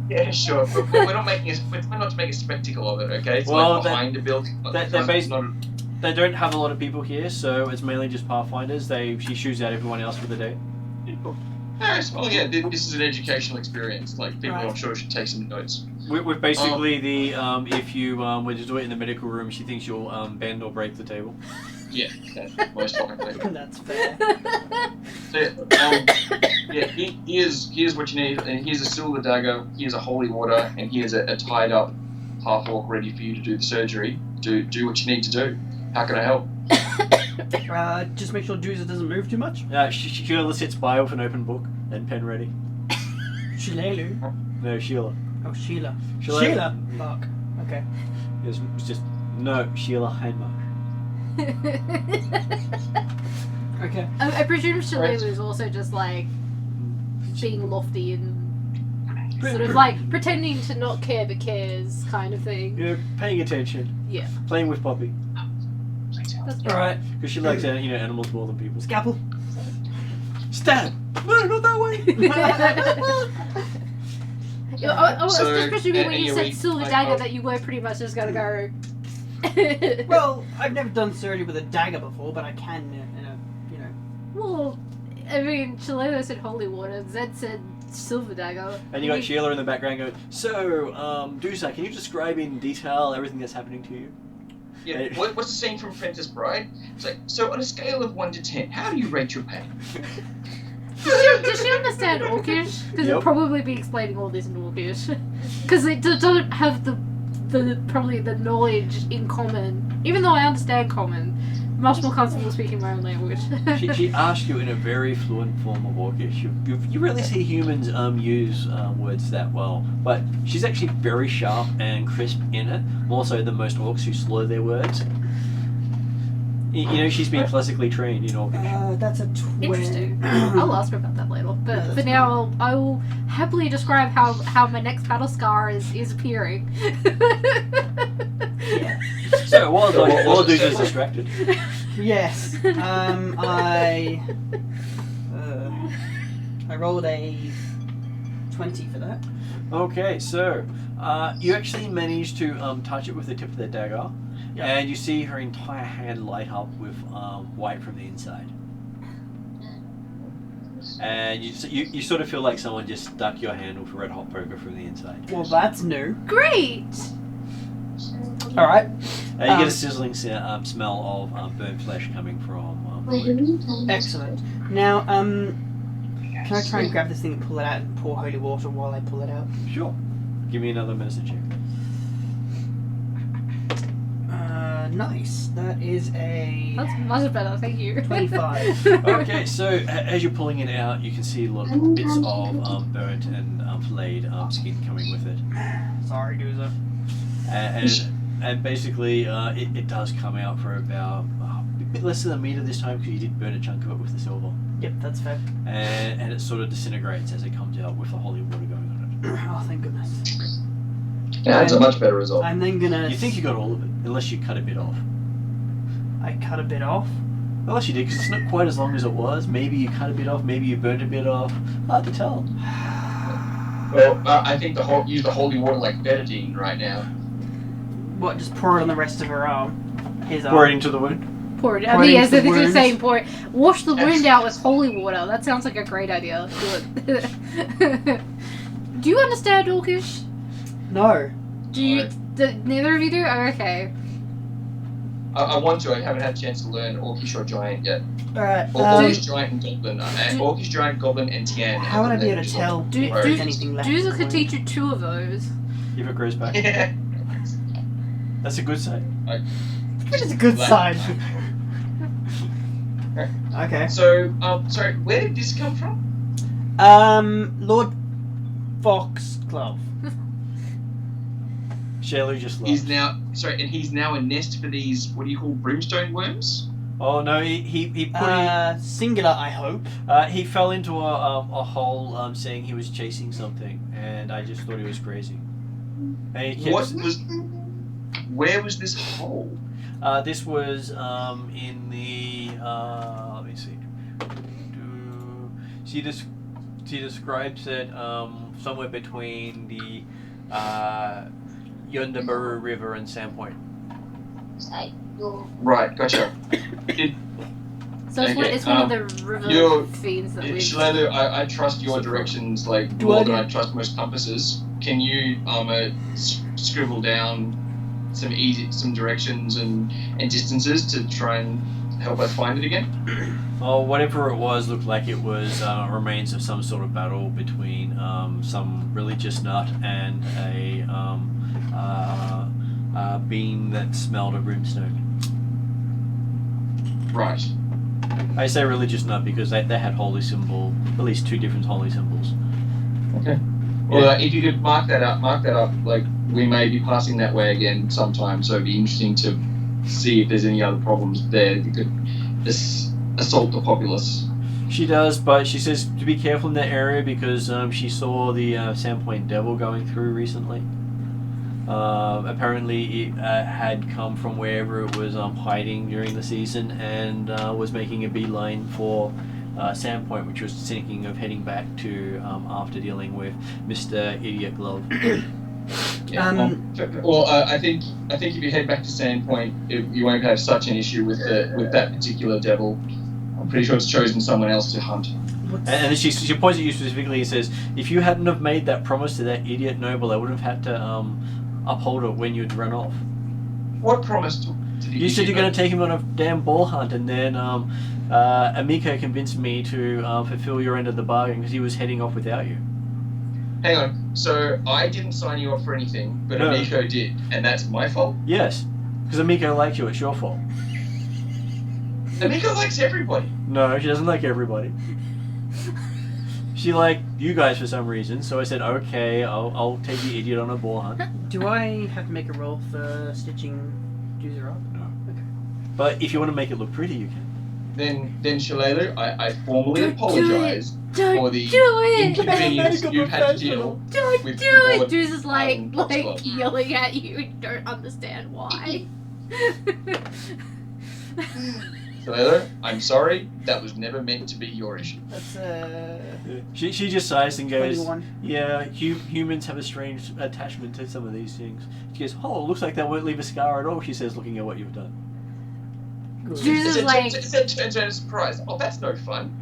Yeah, sure. But we're not making we're not to make a spectacle of it, okay? It's Well, like behind the building. They don't have a lot of people here, so it's mainly just Pathfinders. She shoots out everyone else for the day. Yes, well, yeah, this is an educational experience. Like, people, Right. I'm sure, should take some notes. With basically if you were to do it in the medical room, she thinks you'll bend or break the table. Yeah, most likely. That's fair. So, here's what you need. And here's a silver dagger. Here's a holy water, and here's a tied up half orc ready for you to do the surgery. Do what you need to do. How can I help? Just make sure Juicer doesn't move too much. Sheila sits by with an open book and pen ready. Shilelu? No, Sheila. Oh, Sheila. Sheila. Fuck. Okay. It's just no Sheila Heinmarsh. Okay. I presume Shalelu is also just like being lofty and sort of like pretending to not care but cares kind of thing. You know, paying attention. Yeah. Playing with Poppy. That's All right. Because she likes animals more than people. Scalpel. Stab! No, not that way! I was So, just presuming when you anyway, said silver like, dagger that you were pretty much just gonna go. Well, I've never done surgery with a dagger before, but I can in a Well, I mean, Shalelu said holy water, Zed said silver dagger. And you got Sheila in the background going, so, Dusa, can you describe in detail everything that's happening to you? Yeah. What's the scene from Princess Bride? It's like, so on a scale of 1 to 10, how do you rate your pain? Does she understand Orcish? Because Yep. it'll probably be explaining all this in Orcish. Because it doesn't have the probably the knowledge in common. Even though I understand common, much more comfortable speaking my own language. She asked you in a very fluent form of Orcish. You rarely see humans use words that well, but she's actually very sharp and crisp in it, more so than most orcs who slur their words. You know, she's been classically trained in Orcish. That's a 20. Interesting. I'll ask her about that later. But Yeah, for now, I will happily describe how my next battle scar is appearing. Yeah. So, while was it Dusa's so? distracted. Yes. I rolled a 20 for that. Okay, so you actually managed to touch it with the tip of the dagger, Yeah. and you see her entire hand light up with white from the inside. And you sort of feel like someone just stuck your hand with a red hot poker from the inside. Well, that's new. Great! All right. You get a sizzling smell of burnt flesh coming from the wound. Excellent. Now, can I try and grab this thing and pull it out and pour holy water while I pull it out? Sure. Give me another medicine check. Nice. That is a That's much better, thank you. 25. Okay, so as you're pulling it out, you can see bits of burnt and flayed skin coming with it. Sorry, Doozer. And basically, it does come out for about a bit less than a meter this time because you did burn a chunk of it with the silver. Yep, that's fair. And it sort of disintegrates as it comes out with the holy water going on Oh, thank goodness. Yeah, that's a much better result. I'm then gonna. it. You think you got all of it, unless you cut a bit off. I cut a bit off. Unless you did, because it's not quite as long as it was. Maybe you cut a bit off, maybe you burned a bit off. Hard to tell. Well, I think use the holy water like betadine right now. What? Just pour it on the rest of her arm. His arm. Pour it into the wound. Pour it. I Pour mean, it yes, into I the think you're wound. saying pour it. Wash the wound out with holy water. That sounds like a great idea. Do it. Do you understand Orcish? No. Do you? Neither of you do? Oh, okay. I want to. I haven't had a chance to learn Orcish or Giant yet. Alright. Orcish, Giant, and Goblin. Orcish, Giant, Goblin, and Tian. How would I be able to tell Do- if do- there's anything left? Juza in the could wound? teach you 2 of those. If it grows back. Yeah. That's a good sign. Which is a good sign. Okay. So, sorry, where did this come from? Lord Foxglove. Shailu just He's laughed. he's now a nest for these, what do you call, brimstone worms? Oh no, he put Singular, I hope. he fell into a hole saying he was chasing something, and I just thought he was crazy. And he kept, Where was this hole? this was in the let me see. She describes it somewhere between the Yonderburu River and Sandpoint. Right, gotcha. So it's one of the river fiends that we. Shalelu, I trust your directions like more than I trust most compasses. Can you scribble down some directions and distances to try and help us find it again? Oh, whatever it was looked like it was remains of some sort of battle between some religious nut and a being that smelled of brimstone. Right. I say religious nut because they had holy symbol, at least 2 different holy symbols. Okay. Well, if you could mark that up, like, we may be passing that way again sometime, so it'd be interesting to see if there's any other problems there. You could assault the populace. She does, but she says to be careful in that area because she saw the Sandpoint Devil going through recently. Apparently it had come from wherever it was hiding during the season and was making a beeline for Sandpoint, which was thinking of heading back to after dealing with Mr. Idiot Glove. Yeah. Well, I think if you head back to Sandpoint, you won't have such an issue with that particular devil. I'm pretty sure it's chosen someone else to hunt. And she points at you specifically and says, if you hadn't have made that promise to that idiot noble, I would have had to uphold it when you'd run off. What promise did you said you're going to take him on a damn ball hunt, and then Amiko convinced me to fulfill your end of the bargain because he was heading off without you. Hang on. So I didn't sign you up for anything, but No. Amiko did, and that's my fault? Yes, because Amiko liked you. It's your fault. Amiko likes everybody. No, she doesn't like everybody. She liked you guys for some reason, so I said, okay, I'll take the idiot on a ball hunt. Do I have to make a roll for stitching Juicer up? No. Okay. But if you want to make it look pretty, you can. Then Shalelu, I formally Don't apologise Don't for the do it! inconvenience you've had to deal. Don't with do it! Lord, Juice is like Foxglove. yelling at you and don't understand why. Shalelu, I'm sorry. That was never meant to be your issue. That's She just sighs and goes, 21. yeah, humans have a strange attachment to some of these things. She goes, oh, looks like that won't leave a scar at all, she says, looking at what you've done. Good. Juice is like... It turns out a surprise. Oh, that's no fun.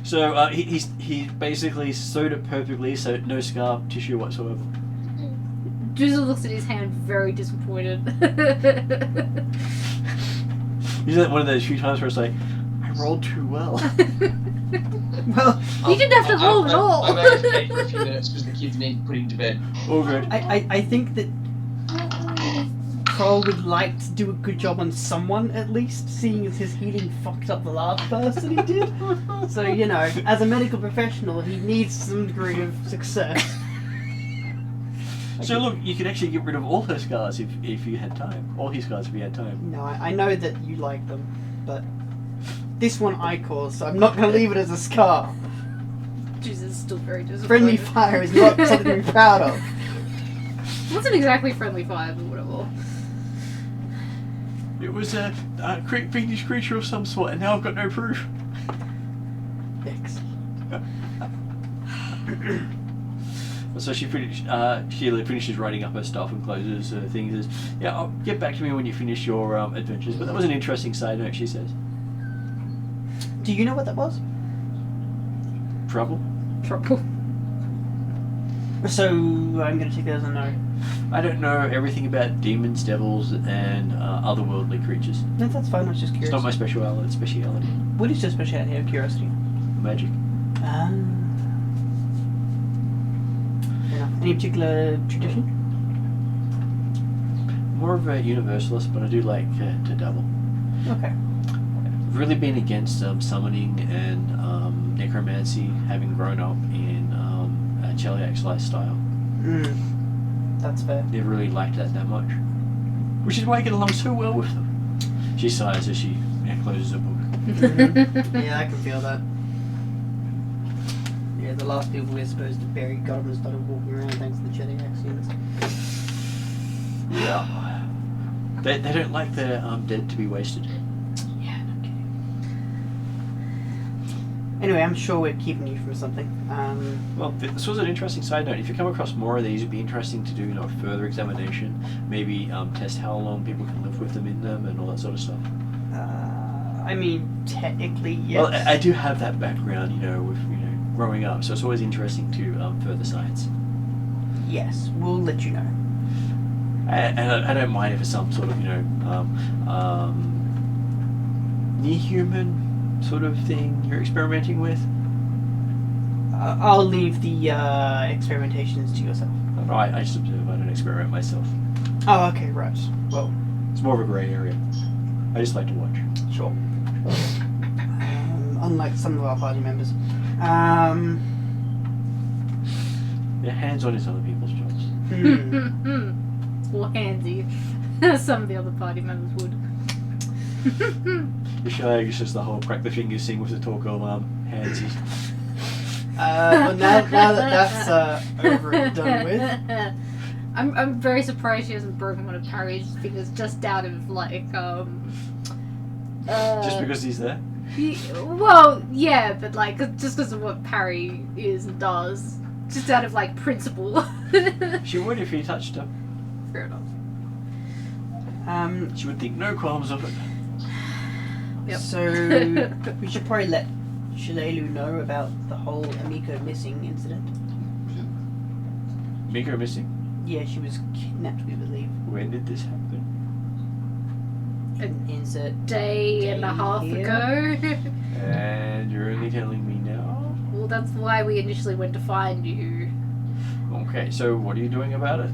So he basically sewed it perfectly, so no scar tissue whatsoever. Juice looks at his hand very disappointed. He's like one of those few times where it's like, I rolled too well. Well, You didn't have to roll at all. I'm out of bed for a few minutes because the kids need putting to bed. All good. I think that Kroll would like to do a good job on someone at least, seeing as his healing fucked up the last person he did. So, you know, as a medical professional, he needs some degree of success. So look, you could actually get rid of all her scars if you had time. All his scars if you had time. No, I know that you like them, but this one I caused, so I'm not going to leave it as a scar. Juice is still very disappointed. Friendly fire is not something to be proud of. It wasn't exactly friendly fire, but whatever. It was a fiendish creature of some sort, and now I've got no proof. Excellent. So she finishes writing up her stuff and closes her thing. Says, "Yeah, I'll get back to me when you finish your adventures." But that was an interesting side note. She says, Do you know what that was? "Trouble." Trouble. So I'm going to take that as a no. I don't know everything about demons, devils, and otherworldly creatures. No, that's fine. I was just It's curious. not my speciality. What is your speciality out of curiosity? Magic. Fair enough. Any particular tradition? More of a universalist, but I do like to dabble. Okay. I've really been against summoning and necromancy, having grown up in a Cheliax lifestyle. That's fair. Never really liked that much. Which is why I get along so well with them. She sighs as she closes her book. Yeah, I can feel that. Yeah, the last people we're supposed to bury got them and started walking around thanks to the Cheliax units. Yeah. They don't like their dead to be wasted. Yeah, no kidding. Anyway, I'm sure we're keeping you from something. Well, this was an interesting side note. If you come across more of these, it'd be interesting to do further examination. Maybe test how long people can live with them in them and all that sort of stuff. I mean, technically, yes. Well, I do have that background, with growing up, so it's always interesting to further science. Yes, we'll let you know. And I don't mind if it's some sort of near human sort of thing you're experimenting with. I'll leave the experimentations to yourself. No, I just observe. I don't experiment myself. Oh, okay, right. Well, It's more of a grey area. I just like to watch. sure. Unlike some of our party members. Yeah, hands-on is other people's jobs. Or handsy. Some of the other party members would. The shag is just the whole crack the fingers thing with the tall girl handsies. Well, now that that's over and done with. I'm very surprised she hasn't broken one of Parry's fingers just out of like Just because he's there? well, yeah, but like just because of what Parry is and does, just out of like principle. She would if he touched her. Fair enough. She would think no qualms of it. Yep. So we should probably let Shalelu know about the whole Amiko missing incident. Miko missing? Yeah, she was kidnapped, we believe. When did this happen? Insert Day and a half here. ago. And you're only telling me now? Well, that's why we initially went to find you. Okay, so what are you doing about it?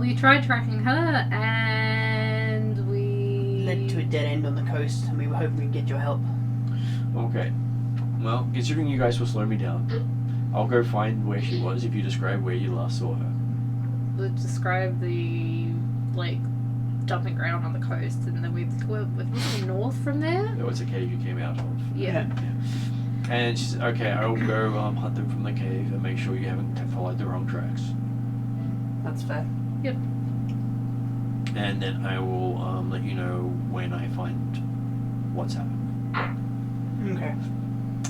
We tried tracking her, and we Led to a dead end on the coast, and we were hoping we'd get your help. Okay. Well, considering you guys will slow me down, I'll go find where she was if you describe where you last saw her. would describe the like dumping ground on the coast, and then we were north from there. There was a cave you came out of. Yeah. And she said, okay, I'll go hunt them from the cave and make sure you haven't followed the wrong tracks. That's fair. Yep. And then I will let you know when I find what's happened. Okay.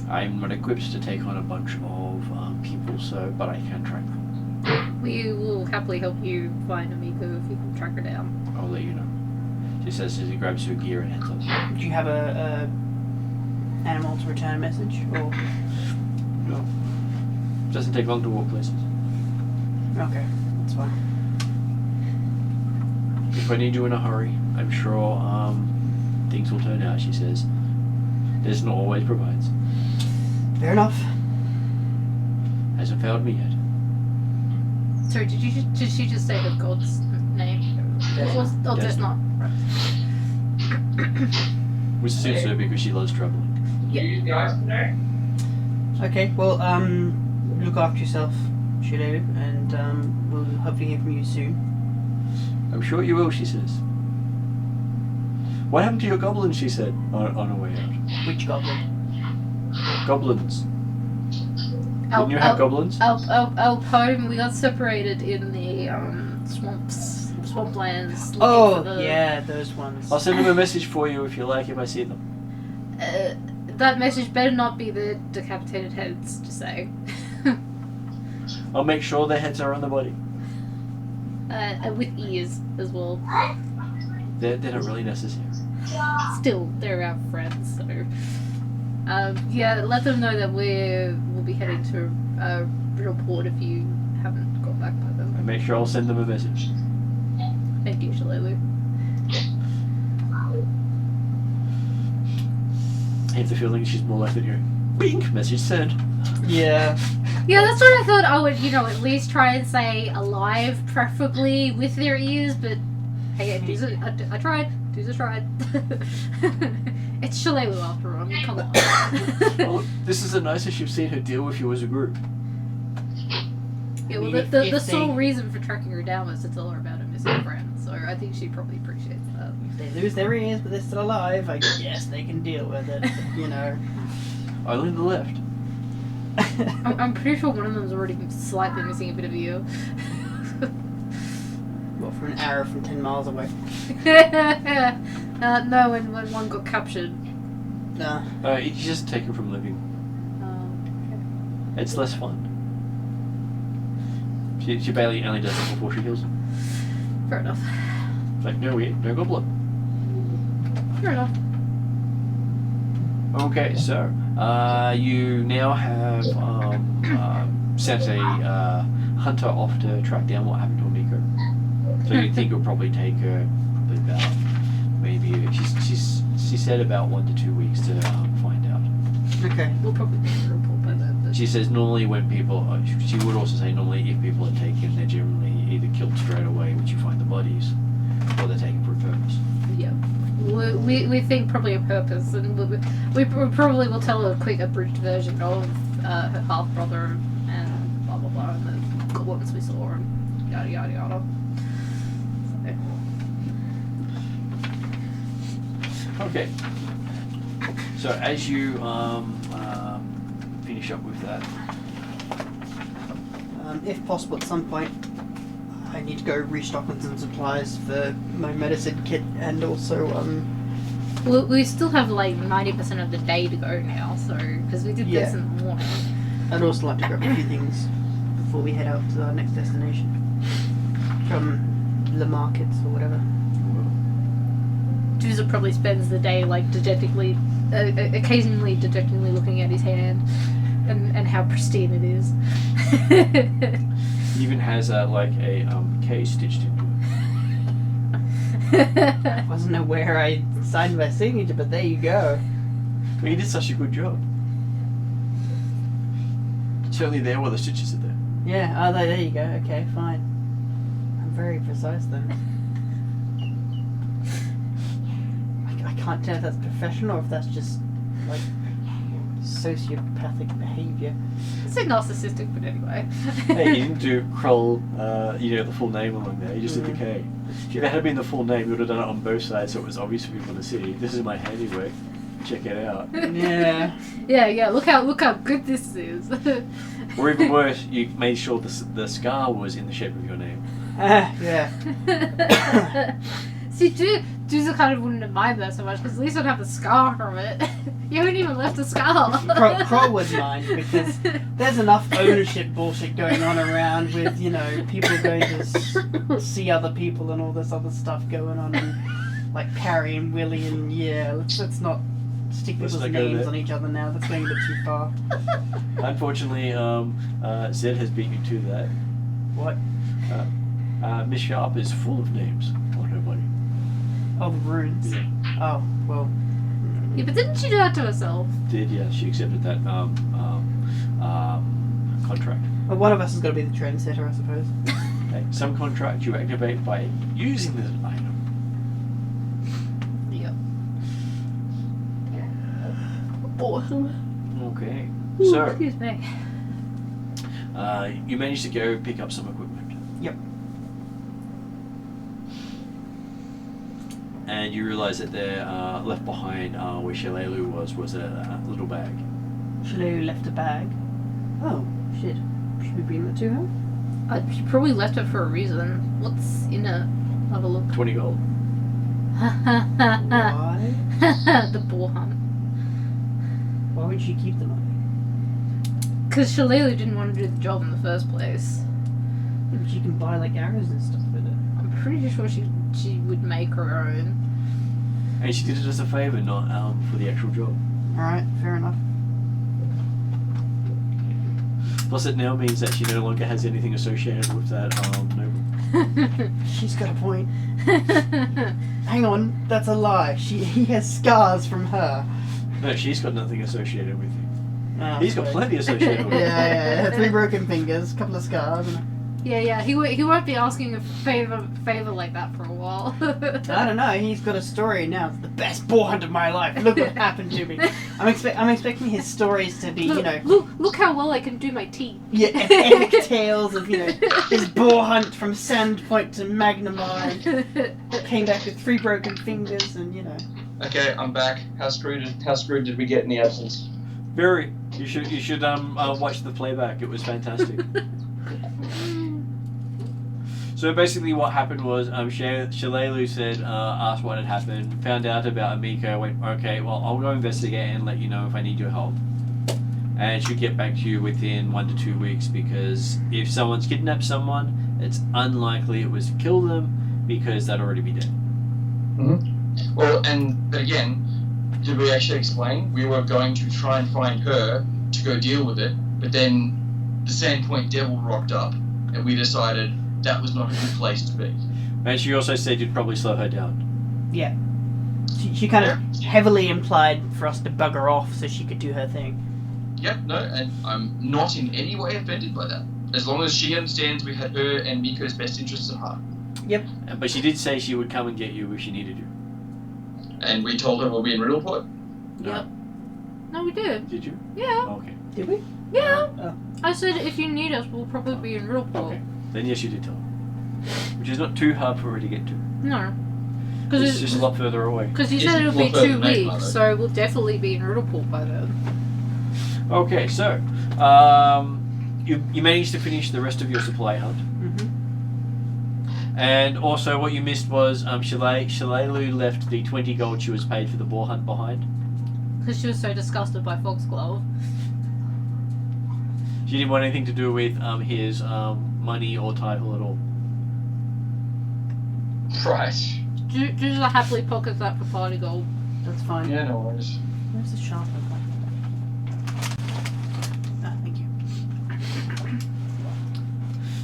I'm not equipped to take on a bunch of people, but I can track them. We will happily help you find Amiko if you can track her down. I'll let you know. She says as he grabs her gear and heads off. Do you have a animal to return a message, or? No. Doesn't take long to walk places. Okay, that's fine. If I need you in a hurry, I'm sure things will turn out, she says. Desna always provides. Fair enough. Hasn't failed me yet. Sorry, did she just say her god's name? Desna. Was, oh, Desna. Desna. Right. Which suits her because she loves troubling. Okay, well, look after yourself, Shido, and we'll hopefully hear from you soon. I'm sure you will, she says. What happened to your goblins, she said, on her way out. Which goblin? Goblins. Didn't you have goblins? Our home, we got separated in the swamplands. looking Oh, for the, yeah, those ones. I'll send them a message for you if you like, if I see them. That message better not be the decapitated heads, to say. I'll make sure their heads are on the body. With ears as well. They're not really necessary. Still, they're our friends, so. Yeah, let them know that we'll be heading to Runelords if you haven't got back by them. And make sure I'll send them a message. Thank you, Shalelu. I have the feeling she's more likely to go, bink, message sent. Yeah. Yeah, that's what I thought I would, at least try and say alive, preferably with their ears, but hey, I tried. Dudes tried. It's Shalelu after all, I mean, come on. Well, this is the nicest you've seen her deal with you as a group. Yeah, well, I mean, the if sole they- reason for tracking her down was to tell her about her missing friend, so I think she probably appreciates that. If they lose their ears, but they're still alive, I guess they can deal with it, Only the left. I'm pretty sure one of them's already slightly missing a bit of ear. What, for an arrow from 10 miles away? No, when one got captured. Nah. You just take her from living. It's less fun. She barely only does it before she kills him. Fair enough. It's like, no goblin. Fair enough. Okay, so you now have sent a hunter off to track down what happened to Amiko. So you think it'll probably take her about she said about 1 to 2 weeks to find out. Okay. We'll probably get a report by then, She says normally when people, she would also say normally if people are taken, they're generally either killed straight away, which you find the bodies, or they're taken for a purpose. Yeah. We think probably a purpose, and we probably will tell a quick abridged version of her half brother and blah blah blah, and the ones we saw, and yada yada yada. Okay. So as you finish up with that, If possible, at some point, I need to go restock on some supplies for my medicine kit, and also We still have like 90% of the day to go now, so because we did this in the morning. I'd also like to grab a few things before we head out to our next destination from the markets or whatever. Juicer probably spends the day like occasionally dejectedly looking at his hand and how pristine it is. he even has like a K stitched into it. I wasn't aware I signed my signature, but there you go. But you did such a good job. Certainly there were the stitches are there. Yeah, there you go. Okay, fine. I'm very precise then. I can't tell if that's professional or if that's just like sociopathic behaviour. It's so narcissistic, but anyway. Hey, you didn't do Kroll, the full name along there. You just did the K. If it had been the full name, you would have done it on both sides, so it was obvious for people to see. This is my handiwork. Check it out. Yeah. Yeah. Look how good this is. Or even worse, you made sure the scar was in the shape of your name. Yeah. See, Juicer kind of wouldn't mind that so much because at least I'd have the scar from it. You haven't even left a scar. Crow would mind because there's enough ownership bullshit going on around with, people going to see other people and all this other stuff going on, and like Carrie and Willie, and let's not stick people's names on each other now. That's going a bit too far. Unfortunately, Zed has beat you to that. What? Miss Sharp is full of names on her body. Oh, the runes. Yeah. Oh, well. Yeah, but didn't she do that to herself? Did, yeah. She accepted that contract. Well, one of us has got to be the trendsetter, I suppose. Okay. Some contract you activate by using this item. Yep. Awesome. Okay. Ooh, So, excuse me. you managed to go pick up some equipment. Yep. And you realise that there, left behind where Shalelu was a little bag. Shalou left a bag. Oh, shit. Should we bring that to her? She probably left it for a reason. What's in it? Have a look. 20 gold. Why? The boar hunt. Why would she keep the money? Because Shalelu didn't want to do the job in the first place. Yeah, but she can buy like arrows and stuff with it. I'm pretty sure she would make her own. And she did it as a favour, not for the actual job. Alright, fair enough. Plus it now means that she no longer has anything associated with that noble. She's got a point. Hang on, that's a lie. He has scars from her. No, she's got nothing associated with him. Oh, He's got sorry. plenty associated with him. Yeah, 3 broken fingers, a couple of scars. Yeah. He won't be asking a favor like that for a while. I don't know. He's got a story now. It's the best boar hunt of my life. Look what happened to me. I'm expecting his stories to be, Look how well I can do my teeth. yeah, epic tales of his boar hunt from Sandpoint to Magnamar. And came back with 3 broken fingers, and Okay, I'm back. How screwed did we get in the absence? Very. You should watch the playback. It was fantastic. So basically what happened was Shalelu said, asked what had happened, found out about Amiko, went, okay, well, I'll go investigate and let you know if I need your help. And she'll get back to you within 1 to 2 weeks, because if someone's kidnapped someone, it's unlikely it was to kill them, because they'd already be dead. Mm-hmm. Well, but again, did we actually explain? We were going to try and find her to go deal with it, but then the Sandpoint Devil rocked up, and we decided that was not a good place to be. And she also said you'd probably slow her down. yeah. She kind of heavily implied for us to bugger off so she could do her thing. Yep, no, and I'm not in any way offended by that. As long as she understands we had her and Miko's best interests at heart. Yep. But she did say she would come and get you if she needed you. And we told her we'll be in Riddleport. Yep. No, we did. Did you? Yeah. Okay. Did we? Yeah. Oh. I said if you need us, we'll probably be in Riddleport. Okay. Then yes, you did tell her. Which is not too hard for her to get to. No. It's just a lot further away. Because you It's said it'll be a lot further 2 than that, weeks, though. so we'll definitely be in Riddleport by then. Okay, so you managed to finish the rest of your supply hunt. Mm-hmm. And also what you missed was Shalelu left the 20 gold she was paid for the boar hunt behind. Because she was so disgusted by Foxglove. She didn't want anything to do with his money or title at all. Right. Just happily pockets that for party gold. That's fine. Yeah, no worries. Where's the sharpener? Ah, thank you.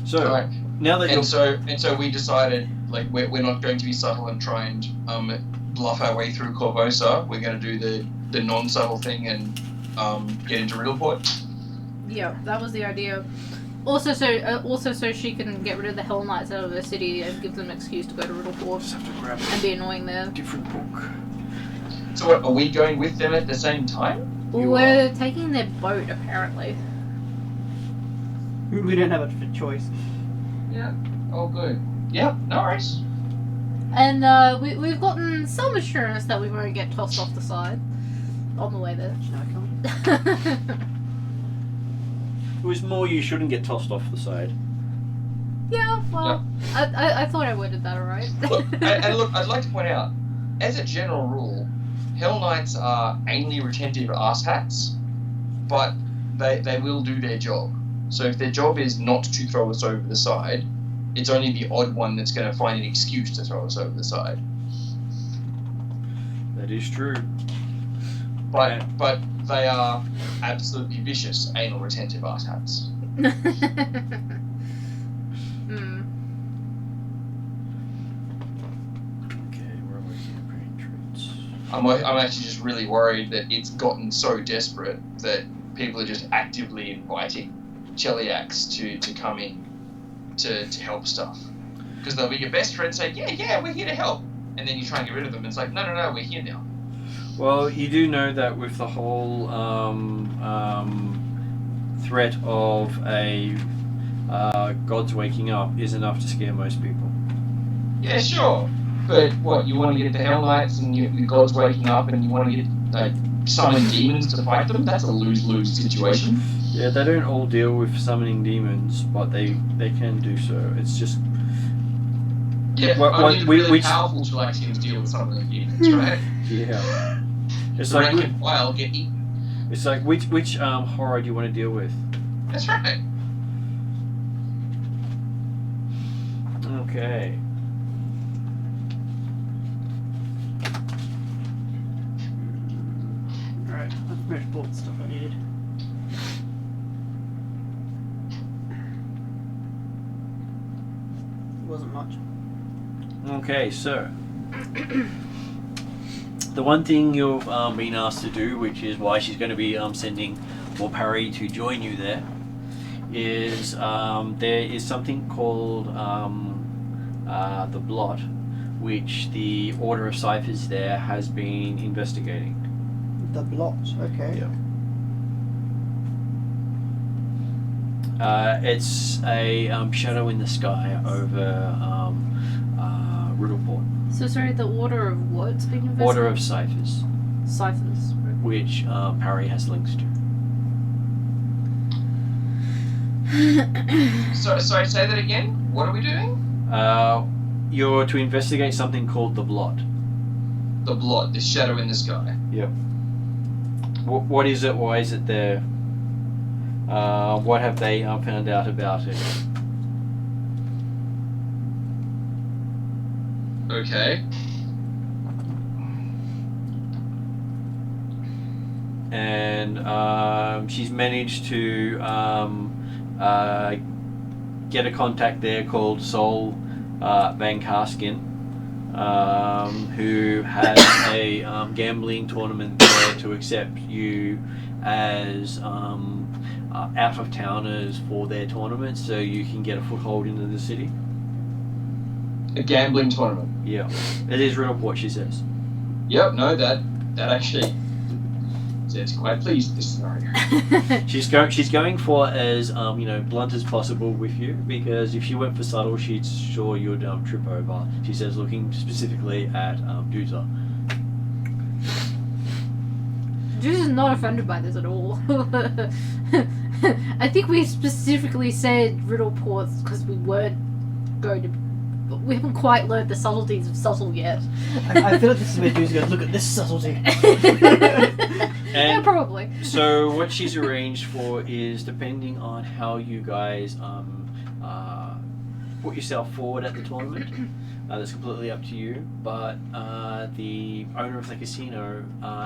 So Right. now that you're And so we decided, like, we're not going to be subtle and try and bluff our way through Corvosa. We're going to do the non-subtle thing and get into Riddleport. Yeah, that was the idea. Also, so she can get rid of the Hell Knights out of the city and give them an excuse to go to Riddleport just have to grab and be annoying there. a different book. So what, are we going with them at the same time? You We're taking their boat, apparently. We don't have a choice. Yeah. Oh, good. Yeah, no worries. And we've gotten some assurance that we won't get tossed off the side on the way there. No, I can't. It was more you shouldn't get tossed off the side. Yeah, well, I thought I worded that alright. Look, and look, I'd like to point out, as a general rule, Hell Knights are anally retentive asshats, but they will do their job. So if their job is not to throw us over the side, it's only the odd one that's going to find an excuse to throw us over the side. That is true. But they are absolutely vicious anal retentive asshats. Hmm. Okay, where am I here? Brain traits. I'm actually just really worried that it's gotten so desperate that people are just actively inviting Cheliacs to come in to help stuff. Because they'll be your best friend saying, yeah, we're here to help. And then you try and get rid of them and it's like, no, we're here now. Well, you do know that with the whole threat of a gods waking up is enough to scare most people. Yeah, sure. But what, you want to get the Hell Knights and your gods waking up and you want to get, like, summon demons to fight them? That's a lose-lose situation. Yeah, they don't all deal with summoning demons, but they can do so. It's just... Yeah, only the really powerful Chelaxians deal with summoning demons, right? Yeah. It's The like rank and file get eaten. it's like which horror do you want to deal with? That's right. Okay. Alright, I've pretty much bought the stuff I needed. It wasn't much. Okay, so the one thing you've been asked to do, which is why she's going to be sending Warparry to join you there, is there is something called the Blot, which the Order of Ciphers there has been investigating. The blot, okay. Yeah. It's a shadow in the sky over Riddleport. So sorry, the order of what's being investigated? Order of Ciphers, Ciphers. which Parry has links to. So, sorry, say that again? What are we doing? You're to investigate something called the Blot. The Blot, this shadow in the sky. Yep. What is it? Why is it there? What have they found out about it? Okay. And she's managed to get a contact there called Sol Van Karskin, who has a gambling tournament there to accept you as out of towners for their tournaments, so you can get a foothold into the city. A gambling tournament. Yeah, it is Runelords, she says. Yep, no, that actually, it's quite pleased with this scenario. She's going for as blunt as possible with you, because if she went for subtle, she's sure you'd trip over. She says, looking specifically at Duza. Juice is not offended by this at all. I think we specifically said Runelords because we weren't going to. We haven't quite learned the subtleties of subtle yet. I feel like this is where Juice goes, look at this subtlety. Yeah, probably. So what she's arranged for is, depending on how you guys put yourself forward at the tournament, that's completely up to you, but the owner of the casino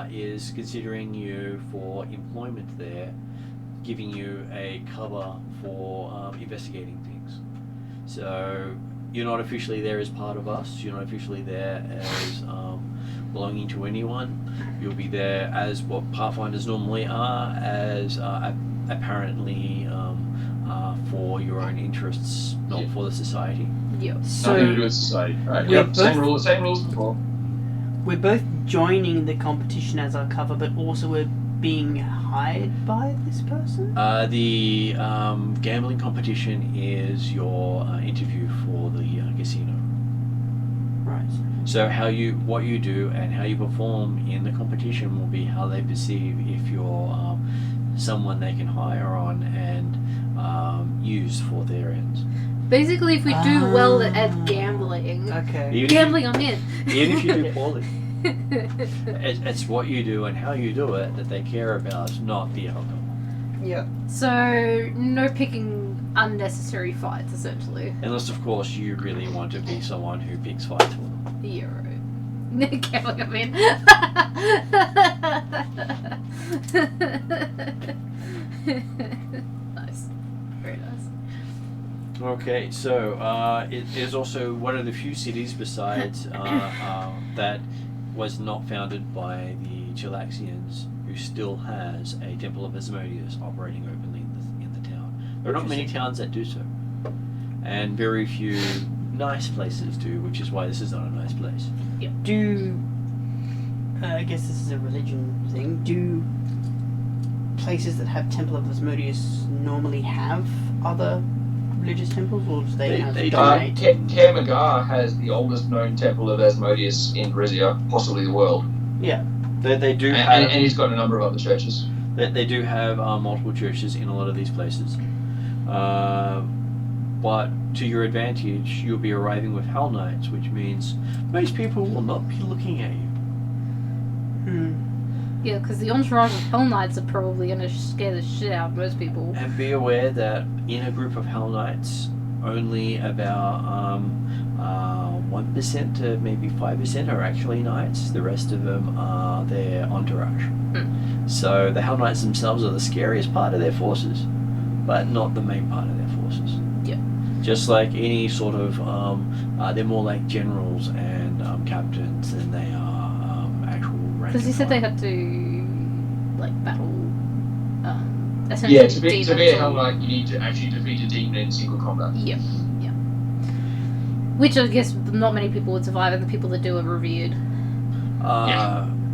is considering you for employment there, giving you a cover for investigating things. So you're not officially there as part of us, you're not officially there as belonging to anyone. You'll be there as what Pathfinders normally are, as apparently for your own interests, not for the society. Yep. So Nothing to do with society, right? we're Yep, same both- rules before. we're both joining the competition as our cover, but also we're being hired by this person? The gambling competition is your interview for the casino. Right. So what you do and how you perform in the competition will be how they perceive if you're someone they can hire on and use for their ends. Basically, if we do well at gambling, Okay. gambling I'm in. Even if you do poorly, it's what you do and how you do it that they care about, not the outcome. Yeah. So, no picking unnecessary fights, essentially. Unless, of course, you really want to be someone who picks fights for them. Yeah, right. Gambling I'm in. Nice. Very nice. Okay, so it is also one of the few cities besides that was not founded by the Chilaxians, who still has a Temple of Asmodeus operating openly in the town. There are not many towns that do so, and very few nice places do, which is why this is not a nice place. Do I guess this is a religion thing. Do places that have Temple of Asmodeus normally have other religious temples, or do they have They dominate? Kermagar has the oldest known temple of Asmodeus in Varisia, possibly the world. Yeah. They do And have he's got a number of other churches. they do have multiple churches in a lot of these places. But to your advantage, you'll be arriving with Hell Knights, which means most people will not be looking at you. Yeah, because the entourage of Hell Knights are probably going to scare the shit out of most people. And be aware that in a group of Hell Knights, only about 1% to maybe 5% are actually knights. The rest of them are their entourage. So the Hell Knights themselves are the scariest part of their forces, but not the main part of their forces. Yeah. Just like any sort of, they're more like generals and captains than they are actual rank. Because you and said they file. had to, like, battle, essentially Yeah, to be a demons Hell or- Knight, you need to actually defeat a demon in single combat. Yep, yep. Which I guess not many people would survive, and the people that do are revered.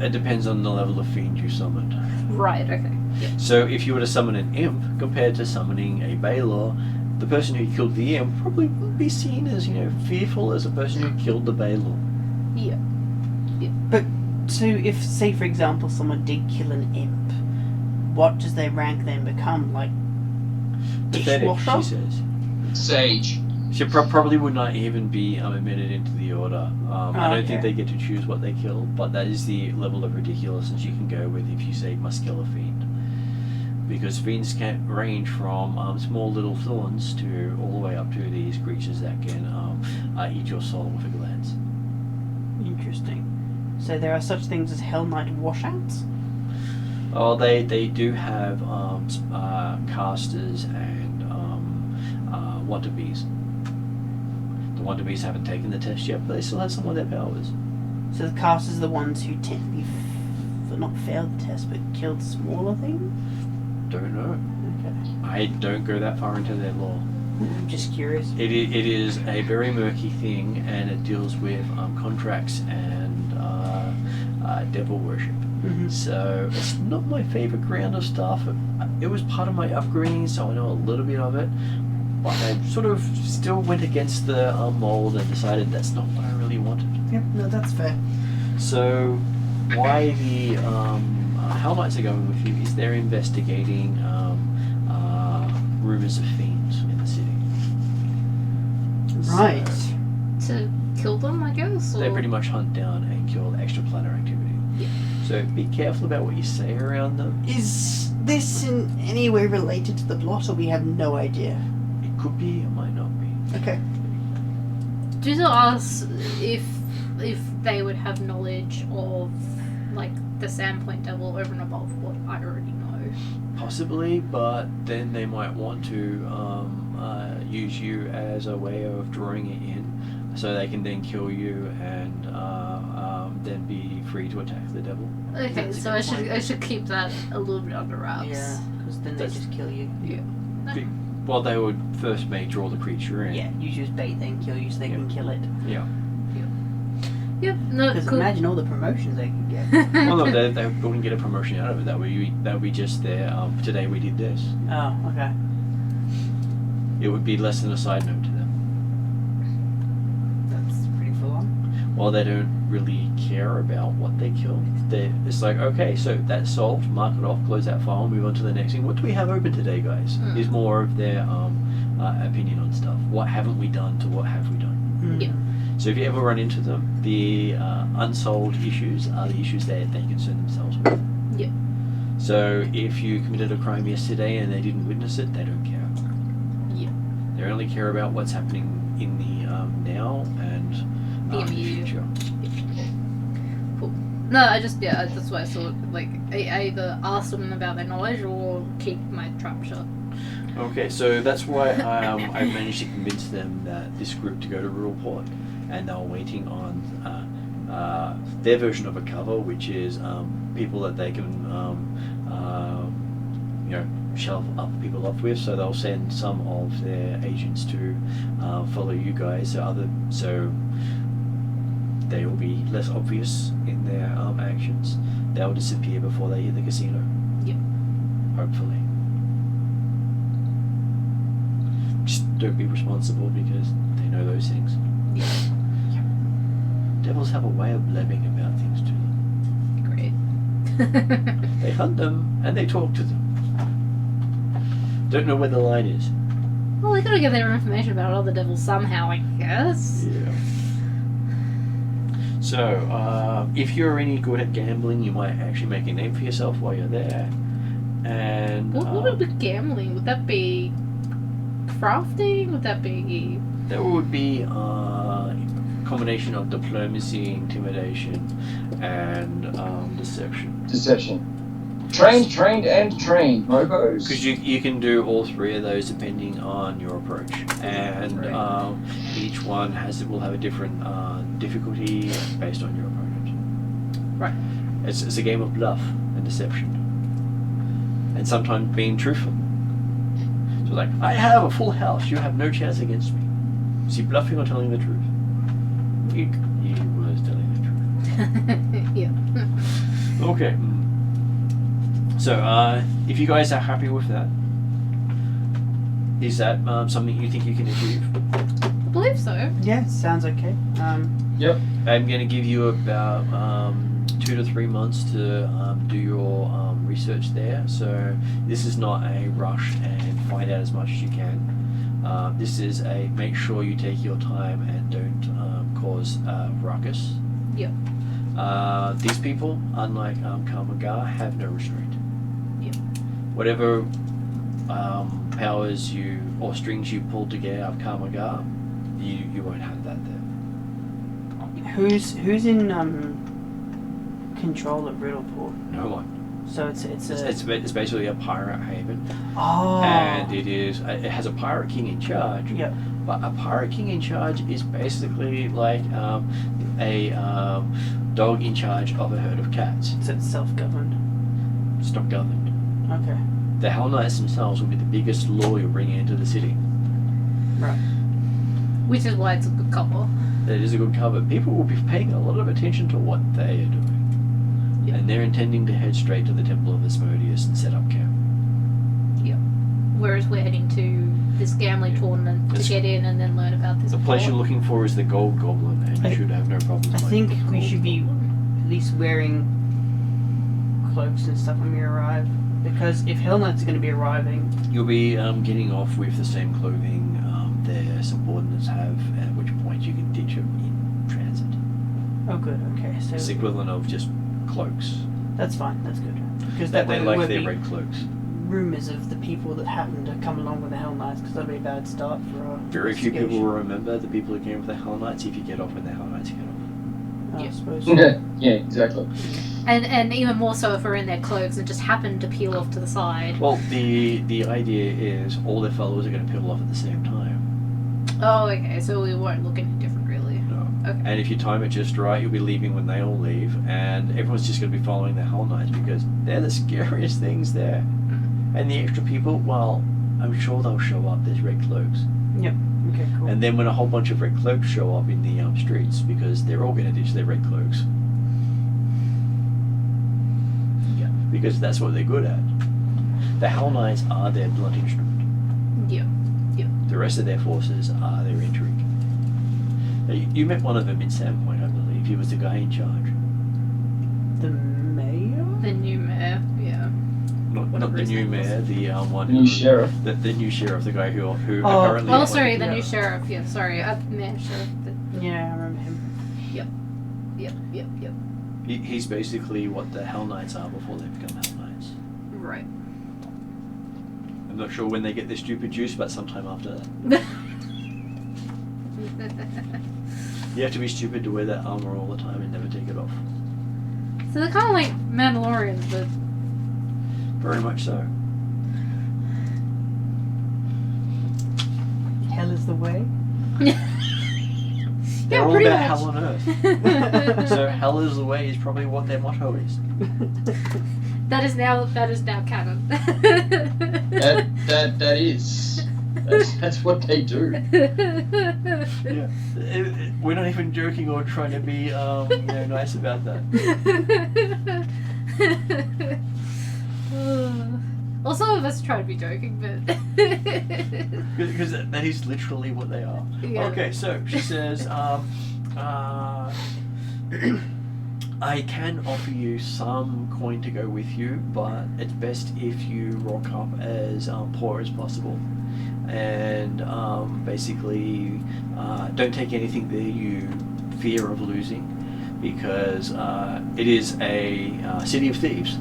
It depends on the level of fiend you summoned. Right, okay. Yep. So if you were to summon an imp compared to summoning a Baelor, the person who killed the imp probably would be seen as, fearful as a person who killed the Baelor. Yeah. So if, say for example, someone did kill an imp, what does their rank then become? Like Pathetic, dishwasher? she says. Sage. She probably would not even be admitted into the order. I don't think okay. they get to choose what they kill, but that is the level of ridiculousness you can go with if you say must kill a fiend. Because fiends can range from small little thorns to all the way up to these creatures that can eat your soul with a glance. Interesting. So there are such things as Hell Knight washouts? Oh, they do have casters and want-to-bees. The want-to-bees haven't taken the test yet, but they still have some of their powers. So the casters are the ones who tend to be well, not failed the test, but killed smaller things? Don't know. Okay. I don't go that far into their lore. I'm just curious. It is a very murky thing, and it deals with contracts and devil worship. Mhm. So it's not my favorite ground of stuff. It was part of my upbringing, so I know a little bit of it. But I sort of still went against the mold and decided that's not what I really wanted. Yep, no, that's fair. So why the Hell Knights are going with you is they're investigating rumors of fiends in the city. Right. To kill them, I guess? Or... They pretty much hunt down and kill extraplanar activity. Yeah. So be careful about what you say around them. Is this in any way related to the plot, or we have no idea? It could be, it might not be. Okay. Do to ask if they would have knowledge of, like, the Sandpoint Devil over and above what I already know. Possibly, but then they might want to use you as a way of drawing it in, so they can then kill you and then be free to attack the devil. Okay, That's a so good point. I should keep that a little bit under wraps. Yeah, because then they That's- just kill you. Well, they would first may draw the creature in. Yeah, you use bait, then kill you so they can kill it. Yeah. Yep, no, Because cool. imagine all the promotions they could get. Well, no, they wouldn't get a promotion out of it. That would be just their today we did this. Oh, okay. It would be less than a side note to them. That's pretty full on. Well, they don't really care about what they kill. It's like, okay, so that's solved, mark it off, close that file, move on to the next thing. What do we have open today, guys? Mm. Is more of their opinion on stuff. What haven't we done to what have we done? Yeah. So if you ever run into them, the unsolved issues are the issues that they concern themselves with. Yeah. So if you committed a crime yesterday and they didn't witness it, they don't care. Yeah. They only care about what's happening in the now and The the immediate. future. Cool. No, that's why I thought, like, I either ask them about their knowledge or keep my trap shut. Okay, so that's why I managed to convince them that this group to go to Rulebook, and they were waiting on their version of a cover, which is people that they can shelf other people off with. So they'll send some of their agents to follow you guys, so they will be less obvious in their actions. They'll disappear before they hit the casino. Yep. Hopefully. Just don't be responsible because they know those things. Yeah. Devils have a way of blabbing about things to them. Great. They hunt them and they talk to them. Don't know where the line is. Well, they gotta get their information about other devils somehow, I guess. Yeah. So, if you're any good at gambling, you might actually make a name for yourself while you're there. And What would be gambling? Would that be crafting? Would that be... there would be a combination of diplomacy, intimidation, and deception. Deception. Trained, and trained, Mobos. Because you can do all three of those depending on your approach, and Right. each one will have a different difficulty based on your opponent. Right. It's a game of bluff and deception, and sometimes being truthful. So like, I have a full house, you have no chance against me. Is he bluffing or telling the truth? He was telling the truth. yeah. Okay. So, if you guys are happy with that, is that something you think you can achieve? I believe so. Yeah, sounds okay. Yep. I'm going to give you about 2 to 3 months to do your research there. So this is not a rush and find out as much as you can. This is a make sure you take your time and don't cause ruckus. Yep. These people, unlike Karmagar, have no restraint. Yep. Whatever powers you or strings you pull to get out of Karmagar, you won't have that there. Who's in control of Riddleport? No one. So it's It's basically a pirate haven, oh. and it has a pirate king in charge. Yep. But a pirate king in charge is basically like a dog in charge of a herd of cats. So it's self-governed. It's not governed. Okay. The Hell Knights themselves will be the biggest law you'll bring into the city. Right. Which is why it's a good couple. It is a good cover. People will be paying a lot of attention to what they are doing. Yep. And they're intending to head straight to the Temple of Asmodeus and set up camp. Yep. Whereas we're heading to this gambling tournament to get in and then learn about this. The place port. you're looking for is the Gold Goblin, and you should have no problems. I finding think the we Gold should be Goblin. at least wearing cloaks and stuff when we arrive. Because if Hell Knights are going to be arriving... You'll be getting off with the same clothing their subordinates have, at which point you can ditch them in transit. Oh good, okay. So It's the equivalent of just cloaks. that's fine, that's good. Because That way they there like won't their be red cloaks. rumours of the people that happen to come along with the Hell Knights, because that'll be a bad start for our Very few people investigation. will remember the people who came with the Hell Knights if you get off when the Hell Knights get off. I Yeah. suppose. Yeah, exactly. And even more so if we're in their cloaks and just happen to peel off to the side. Well, the idea is all their followers are going to peel off at the same time. Oh, okay. So we won't look any different, really. No. Okay. And if you time it just right, you'll be leaving when they all leave, and everyone's just going to be following the Hell Knights because they're the scariest things there. And the extra people, well, I'm sure they'll show up. There's red cloaks. Yep. Okay, cool. And then when a whole bunch of red cloaks show up in the streets, because they're all going to ditch their red cloaks. Yeah. Because that's what they're good at. The Hell Knights are their blunt instrument. Yep. The rest of their forces are their intrigue. Now, you met one of them in Sandpoint, I believe. He was the guy in charge. The mayor? The new mayor, yeah. Not Whatever the his new name was. mayor, the one New who... sheriff. The new sheriff, the guy who Oh. apparently... Oh, sorry, the yeah. new sheriff. Yeah, sorry. Mayor sheriff. Yeah, I remember him. Yep. He's basically what the Hell Knights are before they become Hell Knights. Right. I'm not sure when they get their stupid juice, but sometime after that. You have to be stupid to wear that armor all the time and never take it off. So they're kind of like Mandalorians, but Very much so. Hell is the way? They're all pretty about much. hell on earth. So hell is the way is probably what their motto is. that is now canon. That is. That's what they do. Yeah. We're not even joking or trying to be nice about that. Well, some of us try to be joking, but Because that is literally what they are. Yeah. Okay, so she says, I can offer you some coin to go with you, but it's best if you rock up as poor as possible. And basically, don't take anything that you fear of losing, because it is a city of thieves.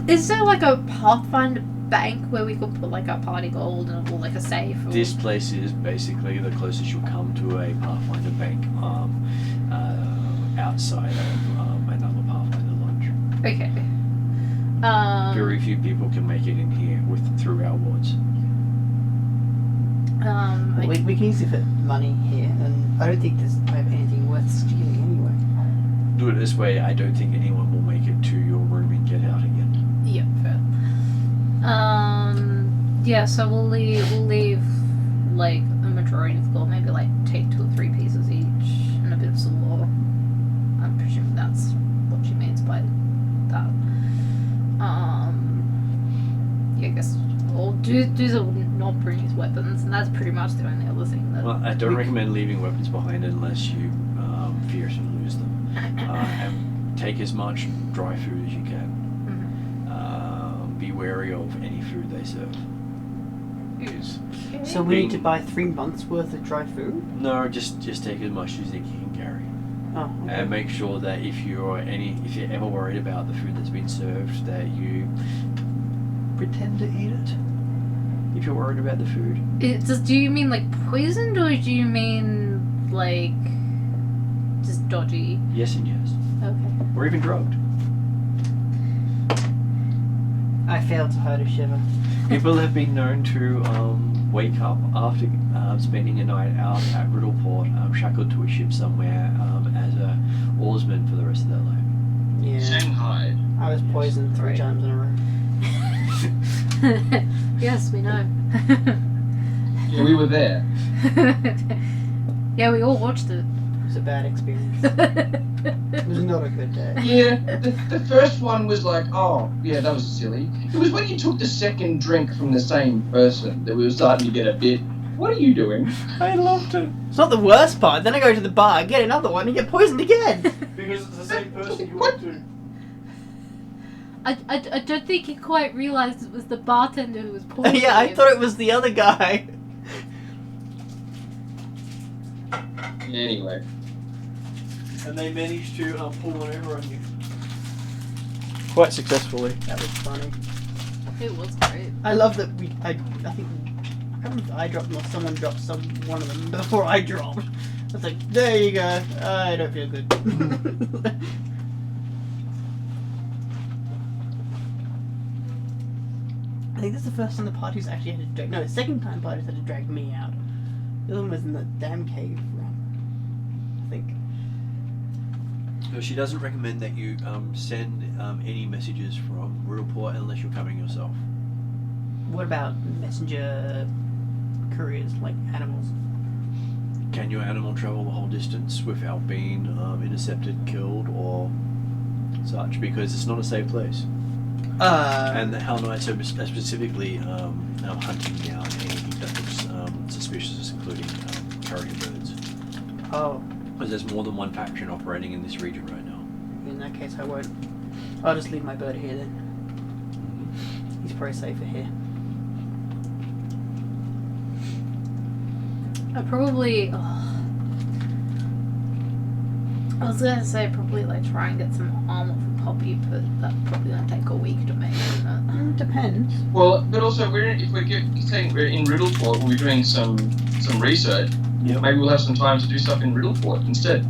Is there like a Pathfinder bank where we could put like our party gold or like a safe? Or... This place is basically the closest you'll come to a Pathfinder bank outside of another Pathfinder lodge. Okay. Very few people can make it in here through our wards. Well, we can easily fit money here, and I don't think I have anything worth stealing anyway. Do it this way, I don't think anyone will make it to your room and get out again. Yeah, fair. Yeah, so we'll leave like a majority of gold, maybe like take 2 or 3 pieces each and a bit of silver. I'm presuming that's what she means by that. Yeah, I guess we'll do the not bring his weapons, and that's pretty much the only other thing that. Well, I don't recommend leaving weapons behind unless you fear to lose them. And take as much dry food as you can. Be wary of any food they serve. So we need to buy 3 months worth of dry food? No, just take as much as you can carry. Oh, okay. And make sure that if you're ever worried about the food that's been served, that you pretend to eat it. If you're worried about the food. Do you mean like poisoned, or do you mean like just dodgy? Yes and yes. Okay. Or even drugged. I failed to hide a shiver. People have been known to wake up after spending a night out at Riddleport, shackled to a ship somewhere as a oarsmen for the rest of their life. Yeah. Shanghai. I was poisoned 3 Right. times in a row. Yes, we know. Yeah, we were there. Yeah, we all watched it. It was a bad experience. It was not a good day. Yeah, the first one was like, oh, yeah, that was silly. It was when you took the second drink from the same person that we were starting to get a bit, what are you doing? I loved it. It's not the worst part. Then I go to the bar, get another one, and get poisoned again. Because it's the same person you What? went to. I don't think he quite realised it was the bartender who was poisoning Yeah, I him. thought it was the other guy. Anyway. And they managed to pull one over on you. Quite successfully. That was funny. It was great. I love that I think, I can't remember if I dropped them or someone dropped one of them before I dropped. I was like, there you go. I don't feel good. I think that's the first time the party's actually had to drag. No, the second time parties had to drag me out. The other one was in the damn cave run. I think. So she doesn't recommend that you send any messages from Rulebook unless you're coming yourself. What about messenger couriers, like animals? Can your animal travel the whole distance without being intercepted, killed, or such? Because it's not a safe place. And the Hell Knights are specifically hunting down anything that looks suspicious, including carrier birds. Oh, Because there's more than one faction operating in this region right now. in that case I won't. I'll just leave my bird here then. He's probably safer here. I probably. I was gonna say probably like try and get some armor for Poppy, but that's probably gonna take a week to make, isn't it? Depends. Well, but also, if we're saying we're in Riddleport, we're doing some research, Yep. maybe we'll have some time to do stuff in Riddleport instead.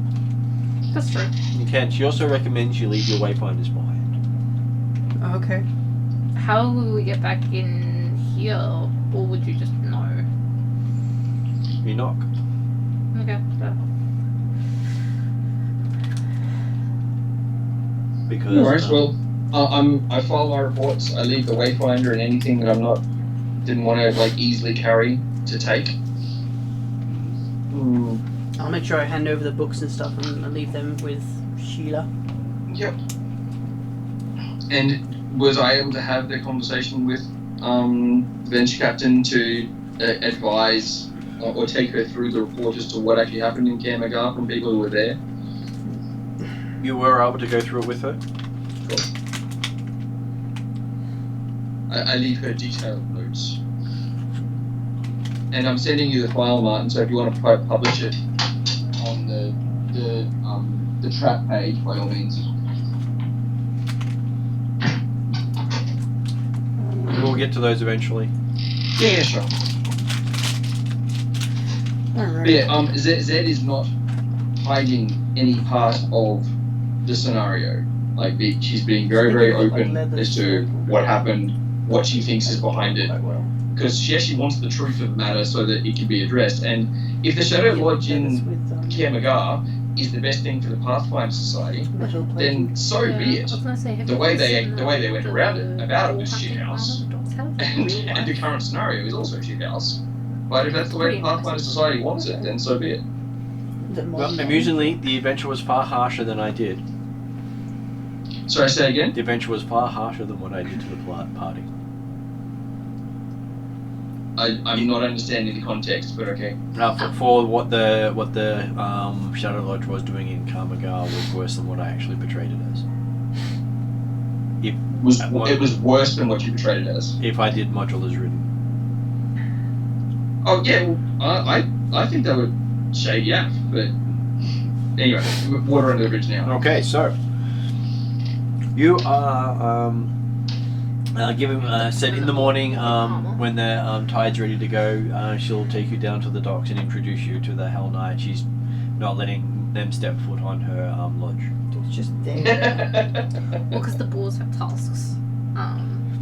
That's true. You can. She also recommends you leave your wayfinders behind. Okay. How will we get back in here, or would you just know? You knock. Okay. Because No worries. Well, I file my reports. I leave the wayfinder and anything that didn't want to like easily carry to take. I'll make sure I hand over the books and stuff and leave them with Sheila. Yep. And was I able to have the conversation with the venture captain to advise or take her through the report as to what actually happened in Kamagar from people who were there? you were able to go through it with her. Cool. I leave her detailed notes. And I'm sending you the file, Martin, so if you want to publish it on the trap page, by all means. We'll get to those eventually. Yeah, sure. Alright. But yeah, Zed is not hiding any part of the scenario. Like, she's being very, very open as to what happened, what she thinks is behind it. Quite well. Because she actually wants the truth of the matter so that it can be addressed. And if the Shadow Lodge in Kamagar is the best thing for the Pathfinder Society, then so be it. The way they went around it, about it was shithouse. And the current scenario is also shithouse. But if that's the way the Pathfinder Society wants it, then so be it. Well, amusingly, the adventure was far harsher than I did. Sorry, say again? The adventure was far harsher than what I did to the party. I'm not understanding the context, but okay. For what the Shadow Lodge was doing in Kamagar was worse than what I actually portrayed it as. It was worse than what you portrayed it as. If I did modules written. Oh yeah, well, I think that would shade yeah, but anyway, water under the bridge now. Okay, so you are said in the morning when the tide's ready to go, she'll take you down to the docks and introduce you to the Hell Knight. She's not letting them step foot on her lodge. It's just there. Well, because the boars have tusks,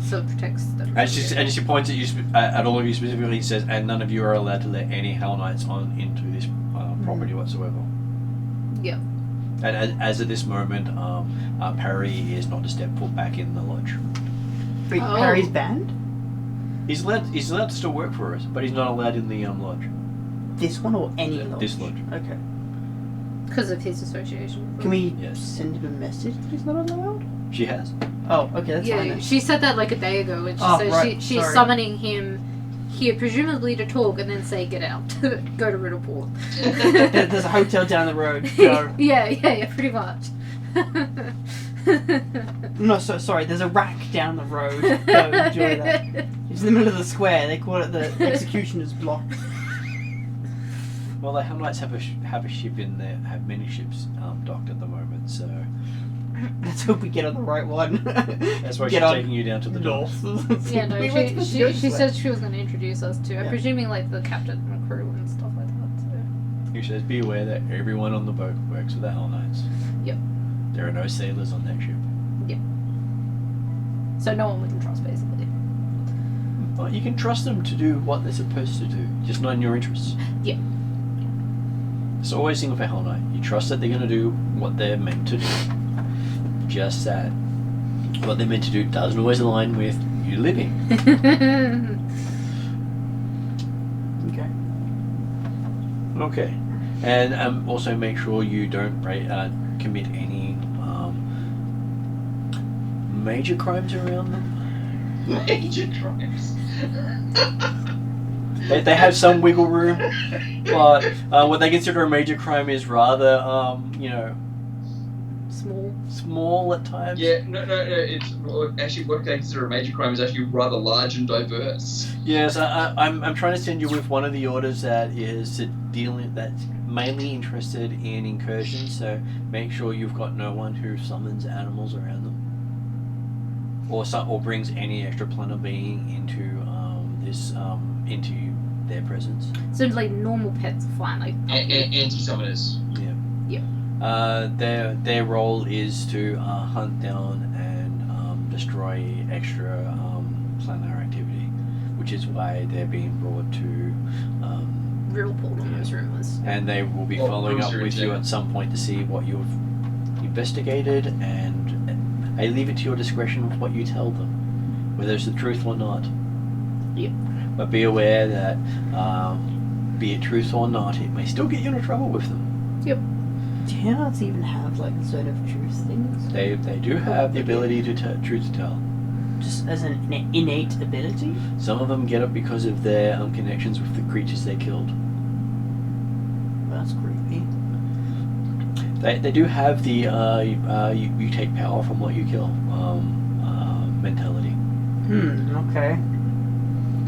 so it protects them. And she points at you at all of you specifically. Says, and none of you are allowed to let any Hell Knights on into this property whatsoever. Yeah. And as of this moment, Parry is not a step foot back in the lodge. Wait, Oh. Parry's banned? He's allowed to still work for us, but he's not allowed in the lodge. This one or any lodge? This lodge. Okay. Because of his association with Can we Yes. send him a message that he's not allowed? She has. Oh, okay, that's fine Yeah, then. she said that like a day ago, and she Oh, said right, she's sorry. summoning him here, presumably to talk, and then say, "Get out, go to Riddleport." There's a hotel down the road. Go. yeah, pretty much. No, sorry. There's a rack down the road. Go enjoy that. It's in the middle of the square. They call it the executioner's block. Well, the Helmlights have a ship in there, have many ships docked at the moment, so Let's hope we get on the right one. that's why Get she's on taking you down to the north. Yeah, no, We weren't supposed to go she this way. said she was going to introduce us to. I'm Yeah. presuming like the captain and crew and stuff like that. So. She says, be aware that everyone on the boat works with the Hell Knights. Yep. There are no sailors on that ship. So no one we can trust, basically. Well, you can trust them to do what they're supposed to do, just not in your interests. Yeah. It's always thing with a Hell Knight. You trust that they're going to do what they're meant to do. Just that what they're meant to do doesn't always align with you living. Okay. Okay. And also make sure you don't commit any major crimes around them. Major crimes. They have some wiggle room, but what they consider a major crime is rather, small at times. Yeah, no. It's actually what they consider a major crime is actually rather large and diverse. Yes, I'm trying to send you with one of the orders that is that's mainly interested in incursions. So make sure you've got no one who summons animals around them, or brings any extra planar being into into their presence. So like normal pets are fine, like Anti-summoners. Their role is to hunt down and destroy extra planar activity, which is why they're being brought to. Riddleport on those rumors. And they will be Well, following up with you yeah. at some point to see what you've investigated, and I leave it to your discretion of what you tell them, whether it's the truth or not. Yep. But be aware that, be it truth or not, it may still get you into trouble with them. Yep. Do Hellknights even have like sort of truth things? They do have the ability to truth to tell. Just as an innate ability? Some of them get it because of their connections with the creatures they killed. That's creepy. They do have the you take power from what you kill mentality, Okay.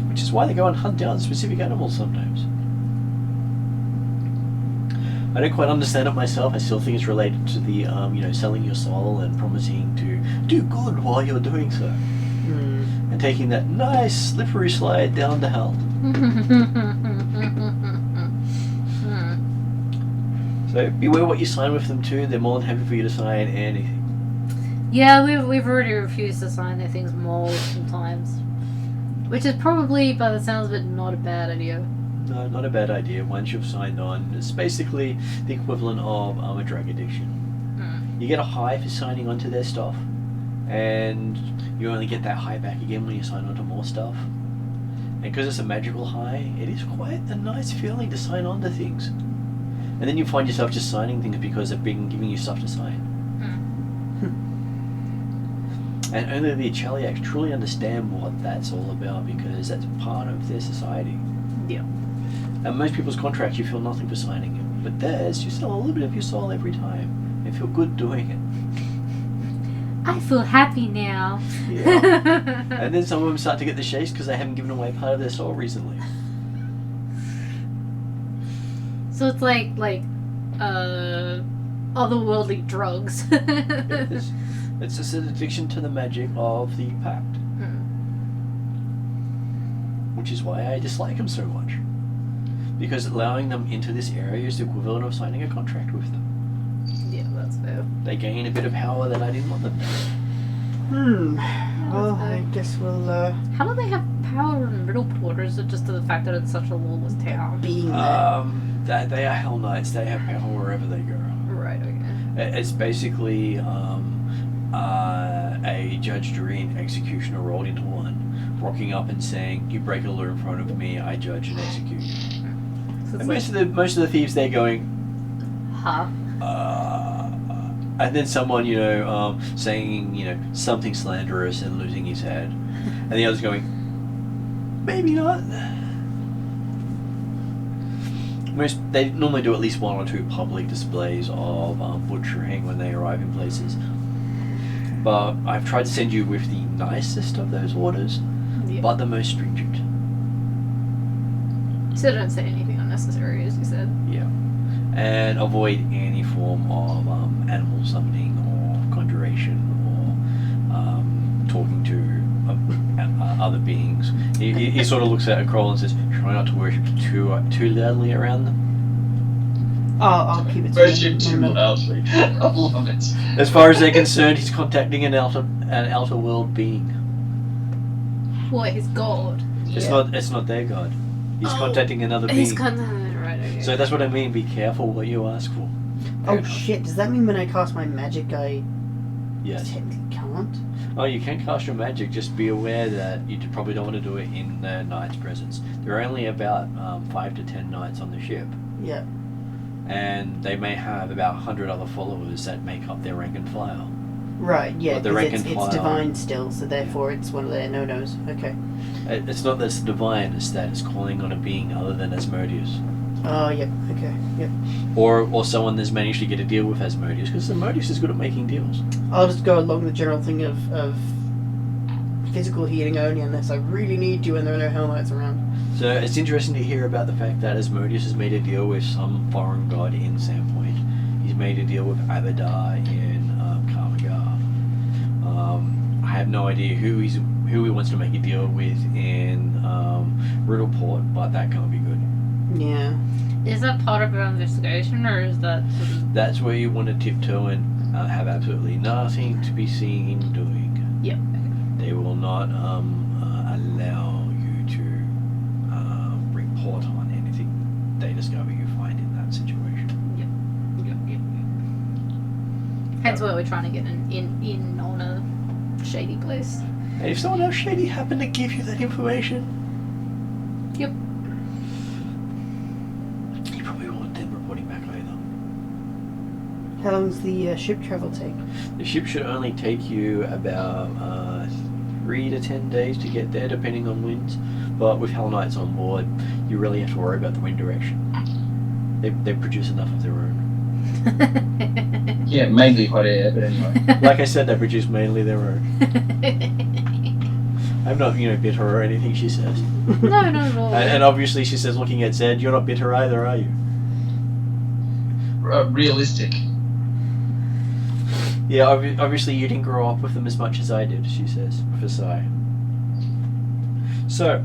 which is why they go and hunt down specific animals sometimes. I don't quite understand it myself. I still think it's related to the selling your soul and promising to do good while you're doing so, and taking that nice slippery slide down to hell. So beware what you sign with them too. They're more than happy for you to sign anything. Yeah, we've already refused to sign their things multiple times. Which is probably, by the sounds of it, not a bad idea. No, not a bad idea. Once you've signed on, it's basically the equivalent of a drug addiction. You get a high for signing onto their stuff, and you only get that high back again when you sign onto more stuff. And because it's a magical high, it is quite a nice feeling to sign on to things. And then you find yourself just signing things because they've been giving you stuff to sign. And only the Chaliacs truly understand what that's all about, because that's part of their society. Yeah. And most people's contracts, you feel nothing for signing it. But theirs, you sell a little bit of your soul every time. You feel good doing it. I feel happy now. Yeah. And then some of them start to get the shakes because they haven't given away part of their soul recently. So it's like otherworldly drugs. It's just an addiction to the magic of the pact. Which is why I dislike them so much. Because allowing them into this area is the equivalent of signing a contract with them. Yeah, that's fair. They gain a bit of power that I didn't want them to. Well, I guess we'll How do they have power in Riddleport, or is it just the fact that it's such a lawless town? being there. They are Hell Knights. They have power wherever they go. Right, okay. It's basically a judge, jury, and executioner rolled into one, rocking up and saying, "You break a law in front of me, I judge and execute you." So And it's most of the thieves, they're going, huh? and then someone, saying, something slanderous and losing his head, and the others going, maybe not. They normally do at least one or two public displays of butchering when they arrive in places. But I've tried to send you with the nicest of those orders, Yeah. but the most stringent. So don't say anything unnecessary, as you said. Yeah. And avoid any form of animal summoning or conjuration or talking to other beings. He sort of looks at a Kroll and says, try not to worship too loudly around them. I'll keep it to Worship too loudly. I love it. As far as they're concerned, he's contacting an outer world being. What, his god? It's not their god. He's Oh, contacting another being. He's right, okay. So that's what I mean. Be careful what you ask for. Oh shit, does that mean when I cast my magic I Yes. technically can't? Oh, you can cast your magic. Just be aware that you probably don't want to do it in the knight's presence. There are only about 5 to 10 knights on the ship, Yeah. and they may have about 100 other followers that make up their rank and file. Right, yeah, Well, the 'cause rank it's and file. divine still, so therefore it's one of their no-nos. Okay. It's not that it's divine, it's that it's calling on a being other than Asmodeus. Oh, yep, okay, yep. Or someone that's managed to get a deal with Asmodeus, because Asmodeus is good at making deals. I'll just go along the general thing of physical healing only unless I really need to and there are no Hellknights around. So it's interesting to hear about the fact that Asmodeus has made a deal with some foreign god in Sandpoint. He's made a deal with Abadar in Karmagar. I have no idea who he wants to make a deal with in Riddleport, but that can't be good. Yeah. Is that part of our investigation, or is that sort of... That's where you want to tiptoe and have absolutely nothing to be seen doing. Yep. They will not allow you to report on anything they discover you find in that situation. Hence why we're trying to get in on a shady place. And if someone else shady happened to give you that information, Yep. you probably won't want them reporting back either. How long does the ship travel take? The ship should only take you about 3 to 10 days to get there, depending on winds. But with Hell Knights on board, you really have to worry about the wind direction. They produce enough of their own. Yeah, mainly hot air, but anyway. Like I said, they produce mainly their own. I'm not, bitter or anything, she says. No, no. And obviously she says, looking at Zed, you're not bitter either, are you? Realistic. Yeah, obviously you didn't grow up with them as much as I did, she says, with a sigh. So,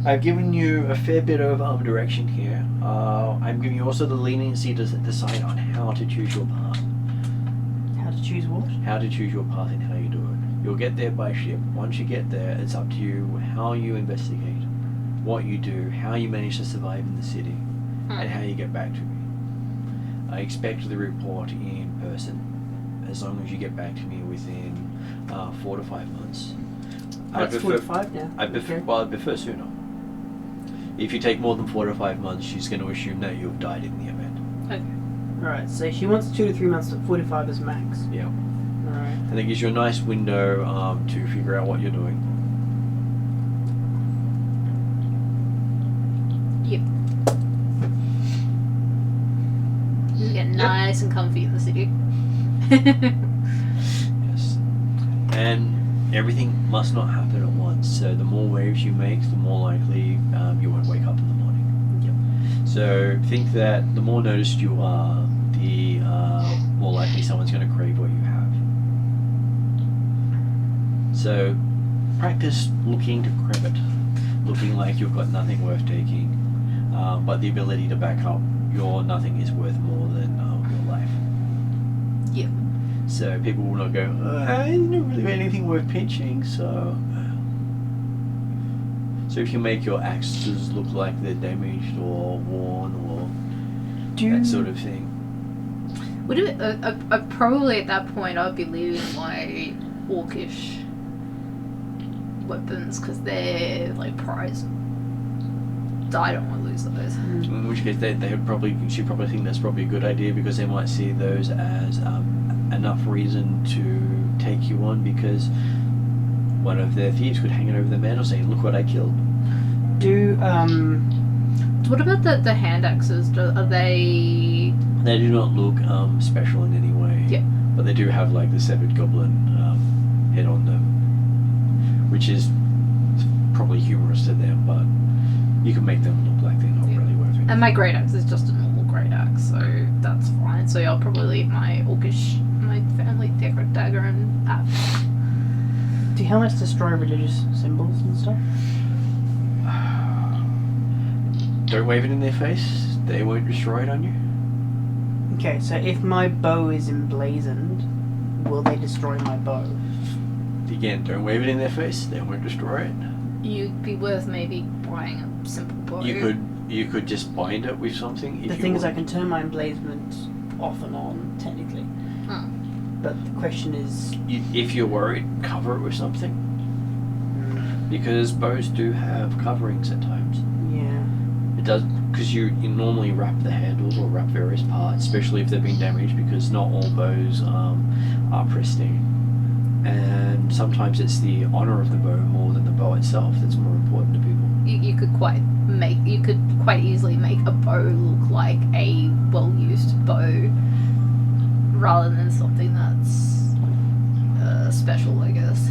I've given you a fair bit of direction here. I'm giving you also the leniency to decide on how to choose your path. How to choose what? How to choose your path and how you do it. You'll get there by ship. Once you get there, it's up to you how you investigate, what you do, how you manage to survive in the city, and how you get back to me. I expect the report in person, as long as you get back to me within 4 to 5 months. That's 4 to 5 now. I prefer sooner. If you take more than 4 to 5 months, she's going to assume that you've died in the event. Okay. Alright, so she wants 2 to 3 months, 4 to 5 is max. Yeah. Alright. And it gives you a nice window to figure out what you're doing. Yep. You get nice and comfy in the city. Yes. And everything must not happen at once. So the more waves you make, the more likely you won't wake up in the morning. Yep. So think that the more noticed you are, the more likely someone's going to crave what you have. So practice looking decrepit, looking like you've got nothing worth taking, but the ability to back up your nothing is worth more than your life. Yep. So people will not go, isn't really anything worth pinching, so if you make your axes look like they're damaged or worn or that sort of thing. Would it? Probably at that point I'd be leaving my orcish weapons because they're like prized. I don't want to lose those. In which case, she'd probably think that's probably a good idea because they might see those as enough reason to take you on because one of their thieves could hang it over the mantle saying, "Look what I killed." What about the hand axes? Are they? They do not look special in any way. Yeah. But they do have like the severed goblin head on them, which is probably humorous to them, but you can make them look like they're not really worth it. And my great axe is just a normal great axe, so that's fine. So I'll probably leave my my family dagger and axe. Do helmets destroy religious symbols and stuff? Don't wave it in their face. They won't destroy it on you. Okay, so if my bow is emblazoned, will they destroy my bow? Again, don't wave it in their face. They won't destroy it. You'd be worth maybe buying a simple bow. You could just bind it with something. The thing is, I can turn my emblazonment off and on, technically. Oh. But the question is... if you're worried, cover it with something. Because bows do have coverings at times. Yeah. It does, because you normally wrap the handles or wrap various parts, especially if they've been damaged, because not all bows are pristine. And sometimes it's the honour of the bow more than the bow itself that's more important to people. You could quite easily make a bow look like a well-used bow rather than something that's special, I guess.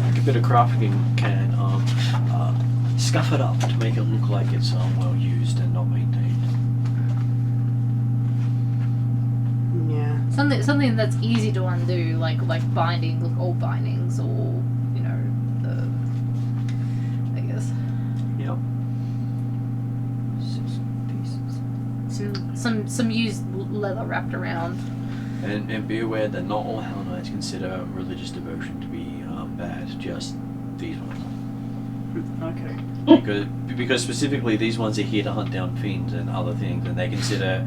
Like a bit of crafting can scuff it up to make it look like it's well used and not maintained. Yeah. Something that's easy to undo, like binding, like old bindings, or I guess. Yep. 6 pieces. Some used leather wrapped around. And be aware that not all Hell Knights consider religious devotion to be bad, just these ones. Okay. Because specifically these ones are here to hunt down fiends and other things, and they consider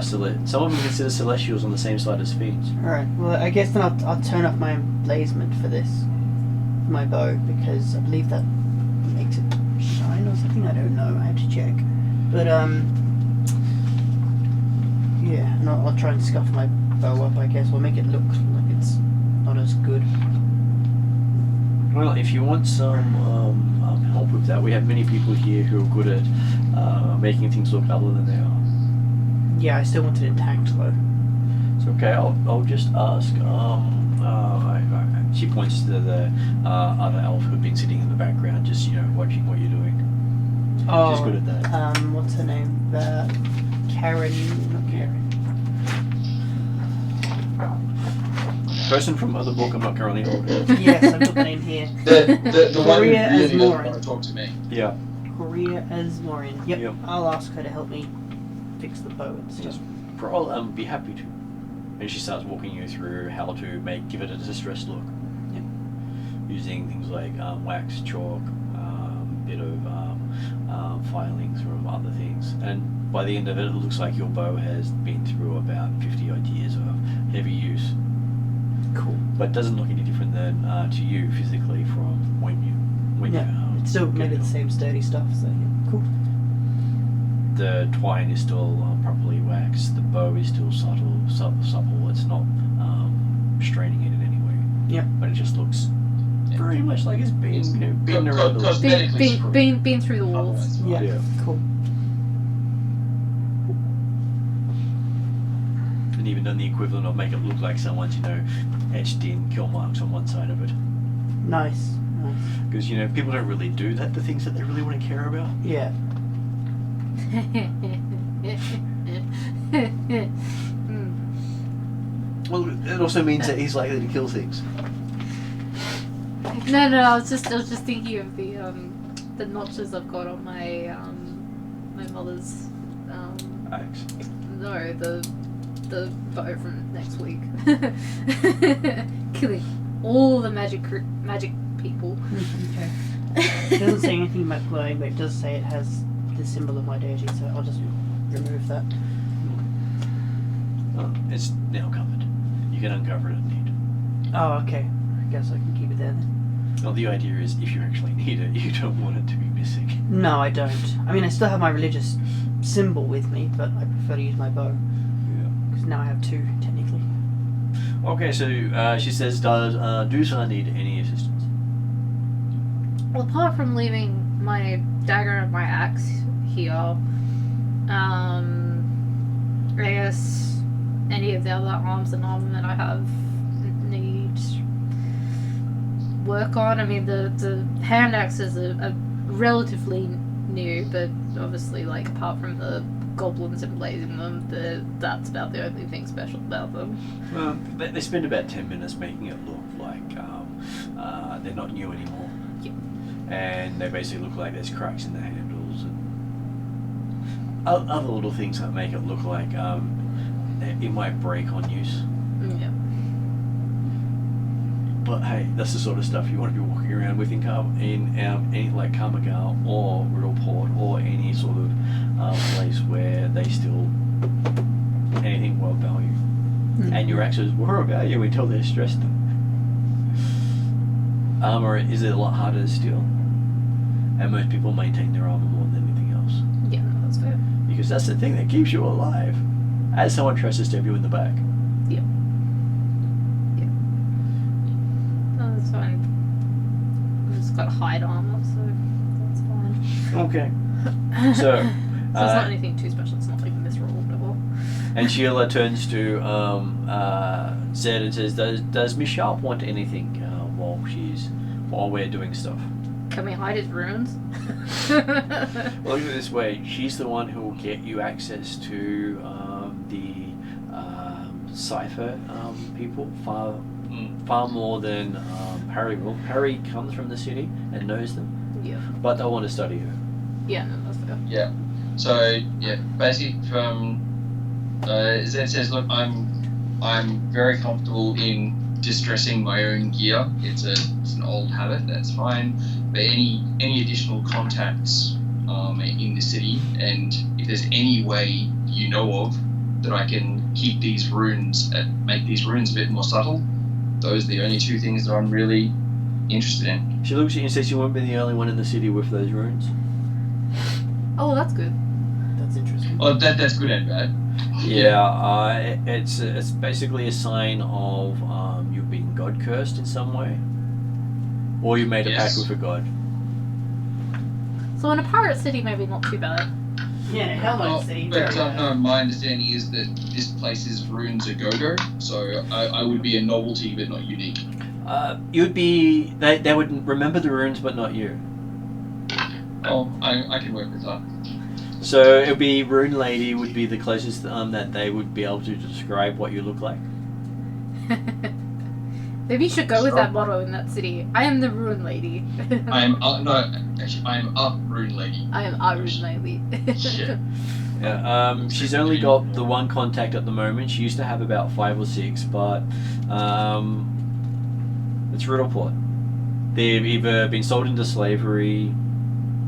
some of them consider celestials on the same side as fiends. Alright, well I guess then I'll turn off my emblazonment for this, my bow, because I believe that makes it shine or something, I don't know, I have to check. But yeah, and I'll try and scuff my bow up, I guess, or make it look like it's not as good. Well, if you want some help with that, we have many people here who are good at making things look other than they are. Yeah, I still want it intact though. It's okay, I'll just ask. She points to the other elf who've been sitting in the background, just watching what you're doing. Oh, She's good at that. What's her name? Karen, not Karen. Person from other book I'm not currently holding. Yes, I've got the name here. The one who Maria really doesn't Asmorin. want to talk to me. Yeah. Korea Asmorin. Yep. Yep. I'll ask her to help me fix the bow and stuff. I'll be happy to. And she starts walking you through how to give it a distressed look. Yep. Using things like wax, chalk, bit of filings from other things. And by the end of it, it looks like your bow has been through about 50 odd years of heavy use. Cool. But it doesn't look any different than to you physically from when you. It's still get maybe it the on. same sturdy stuff. So yeah, cool. The twine is still properly waxed. The bow is still supple. It's not straining it in any way. Yep. But it just looks very much like it's been around. Been through the walls. Yeah. Yeah. Cool. And even done the equivalent of make it look like someone's etched in kill marks on one side of it. Nice. Because people don't really do that. The things that they really want to care about. Yeah. Well, it also means that he's likely to kill things. No, I was just thinking of the notches I've got on my my mother's Axe. no, the bow from next week. Killing all the magic people. Okay. It doesn't say anything about glowing, but it does say it has the symbol of my deity, so I'll just remove that. It's now covered. You can uncover it if need. Oh, okay. I guess I can keep it there then. Well, the idea is if you actually need it, you don't want it to be missing. No, I don't. I mean, I still have my religious symbol with me, but I prefer to use my bow. Yeah. Because now I have two, technically. Okay, so she says, does Dusan need any assistance? Well, apart from leaving my dagger and my axe here, I guess any of the other arms and armament I have need work on. I mean, the hand axes are relatively new, but obviously, like, apart from the goblins emblazing them, that's about the only thing special about them. Well, they spend about 10 minutes making it look like they're not new anymore. Yeah. And they basically look like there's cracks in the handles and other little things that make it look like it might break on use. Yeah. But hey, that's the sort of stuff you want to be walking around with in any like Kamagal or Riddleport or any sort of place where they still anything worth value. Mm. And your axes were of value until they're stressed. Armor is a lot harder to steal, and most people maintain their armor more than anything else. Yeah, no, that's fair. Because that's the thing that keeps you alive. As someone tries to stab you in the back. Yeah. Yeah. No, that's fine. I've just got hide armor, so that's fine. Okay. So, So it's not anything too special. It's not like miserable at all. and Sheila turns to Zed and says, "Does Miss Sharp want anything while we're doing stuff?" Can we hide his runes? Well, look at it this way: she's the one who will get you access to the cipher people far more than Harry will. Harry comes from the city and knows them, Yeah. but they'll want to study her. Yeah, no, that's fair. Yeah. So yeah, basically from Zed says, look, I'm very comfortable in distressing my own gear. It's an old habit. That's fine. But any additional contacts in the city, and if there's any way you know of that I can keep these runes make these runes a bit more subtle, those are the only two things that I'm really interested in. She looks at you and says, "You won't be the only one in the city with those runes." Oh, that's good. That's interesting. Oh, that's good and bad. Yeah, it's basically a sign of you being god cursed in some way, or you made a pact with a god. So in a pirate city, maybe not too bad. Yeah, Hell no Oh, City. but no, my understanding is that this place's runes are go-go, so I would be a novelty but not unique. You'd be they would remember the runes, but not you. Oh, I can work with that. So it would be Rune Lady would be the closest that they would be able to describe what you look like. Maybe you should go with that motto in that city. I am the Rune Lady. I am a rune lady. I am a Rune Lady. Shit. Yeah, she's only got the one contact at the moment. She used to have about 5 or 6, but it's Riddleport. They've either been sold into slavery,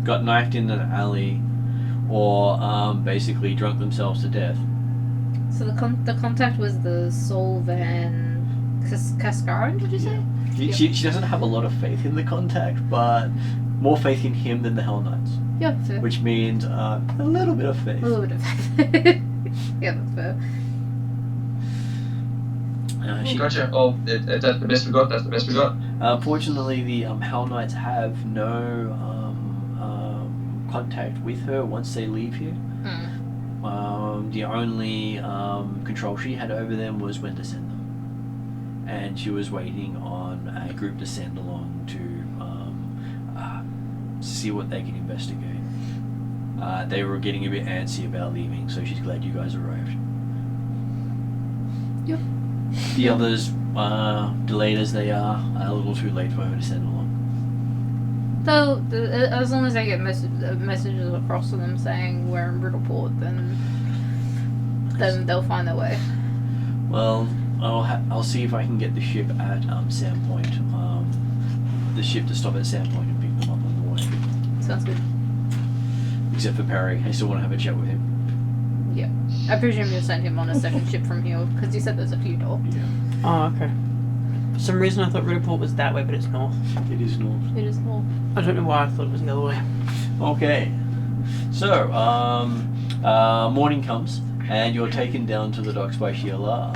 got knifed in an alley, or basically drunk themselves to death. So the contact was the Solvan Cascaran, did you say? She doesn't have a lot of faith in the contact, but more faith in him than the Hell Knights. Yeah, fair. Which means a little bit of faith. A little bit of yeah, that's fair. Gotcha. Oh, that's the best we got. That's the best we got. Fortunately, the Hell Knights have no contact with her once they leave here. The only control she had over them was when to send them, and she was waiting on a group to send along to see what they can investigate. They were getting a bit antsy about leaving, so she's glad you guys arrived. Yep. The others, delayed as they are a little too late for her to send along. Though, as long as I get messages across to them saying we're in Riddleport, then they'll find their way. Well, I'll see if I can get the ship at Sandpoint. The ship to stop at Sandpoint and pick them up on the way. Sounds good. Except for Perry, I still want to have a chat with him. I presume you sent him on a second ship from here, because you said there's a few door. Oh, okay. For some reason I thought Redport was that way, but it's north. It is north. It is more. I don't know why I thought it was the other way. Okay. So, morning comes, and you're taken down to the docks by Sheila,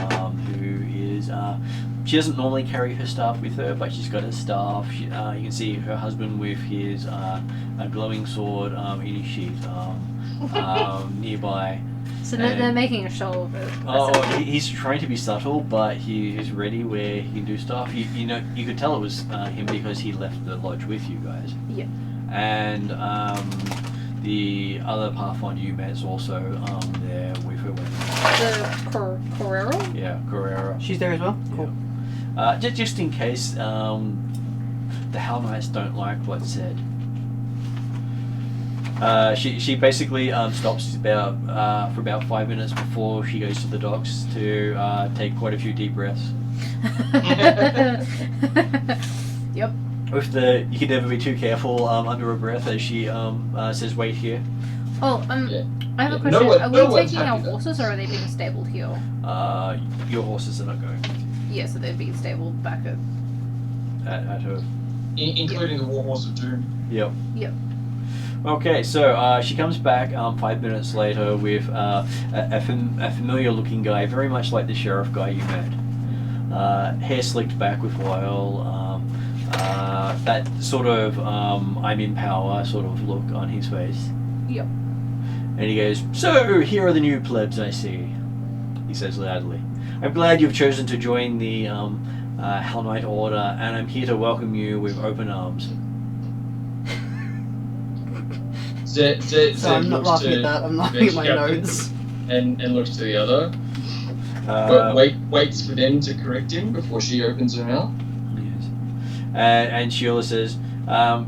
who is, she doesn't normally carry her staff with her, but she's got her staff. You can see her husband with his a glowing sword in his sheath nearby. So they're making a show of it. Oh, he's trying to be subtle, but he is ready where he can do stuff. You know, you could tell it was him because he left the lodge with you guys. Yeah. And the other Pathfinder you met is also there with her weapon. The Correro? Yeah, Carrera. She's there as well? Cool. Just in case the Hell Knights don't like what's said. She basically stops for about 5 minutes before she goes to the docks to take quite a few deep breaths. Yep. With you can never be too careful under her breath as she says, "Wait here." Oh, Yeah. I have a Yeah. question. No Are we one's taking our happy though. horses, or are they being stabled here? Your horses are not going Yeah, so they're being stabled back at. at her. Including the Warhorse of Doom. Yep. Yep. Okay, so she comes back 5 minutes later with a familiar-looking guy, very much like the sheriff guy you met. Hair slicked back with oil, that sort of I'm in power sort of look on his face. Yep. And he goes, "So, here are the new plebs I see," he says loudly. "I'm glad you've chosen to join the Hell Knight Order, and I'm here to welcome you with open arms." Zed So I'm not looks laughing to at that, I'm the laughing at my captain notes. and looks to the other. Waits for them to correct him before she opens her mouth. Yes. And Sheila says,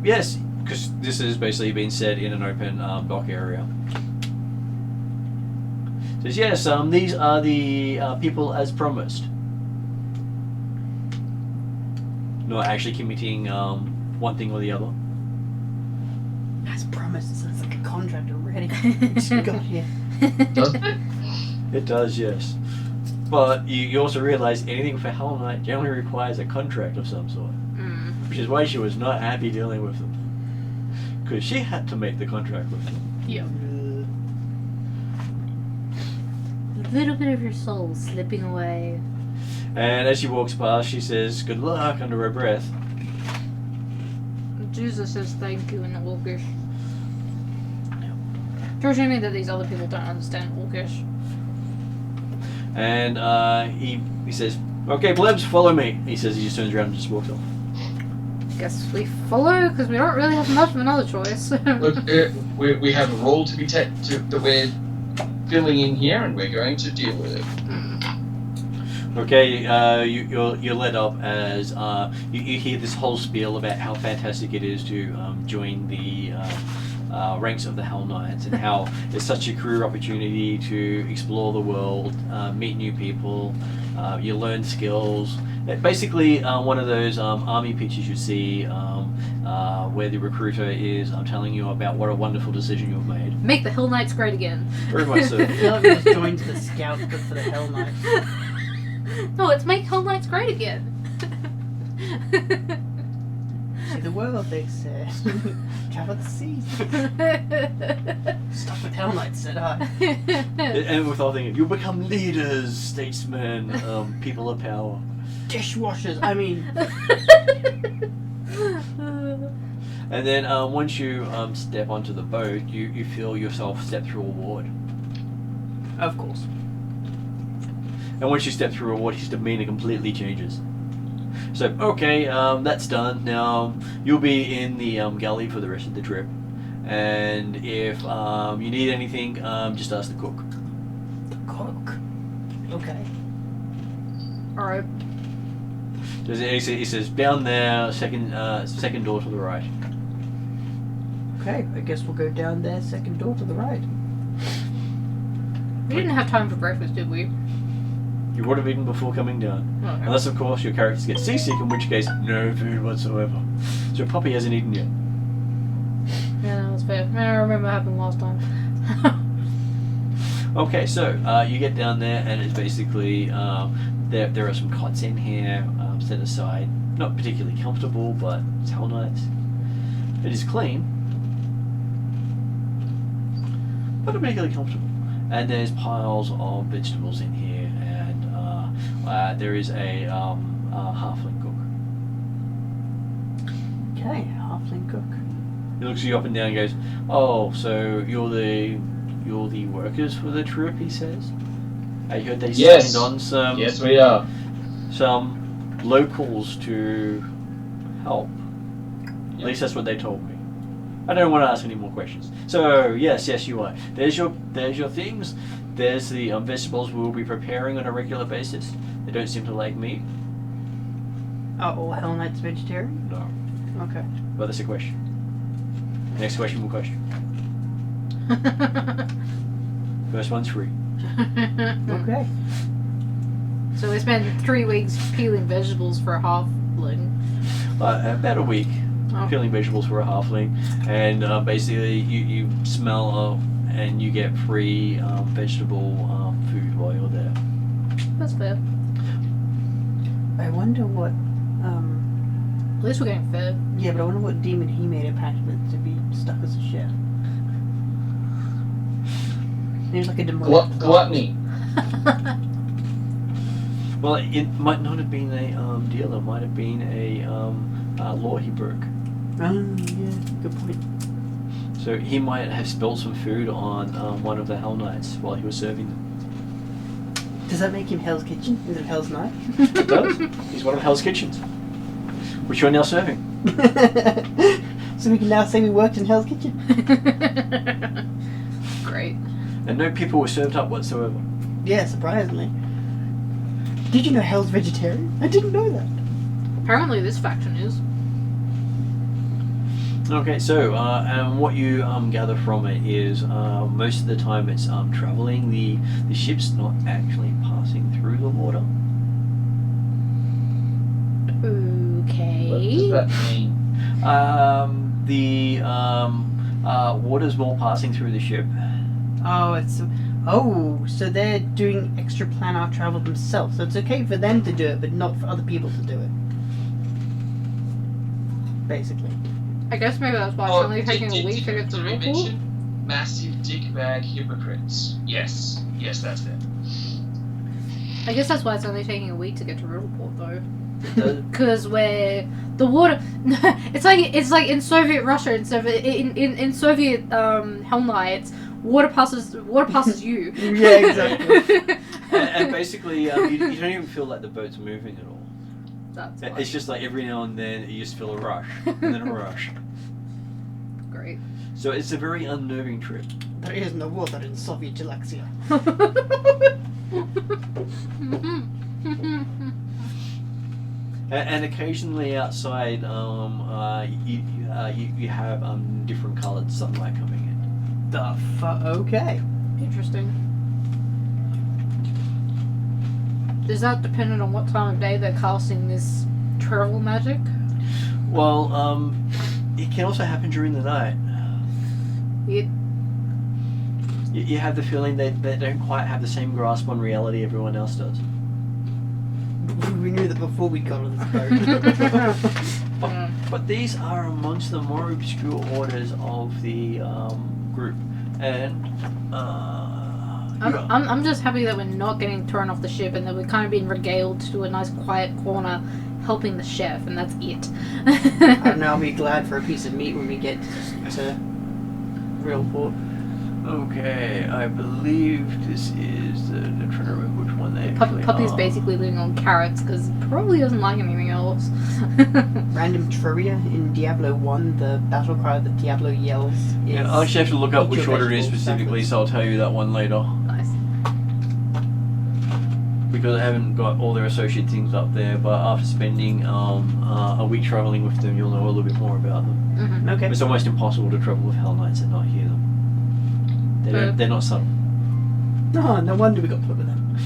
"Yes," because this has basically been said in an open dock area. Says, "Yes, these are the people as promised." Not actually committing one thing or the other. As promised, it sounds like a contract already. Just got here. Does it? It does, yes. But you also realise anything for Hell Knight generally requires a contract of some sort. Mm. Which is why she was not happy dealing with them. Because she had to make the contract with them. Yep. A little bit of your soul slipping away. And as she walks past, she says, "Good luck," under her breath. Jesus says thank you in Orcish. Presuming that these other people don't understand Orcish. And he says, "Okay, plebs, follow me." He says he just turns around and just walks off. Guess we follow, because we don't really have much of another choice. Look, we have a role to be that we're filling in here, and we're going to deal with it. Okay, you're led up as you hear this whole spiel about how fantastic it is to join the ranks of the Hell Knights, and how it's such a career opportunity to explore the world, meet new people, you learn skills. Basically, one of those army pictures you see where the recruiter is telling you about what a wonderful decision you've made. Make the Hill Knights great again. Very much so. I feel like we just joined the Scouts, but for the Hell Knights. No, it's make Hill Knights great again. See the world, they say. Travel the seas. Stuff with Hell Knights, said I. And with all things, you become leaders, statesmen, people of power. Dishwashers, I mean. And then once you step onto the boat, you feel yourself step through a ward. Of course. And once you step through a ward, his demeanor completely changes. So, okay, that's done. Now, you'll be in the galley for the rest of the trip. And if you need anything, just ask the cook. The cook. Okay. Alright. He says, down there, second door to the right. Okay, I guess we'll go down there, second door to the right. We didn't have time for breakfast, did we? You would have eaten before coming down. Okay. Unless, of course, your characters get seasick, in which case, no food whatsoever. So Poppy hasn't eaten yet. Yeah, that's fair. I remember what happened last time. Okay, so you get down there, and it's basically there are some cots in here set aside. Not particularly comfortable, but it's hell nice. It is clean, but not particularly comfortable. And there's piles of vegetables in here, and there is a halfling cook. Okay, halfling cook. He looks you up and down and goes, "Oh, so you're the workers for the troop?" He says. I heard they Yes. signed on some Yes, we are. some locals to help. At Yep. least that's what they told me. I don't want to ask any more questions. So yes, you are. There's your things. There's the vegetables we'll be preparing on a regular basis. They don't seem to like meat. Are all Hell Knights vegetarian? No. Okay. Well, that's a question. Next question will question. First one's free. Okay. So we spent 3 weeks peeling vegetables for a halfling. About a week. Oh. Peeling vegetables for a halfling, and basically you smell and you get free vegetable food while you're there. That's fair. I wonder what. At least we're getting fed. Yeah, but I wonder what demon he made a pact with to be stuck as a chef. He was like a demonic. Gluttony. Well, it might not have been a deal. It might have been a law he broke. Oh, yeah, good point. So he might have spilled some food on one of the Hell Knights while he was serving them. Does that make him Hell's Kitchen instead of Hell's Night? It does. He's one of Hell's Kitchens, which you're now serving. So we can now say we worked in Hell's Kitchen. Great. And no people were served up whatsoever. Yeah, surprisingly. Did you know Hell's vegetarian? I didn't know that. Apparently this faction is. Okay, so and what you gather from it is most of the time it's traveling. The ship's not actually passing through the water. Okay. What does that mean? The water's more passing through the ship. Oh, so they're doing extra planar travel themselves. So it's okay for them to do it, but not for other people to do it. Basically. I guess maybe that's why it's only taking a week to get to Did we Liverpool. mention massive dick bag hypocrites? Yes, that's them. I guess that's why it's only taking a week to get to Riddleport, though. The- Because where the water, it's like in Soviet Russia, in Soviet Hell Knights, water passes you. Yeah, exactly. and basically, you don't even feel like the boat's moving at all. That's It's just like every now and then you just feel a rush, and then a rush. great. So it's a very unnerving trip. There is no water in Soviet Galaxia. And occasionally outside, you have different coloured sunlight coming in. The fuck? Okay. Interesting. Is that dependent on what time of day they're casting this travel magic? Well, it can also happen during the night. You have the feeling they don't quite have the same grasp on reality everyone else does. We knew that before we got on this boat. But these are amongst the more obscure orders of the group, and I'm just happy that we're not getting thrown off the ship and that we're kind of being regaled to a nice quiet corner helping the chef, and that's it. I don't know, I'll be glad for a piece of meat when we get to Realport. Okay, I believe this is I'm trying to remember which one they actually Puppy's are. basically living on carrots because probably doesn't like anything else. Random trivia in Diablo 1, the battle cry that Diablo yells is... Yeah, I'll actually have to look up Eat which your order it is vegetables specifically, backwards. so I'll tell you that one later. Nice. Because I haven't got all their associate things up there, but after spending a week travelling with them, you'll know a little bit more about them. Mm-hmm. Okay. It's almost impossible to travel with Hell Knights and not hear them. They're not subtle. No wonder we got put with them.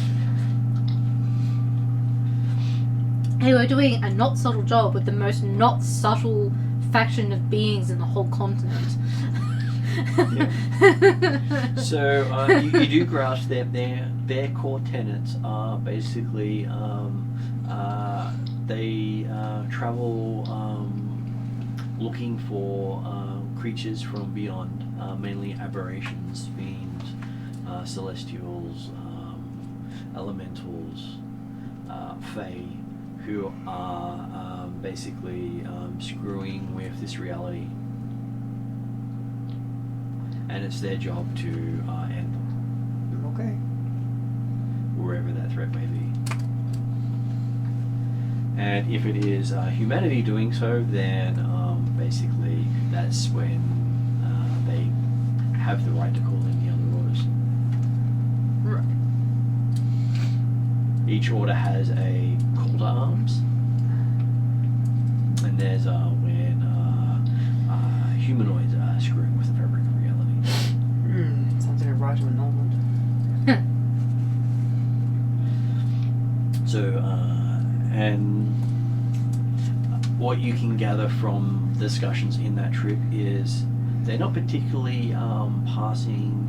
Hey, we're doing a not subtle job with the most not subtle faction of beings in the whole continent. So you do grasp that their core tenets are basically they travel looking for creatures from beyond, mainly aberrations, fiends, celestials, elementals, fae, who are basically screwing with this reality. And it's their job to end them, Okay. wherever that threat may be. And if it is humanity doing so, then basically that's when they have the right to call in the other orders. Right. Each order has a call to arms, and there's when humanoids are screwing with the fabric of reality. Sounds like a right of annulment. So, and what you can gather from discussions in that trip is they're not particularly passing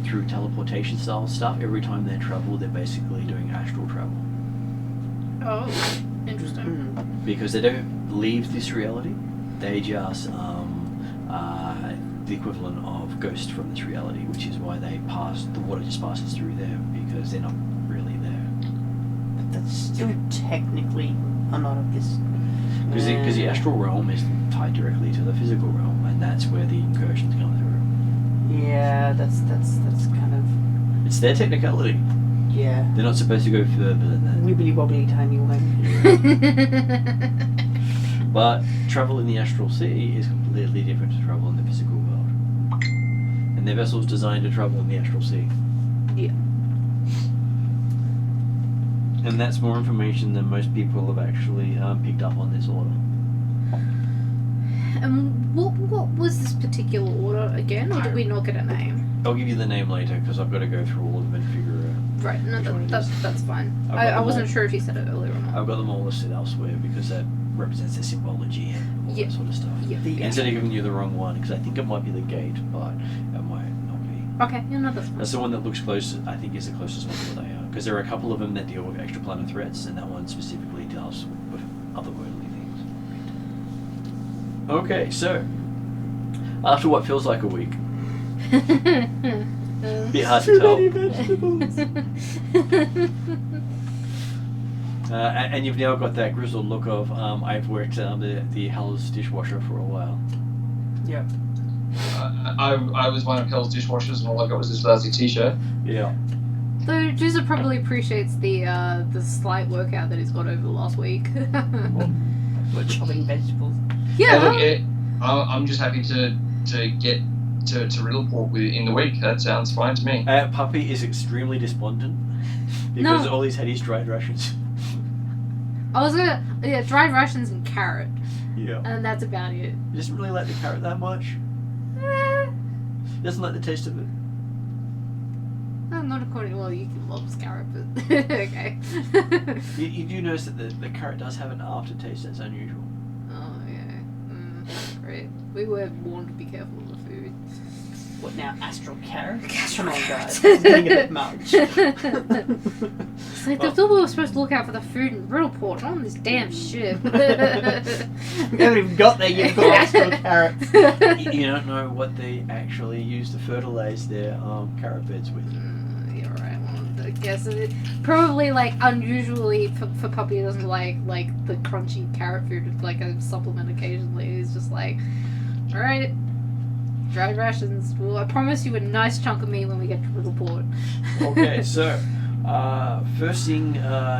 through teleportation style stuff. Every time they travel, they're basically doing astral travel. Oh, interesting. Because they don't leave this reality, they just the equivalent of ghost from this reality, which is why they pass, the water just passes through them, because they're not really there. But that's still technically a lot of this. Because the astral realm is tied directly to the physical realm, and that's where the incursions come through. Yeah, that's kind of. It's their technicality. Yeah. They're not supposed to go further than that. Wibbly wobbly tiny one. But travel in the astral sea is completely different to travel in the physical world. And their vessel's designed to travel in the astral sea. Yeah. And that's more information than most people have actually picked up on this order. What was this particular order again, or did we not get a name? I'll give you the name later, because I've got to go through all of them and figure out. Right, no, which one it is. that's fine. I've got I them wasn't all. sure if you said it earlier or not. I've got them all listed elsewhere, because that represents their symbology and all Yeah. that sort of stuff. Yeah. Instead of giving you the wrong one, because I think it might be the gate, but it might not be. Okay, yeah, no, that's fine. That's the one that looks close, I think is the closest one to what they are. Because there are a couple of them that deal with extraplanar threats, and that one specifically deals with otherworldly things. Okay, so, after what feels like a week, bit hard to tell. And you've now got that grizzled look of, I've worked the Hell's dishwasher for a while. Yep. I was one of Hell's dishwashers, and all I got was this lousy t-shirt. Yeah. Though Juicer probably appreciates the slight workout that he's got over the last week. We're chopping vegetables. Yeah. Look, I'm just happy to get to Riddleport in the week. That sounds fine to me. Puppy is extremely despondent because all he's had is dried rations. I was gonna dried rations and carrot, Yeah. and that's about it. He doesn't really like the carrot that much. He doesn't like the taste of it. No, not according. Well, you can love carrot, but okay. You do notice that the carrot does have an aftertaste that's unusual. Oh yeah. Great. We were warned to be careful of the food. What now? Astral carrot? Astral Come on, carrot. guys. It's getting a bit much. It's like they thought we were supposed to look out for the food in Riddleport, not on this damn ship. We haven't even got there yet. You've got astral carrots. You don't know what they actually use to fertilize their carrot beds with. You're right. Well, I guess probably like unusually for Puppy he doesn't like the crunchy carrot food with like a supplement occasionally. He's just like, all right, dried rations. Well, I promise you a nice chunk of meat when we get to Riddleport. Okay, so first thing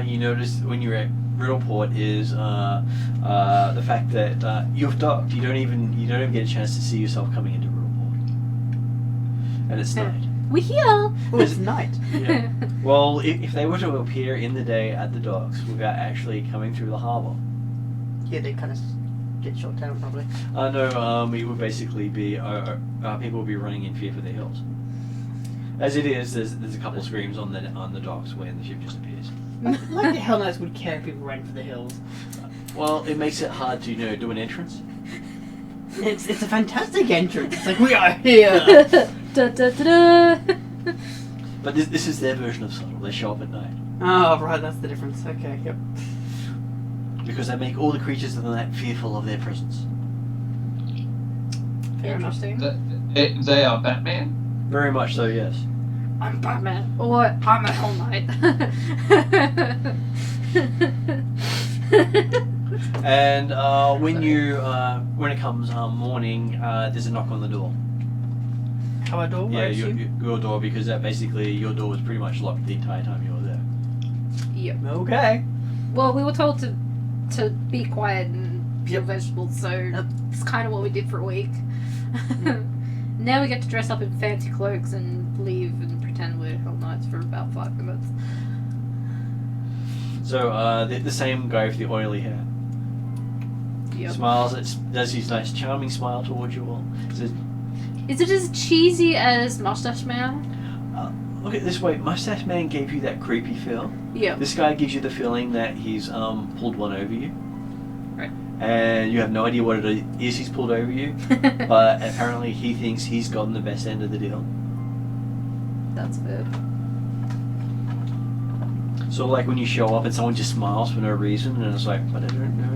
you notice when you're at Riddleport is the fact that you've docked. You don't even get a chance to see yourself coming into Riddleport, and it's night. We're here. Oh, it's night. Yeah. Well, if they were to appear in the day at the docks without actually coming through the harbour, Yeah, they kind of get shot down probably. no, it would basically be people would be running in fear for their hills. As it is, there's a couple of screams on the docks when the ship just appears. Like the Hell Knights would care if people ran for the hills. Well, it makes it hard to do an entrance. It's a fantastic entrance. It's like, we are here. Da, da, da, da. But this is their version of subtle. They show up at night. Oh, right, that's the difference. Okay, yep. Because they make all the creatures of the night fearful of their presence. Fair enough. Interesting. They are Batman. Very much so, yes. I'm Batman. Or I'm a Hell Knight. And when it comes morning, there's a knock on the door. Our door, I Yeah, assume? your door, because basically your door was pretty much locked the entire time you were there. Yep. Okay. Well, we were told to be quiet and peel Yep. vegetables, so Yep. it's kind of what we did for a week. Now we get to dress up in fancy cloaks and leave and pretend we're Hell Knights for about 5 minutes. So the same guy with the oily hair Yep. smiles, does his nice charming smile towards you all. Says, Is it as cheesy as Mustache Man? look at it this way, Mustache Man gave you that creepy feel. Yeah. This guy gives you the feeling that he's pulled one over you. Right. And you have no idea what it is he's pulled over you, but apparently he thinks he's gotten the best end of the deal. That's fair. So like when you show up and someone just smiles for no reason, and it's like, but I don't know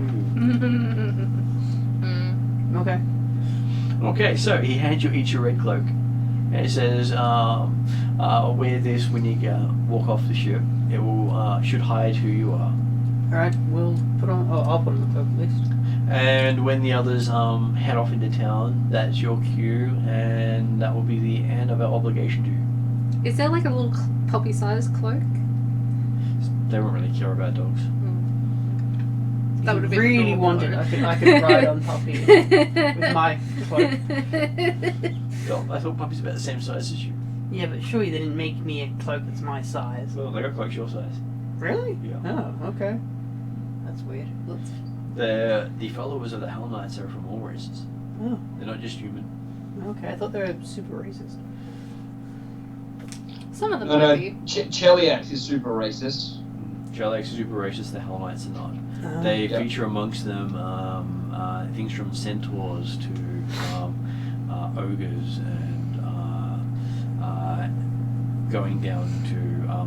you. Okay. Okay, so he hands you each a red cloak, and it says, wear this when you walk off the ship. It will should hide who you are. Alright, we'll put on... Oh, I'll put on the cloak at least. And when the others head off into town, that's your cue, and that will be the end of our obligation to you. Is there like a little puppy-sized cloak? They won't really care about dogs. That would have been really cool. wanted. I could ride on Puppy with my cloak. Well, I thought puppies about the same size as you. Yeah, but surely they didn't make me a cloak that's my size. Well, they got cloaks your size. Really? Yeah. Oh, okay. That's weird. The followers of the Hell Knights are from all races. Oh, They're not just human. okay. I thought they were super racist. Some of them No, might no, be. Cheliax is super racist. Jarlax is super racist, the Hell Knights are not. They Yeah. feature amongst them things from centaurs to ogres and going down to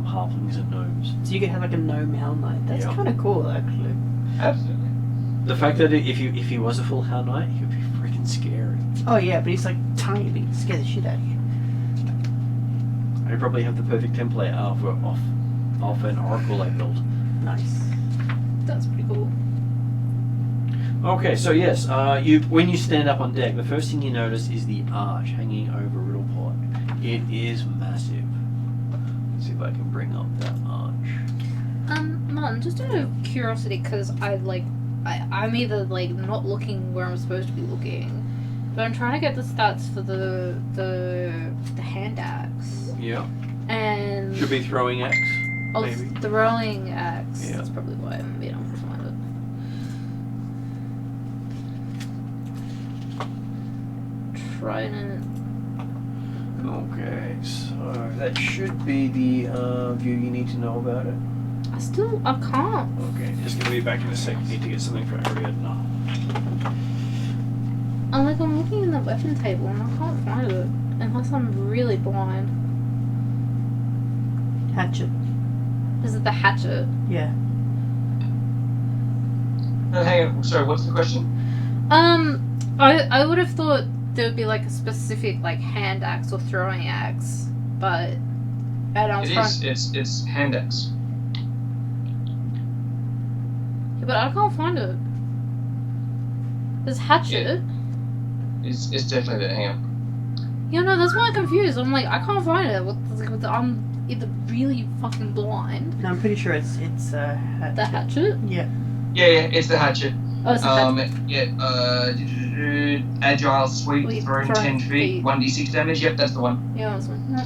halflings and gnomes. So you could have like a gnome Hell Knight. That's Yeah. kind of cool, actually. Absolutely. The fact that if he was a full Hell Knight, he would be freaking scary. Oh yeah, but he's like tiny, but he'd scare the shit out of you. I probably have the perfect template of an oracle I built. Nice. That's pretty cool. Okay, so yes, when you stand up on deck, the first thing you notice is the arch hanging over Riddleport. It is massive. Let's see if I can bring up that arch. Martin, just out of curiosity, because I'm either like not looking where I'm supposed to be looking, but I'm trying to get the stats for the hand axe. Yeah. And Should be throwing axe. oh, maybe. the rolling axe. Yeah. That's probably why I'm being able to find it. Trident. Okay, so that should be the view you need to know about it. I can't. Okay, just gonna be back in a sec. Need to get something for Ariad now. I'm looking in the weapon table and I can't find it unless I'm really blind. Hatchet. Is it the hatchet? Yeah. No, hang on. Sorry, what's the question? I would have thought there would be like a specific like hand axe or throwing axe, but and I was It trying. is. It's hand axe. Yeah, but I can't find it. There's hatchet. It's definitely that. Hang on. Yeah, no, that's why I'm confused. I'm like, I can't find it. I'm either really fucking blind. No, I'm pretty sure it's hatchet. The hatchet? Yeah. Yeah, it's the hatchet. Oh, it's the hatchet. Agile, sweep, Sweep, thrown thrown 10 feet, feet. 1d6 damage. Yep, that's the one. Yeah, that's one. No.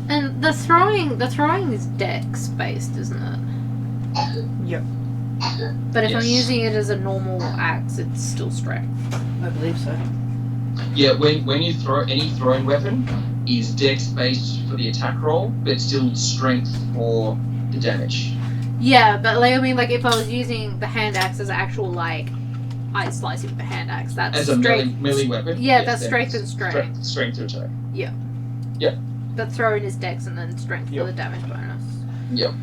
And the throwing is dex based, isn't it? Yep, But if I'm Yes. using it as a normal axe, it's still strength. I believe so. Yeah, when you throw any throwing weapon is dex based for the attack roll, but still strength for the damage. Yeah, but like I mean, like if I was using the hand axe as actual like ice slicing with the hand axe, that's As a strength. melee weapon. Yeah, yes, that's then strength and strength. Strength to attack. But throwing is dex and then strength Yep. for the damage bonus. Yep.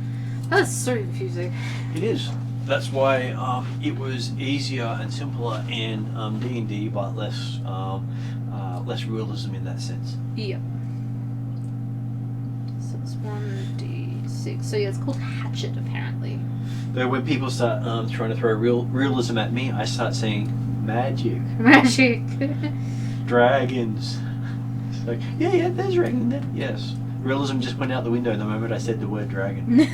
That's so confusing. It is. That's why it was easier and simpler in D&D, but less realism in that sense. Yep. So it's 1d6. So yeah, it's called hatchet apparently. Though when people start trying to throw realism at me, I start saying magic, Magic. dragons. It's like, yeah, there's dragon there. Yes. Realism just went out the window the moment I said the word dragon.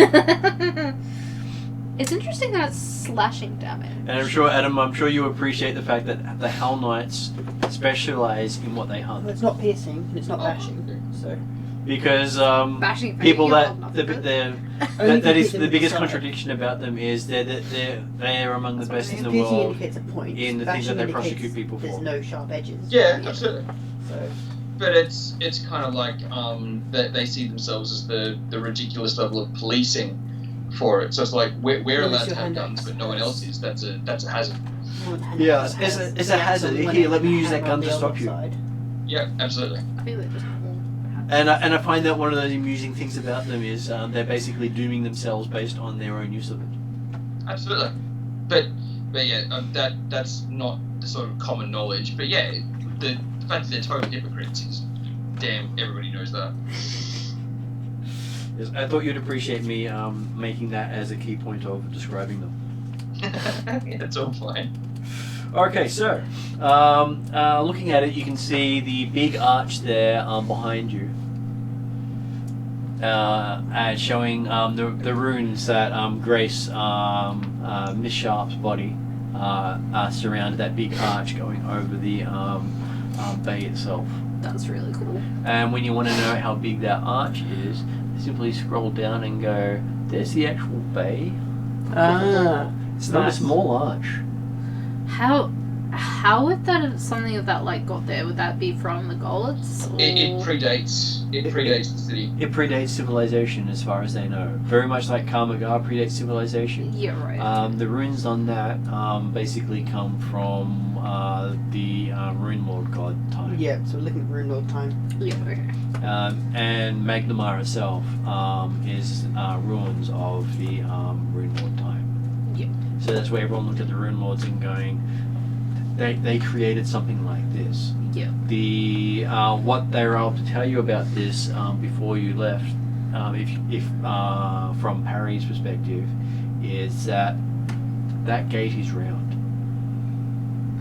It's interesting that it's slashing damage. And I'm sure, Adam, you appreciate the fact that the Hell Knights specialize in what they Well, hunt. it's not piercing and it's not bashing, so Because Bashing people you that hold the, nothing. the, that is piercing the biggest side. contradiction about them is they're among the That's what best I in the mean. Piercing world indicates a point. in the things that Bashing they indicates prosecute people There's for. no sharp edges. Yeah, absolutely. So But it's kind of like they see themselves as the ridiculous level of policing for it. So it's like we're Well, allowed it's to your have hand guns, axe. but no one else is. That's a hazard. Yeah, it's a hazard. Here, let me use that gun to stop you. Yeah, absolutely. I feel like just normal. And I find that one of those amusing things about them is they're basically dooming themselves based on their own use of it. Absolutely. But yeah, that's not the sort of common knowledge. But yeah, the fact that they're total hypocrites is damn. Everybody knows that. Yes, I thought you'd appreciate me making that as a key point of describing them. It's all fine. Okay, so looking at it, you can see the big arch there behind you, and showing the runes that grace Miss Sharp's body surrounded that big arch going over the bay itself. That's really cool. And when you want to know how big that arch is, simply scroll down and go, there's the actual bay. Ah, It's not a nice. small arch. How would that something of that like got there? Would that be from the Goliaths? Or... It predates the city. It predates civilization as far as they know. Very much like Kamagar predates civilization. Yeah, right. The runes on that basically come from the Runelord god time. Yeah, so we're looking at Runelord time. yeah, okay. And Magnemar itself is ruins of the Runelord time. Yeah. So that's where everyone looked at the Runelords and going, they created something like this. Yeah. The what they were able to tell you about this before you left, if from Parry's perspective, is that gate is round.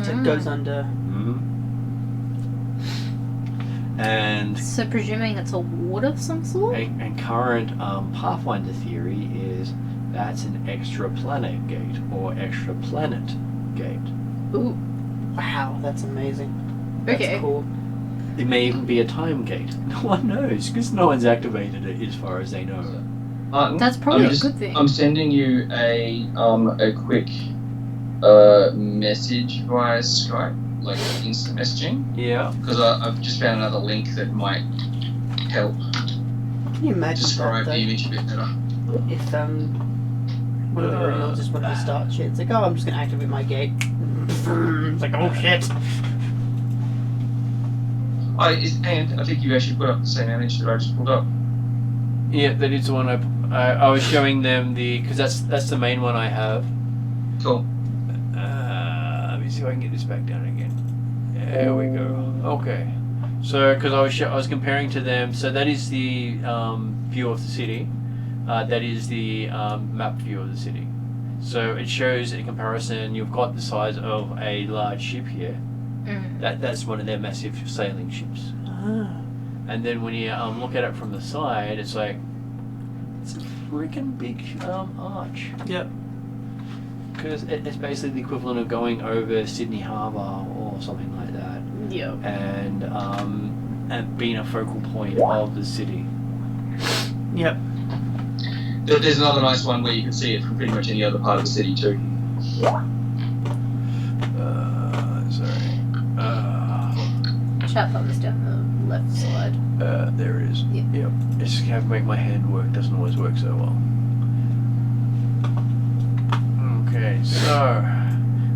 So it goes under. And So presuming it's a ward of some sort? and current Pathfinder theory is that's an extra planet gate or extra planet gate. Ooh. Wow, that's amazing. That's Okay. cool. It may even be a time gate. No one knows because no one's activated it as far as they know. That's probably I'm a good thing. I'm sending you a quick message via Skype, like instant messaging, Yeah. because I've just found another link that might help Can you imagine describe that, the though? image a bit better. If one of the Runelords just wanted to start shit, it's like, oh, I'm just gonna activate my gate. It's like, oh shit. And I think you actually put up the same image that I just pulled up. Yeah, that is the one I was showing them because that's the main one I have. Cool. Let me see if I can get this back down again. There we go. Okay. So because I was comparing to them, so that is the view of the city. That is the map view of the city. So it shows a comparison. You've got the size of a large ship here. Mm. That's one of their massive sailing ships. Ah. And then when you look at it from the side, it's like it's a freaking big arch. Yep. Because it's basically the equivalent of going over Sydney Harbour or something like that, Yeah. and being a focal point of the city. Yep. There's another nice one where you can see it from pretty much any other part of the city too. Sorry. Chat bubbles down the left side. There it is. Yeah. Yep. Just have to make my hand work. Doesn't always work so well. Okay, so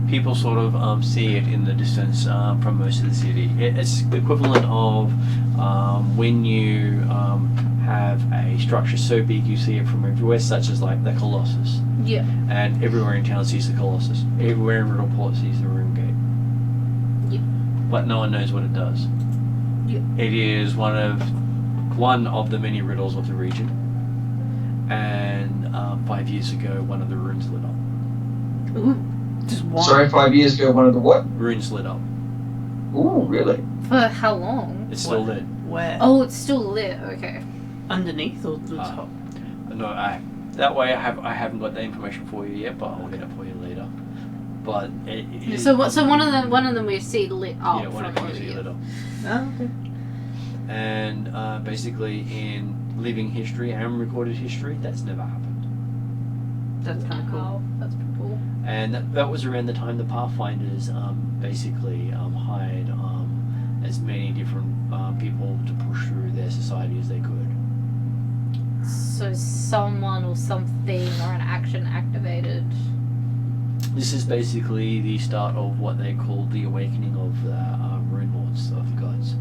people sort of see it in the distance from most of the city. It's the equivalent of when you have a structure so big you see it from everywhere, such as like the Colossus. Yeah. And everywhere in town sees the Colossus. Everywhere in Riddleport sees the Rune Gate. Yeah. But no one knows what it does. Yeah. It is one of the many riddles of the region. And 5 years ago, one of the runes lit up. Ooh. Just one. Sorry, 5 years ago, one of the what? Runes lit up. Ooh, really? For how long? It's still lit. Where? Oh, it's still lit. Okay. Underneath or the Ah. top? No, I haven't got that information for you yet, but I'll get it for you later. But it So one of them we see lit up. yeah, one of from them over is here. lit up. Oh, okay. And basically in living history and recorded history, that's never happened. That's kind of cool. Wow, that's pretty cool. And that was around the time the Pathfinders basically hired as many different people to push through their society as they could. So someone or something or an action activated. This is basically the start of what they call the awakening of the Runelords, of the gods.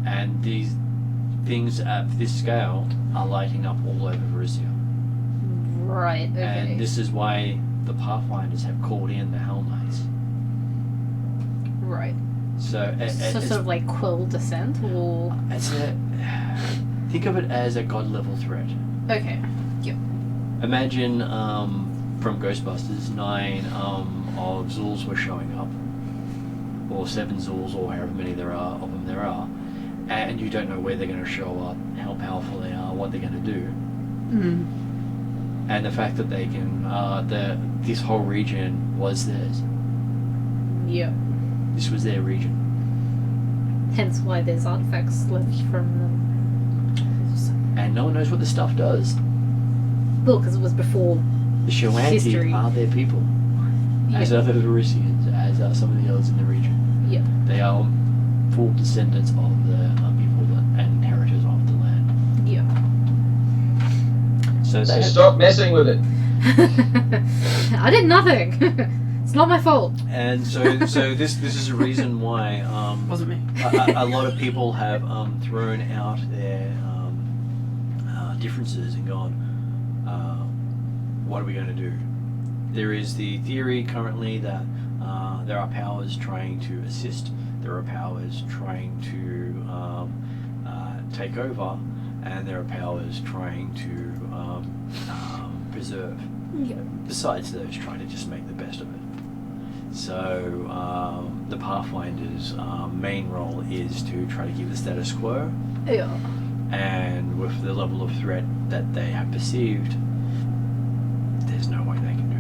And these things at this scale are lighting up all over Varisia. Right. Okay. And this is why the Pathfinders have called in the Hell Knights. Right. So, So it's, sort of like Quill Descent or. think of it as a god level threat. Okay. Imagine from Ghostbusters, 9 of Zulls were showing up, or 7 Zulls, or however many there are, and you don't know where they're going to show up, how powerful they are, what they're going to do. Mm. And the fact that they can, this whole region was theirs. Yeah. This was their region. Hence why there's artifacts left from them. And no one knows what the stuff does. Well, because it was before. The Shoanti History. are their people, as are the Varisians, as are some of the others in the region. Yeah. They are full descendants of the people and inheritors of the land. Yeah. So So they stop messing with it. I did nothing. It's not my fault. and so this is a reason why Wasn't me. a lot of people have thrown out their differences and gone, what are we going to do? There is the theory currently that there are powers trying to assist, there are powers trying to take over, and there are powers trying to preserve. Yeah. Besides those trying to just make the best of it. So the Pathfinders' main role is to try to keep the status quo, Yeah. and with the level of threat that they have perceived, there's no way they can do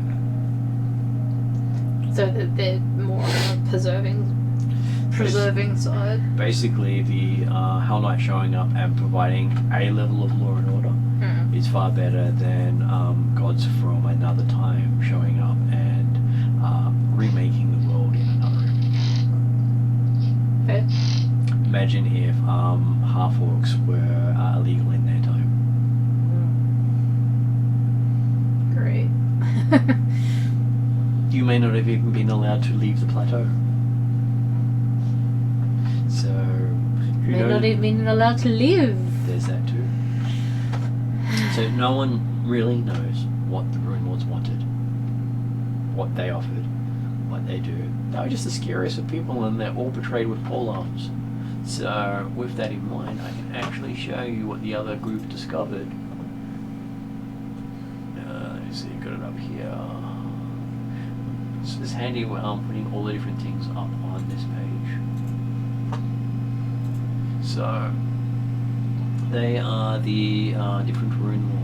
that. So that they're more on the preserving side. Basically, the Hell Knight showing up and providing a level of law and order Mm. is far better than gods from another time showing up and remaking the world in another image. Okay. Imagine if half-orcs were illegal in their time. Great. You may not have even been allowed to leave the plateau. So, who They're knows? not even allowed to live. There's that too. So no one really knows what the Runelords wanted, what they offered, what they do. They were just the scariest of people, and they're all portrayed with pole arms. So with that in mind, I can actually show you what the other group discovered. Let me see, got it up here. So it's handy when I'm putting all the different things up on this page. So they are the different Runelords.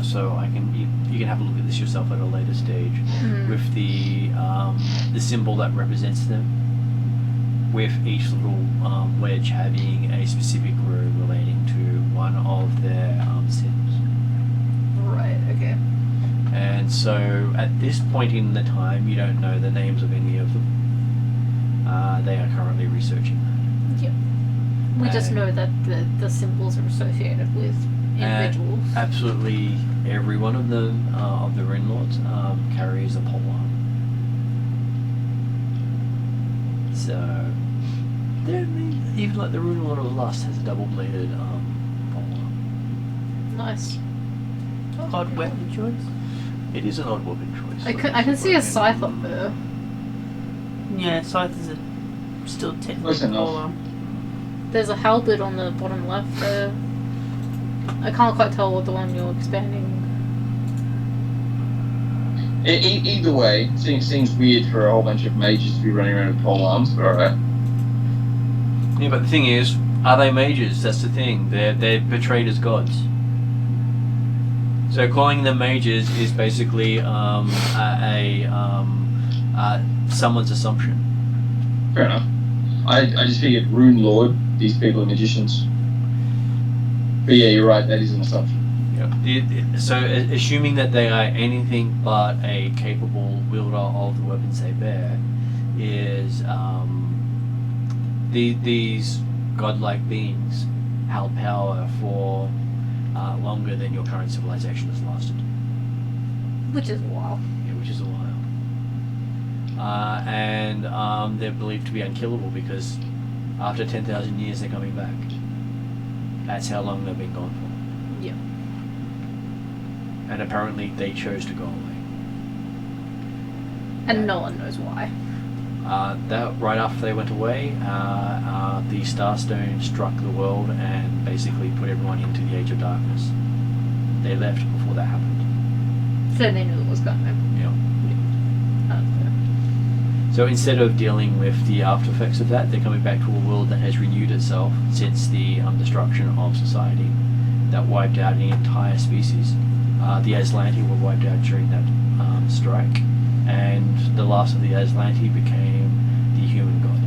So you can have a look at this yourself at a later stage Mm. with the symbol that represents them, with each little wedge having a specific rune relating to one of their sins. Right, okay. And so at this point in the time, you don't know the names of any of them. They are currently researching that. Yep. We just know that the symbols are associated with individuals. Absolutely every one of them, of the Runelords, carries a polearm. So, even like the Runelord of Lust has a double-bladed polearm. Nice. Odd weapon choice. It is an odd weapon choice. I can see a scythe up there. Yeah, scythe is still technically Close enough. polearm. There's a halberd on the bottom left there. I can't quite tell what the one you're expanding. Either way, it seems weird for a whole bunch of mages to be running around with pole arms, but alright. Yeah, but the thing is, are they mages? That's the thing. They're portrayed as gods. So calling them mages is basically someone's assumption. Fair enough. I just figured Rune Lord, these people are magicians. But yeah, you're right, that is an assumption. So assuming that they are anything but a capable wielder of the weapons they bear, is these godlike beings held power for longer than your current civilization has lasted. Which is a while. Yeah, which is a while. And they're believed to be unkillable because after 10,000 years they're coming back. That's how long they've been gone for. Yeah. And apparently they chose to go away. And no one knows why. That right after they went away, the Starstone struck the world and basically put everyone into the Age of Darkness. They left before that happened. So they knew it was coming. Yeah. Okay. So instead of dealing with the after effects of that, they're coming back to a world that has renewed itself since the destruction of society that wiped out an entire species. The Aslanti were wiped out during that strike, and the last of the Aslanti became the human god.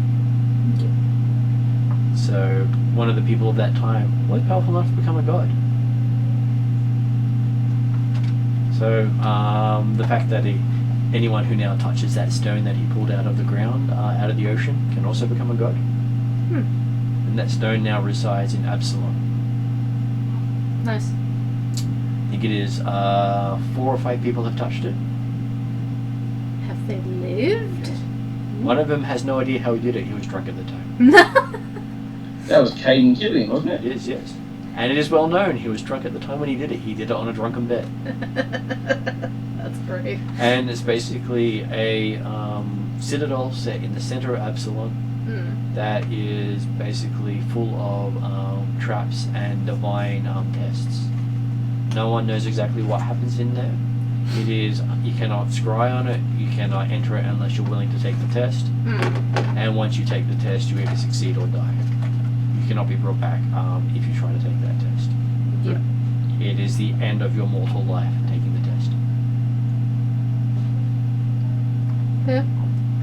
So one of the people of that time was powerful enough to become a god. So the fact that anyone who now touches that stone that he pulled out of the ground, out of the ocean, can also become a god. And that stone now resides in Absalom. Nice. I think it is 4 or 5 people have touched it. Have they lived? One of them has no idea how he did it. He was drunk at the time. That was Caden Killian, wasn't It it? is, yes. And it is well known he was drunk at the time when he did it. He did it on a drunken bed. That's great. And it's basically a citadel set in the center of Absalom that is basically full of traps and divine tests. No one knows exactly what happens in there. It is, you cannot scry on it, you cannot enter it unless you're willing to take the test. And once you take the test, you either succeed or die. You cannot be brought back if you try to take that test. Yep. It is the end of your mortal life taking the test. Yeah.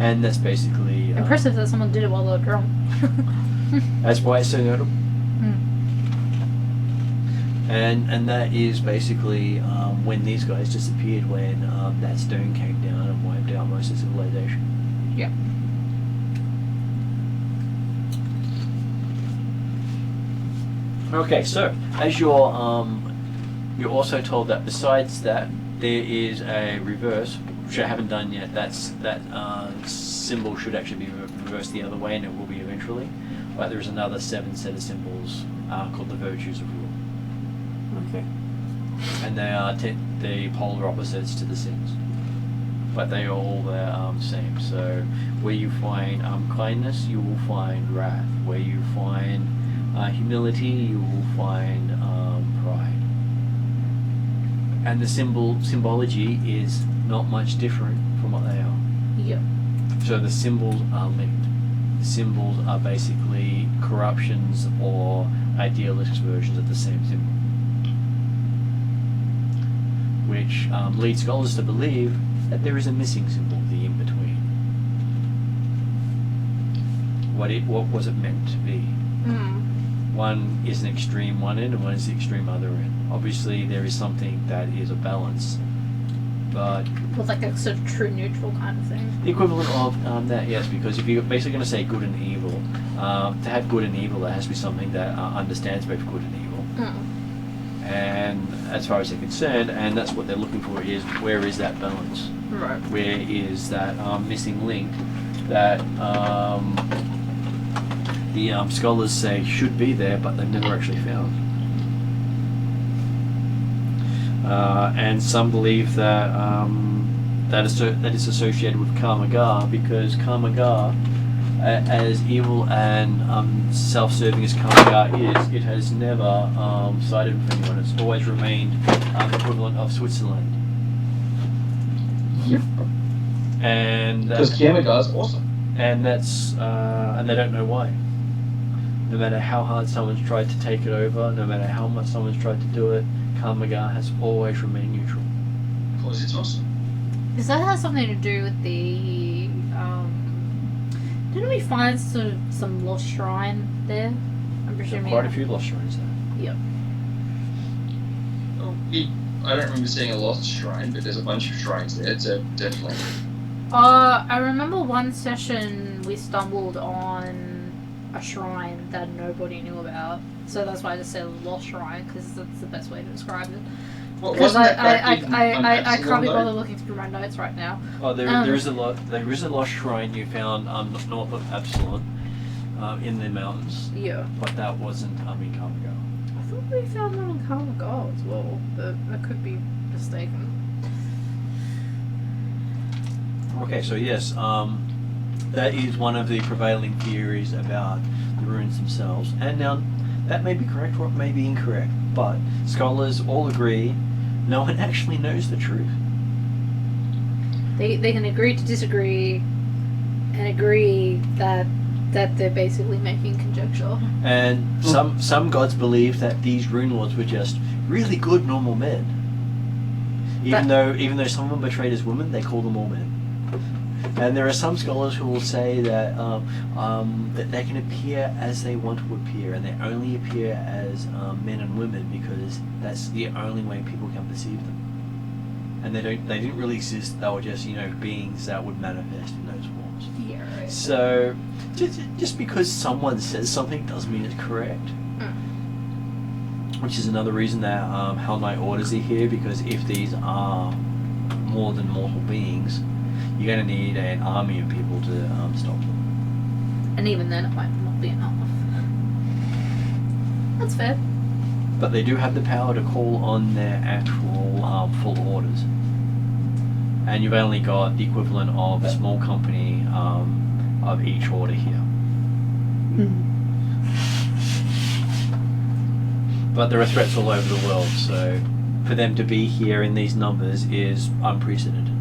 And that's basically... Impressive that someone did it while they were drunk. That's why it's so notable. And that is basically when these guys disappeared, when that stone came down and wiped out most of civilization. Yeah. Okay, so as you're also told that besides that there is a reverse, which I haven't done yet. That symbol should actually be reversed the other way, and it will be eventually. But there is another 7 set of symbols called the Virtues of Rule. Okay. And they are the polar opposites to the sins, but they are all the same. So where you find kindness, you will find wrath. Where you find humility, you will find pride. And the symbology is not much different from what they are. Yep. So the symbols are linked. The symbols are basically corruptions or idealist versions of the same symbol, which leads scholars to believe that there is a missing symbol, the in-between, what was it meant to be. One is an extreme one end and one is the extreme other end. Obviously there is something that is a balance, but With like a sort of true neutral kind of thing. the equivalent of that, yes, because if you're basically going to say good and evil, to have good and evil there has to be something that understands both good and evil. And as far as they're concerned, and that's what they're looking for, is where is that balance? Right. Where is that missing link that the scholars say should be there, but they've never actually found? And some believe that that is associated with Karmagar, because Karmagar, as evil and self-serving as Karmagar is, it has never sided with anyone. It's always remained the equivalent of Switzerland. Yep. And Because Karmagar is awesome. and that's and they don't know why. No matter how hard someone's tried to take it over, no matter how much someone's tried to do it, Karmagar has always remained neutral. Because it's awesome. Does that have something to do with the didn't we find sort of some lost shrine there? I'm There are presuming. quite a few lost shrines there. Yep. Oh, I don't remember seeing a lost shrine, but there's a bunch of shrines there, so definitely. I remember one session we stumbled on a shrine that nobody knew about, so that's why I just said lost shrine, because that's the best way to describe it. Well, Because wasn't that back I in can't be Epsilon, though? bothered looking through my notes right now. Oh, there is a lost shrine you found north of Epsilon, in the mountains, Yeah. but that wasn't in Karmagar. I thought we found one in Karmagar as well, but I could be mistaken. Okay, so yes, that is one of the prevailing theories about the runes themselves, and now that may be correct or it may be incorrect, but scholars all agree no one actually knows the truth. They can agree to disagree and agree that they're basically making conjecture. And some gods believe that these Runelords were just really good normal men. Even though some of them betrayed as women, they call them all men. And there are some scholars who will say that that they can appear as they want to appear, and they only appear as men and women because that's the only way people can perceive them. And they didn't really exist. They were just beings that would manifest in those forms. Yeah, right. So just because someone says something doesn't mean it's correct. Which is another reason that Hell Knight orders are here, because if these are more than mortal beings, you're going to need an army of people to stop them. And even then, it might not be enough. That's fair. But they do have the power to call on their actual full orders. And you've only got the equivalent of a small company of each order here. But there are threats all over the world, so for them to be here in these numbers is unprecedented.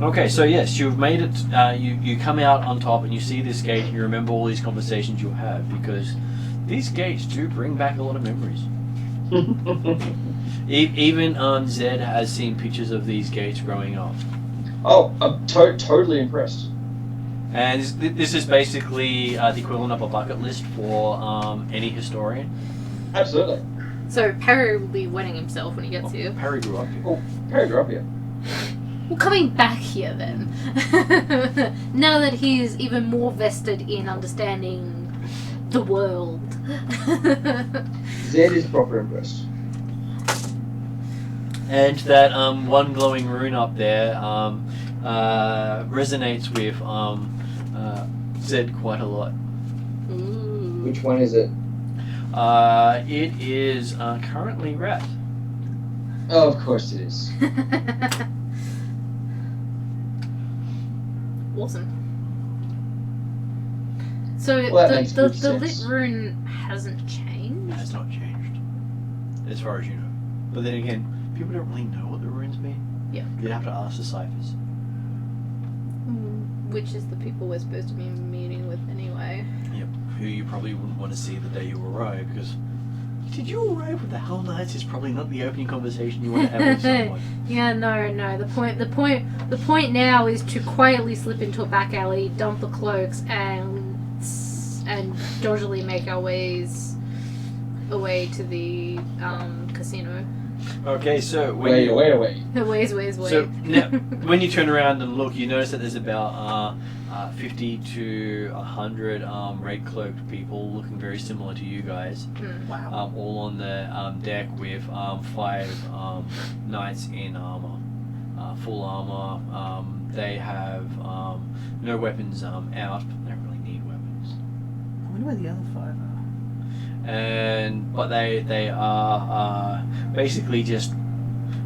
Okay, so yes, you've made it, you come out on top and you see this gate and you remember all these conversations you have, because these gates do bring back a lot of memories. Even Zed has seen pictures of these gates growing up. Oh, I'm totally impressed. And this is basically the equivalent of a bucket list for any historian. Absolutely. So Perry will be wetting himself when he gets here. Perry grew up here. Oh, Perry grew up here. Well, coming back here then. Now that he's even more vested in understanding the world. Zed is proper impressed. And that one glowing rune up there resonates with Zed quite a lot. Ooh. Which one is it? It is currently red. Oh, of course it is. Awesome. So Well, that makes the good lit sense. rune hasn't changed? Has not changed, as far as you know. But then again, people don't really know what the runes mean. Yeah. You'd have to ask the ciphers. Which is the people we're supposed to be meeting with anyway. Yep. Who you probably wouldn't want to see the day you arrive, because Did you arrive with the Hell Knights? Is probably not the opening conversation you want to have with someone. Yeah, no. The point now is to quietly slip into a back alley, dump the cloaks, and dodgily make our ways away to the casino. Okay, so when Way, you, way away. Ways. So now, when you turn around and look, you notice that there's about 50 to 100 red cloaked people looking very similar to you guys. Wow. All on the deck with 5 knights in armor, full armor. They have no weapons out, but they don't really need weapons. I wonder where the other 5 are. But they are basically just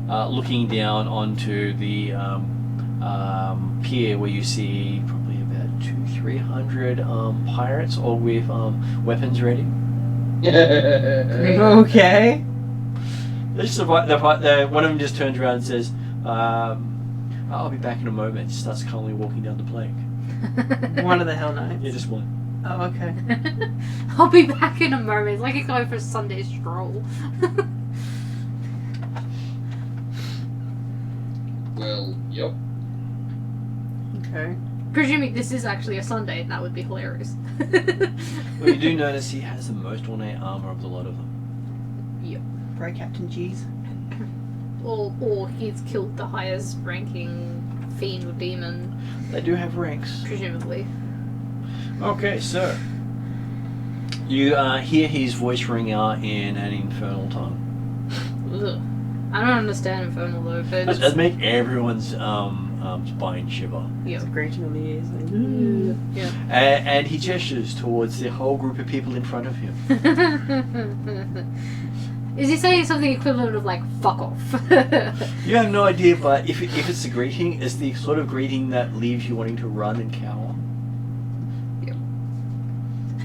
looking down onto the pier where you see probably about 200-300 pirates, all with weapons ready. Okay. They just one of them just turns around and says, "I'll be back in a moment." Just starts calmly walking down the plank. One of the Hell Knights. Yeah, just one. Oh, okay. I'll be back in a moment. It's like it's going for a Sunday stroll. Well, yep. Okay. Presuming this is actually a Sunday, that would be hilarious. Well, you do notice he has the most ornate armor of the lot of them. Yep. Right, Captain Cheese. Or he's killed the highest ranking fiend or demon, They do have ranks. presumably. Okay, so you hear his voice ring out in an infernal tongue. Ugh. I don't understand Infernal though, but That does make everyone's spine shiver. yeah. It's a grating on the ears. Like, Yeah. And he gestures towards the whole group of people in front of him. Is he saying something equivalent of like "fuck off"? You have no idea, but if it's a greeting, it's the sort of greeting that leaves you wanting to run and cower.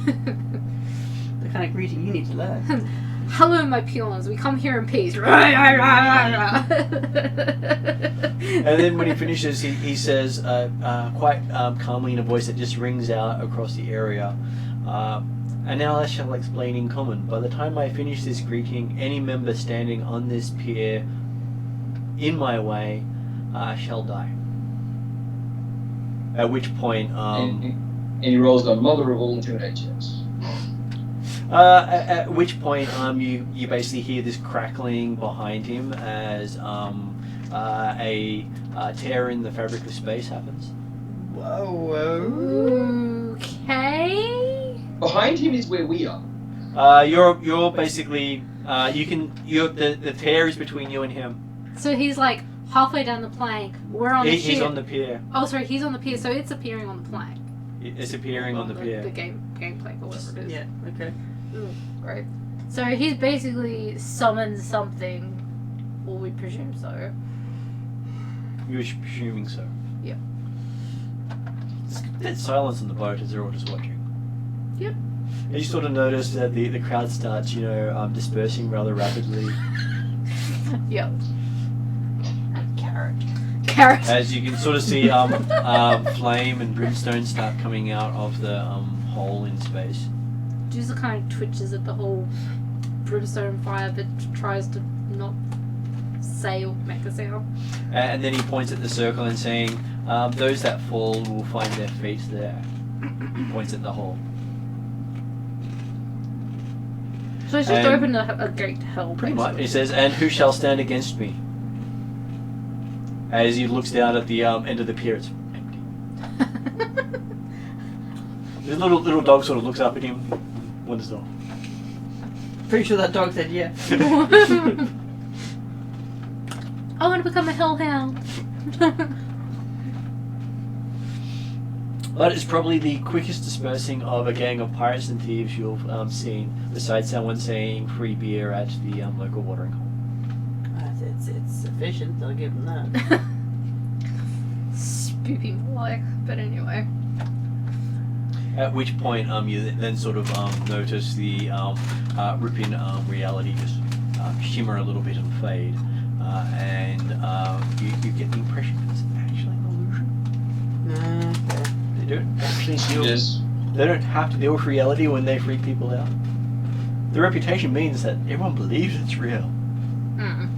the kind of greeting you need to learn. Hello, my peons. We come here in peace. And then when he finishes, he says quite calmly in a voice that just rings out across the area. And now I shall explain in common. By the time I finish this greeting, any member standing on this pier in my way shall die. At which point, And he rolls the mother of all intimidate checks. at which point, you basically hear this crackling behind him as a tear in the fabric of space happens. Whoa. Okay. Behind him is where we are. You're basically the tear is between you and him. So he's like halfway down the plank. We're on the ship. He's on the pier. Oh, sorry, he's on the pier. So it's appearing on the plank. It's appearing on the pier. The game plank or whatever it is. Yeah, okay. Ooh, right. So he's basically summoned something, or we presume so. You're presuming so. Yep. It's dead silence on the boat as they're all just watching. Yep. And you sort of notice that the crowd starts, dispersing rather rapidly. Yep. Carrot. Carrot. As you can sort of see flame and brimstone start coming out of the hole in space. Juicer kind of twitches at the whole brimstone fire, but tries to not say or make a sound. And then he points at the circle and saying, those that fall will find their fates there. Points at the hole. So it's just And opened a gate to hell, Pretty much. basically. He says, and who shall stand against me? As he looks down at the end of the pier, it's empty. The little dog sort of looks up at him, wanders off. Pretty sure that dog said yeah. I want to become a hellhound. That is probably the quickest dispersing of a gang of pirates and thieves you've seen, besides someone saying free beer at the local watering hole. It's efficient, I'll give them that. Spoopy more like, but anyway. At which point, you then sort of notice the rip-in reality just shimmer a little bit and fade, and you get the impression it's actually an illusion. Okay. They don't actually deal. Yes. They don't have to deal with reality when they freak people out. The reputation means that everyone believes it's real. Mm.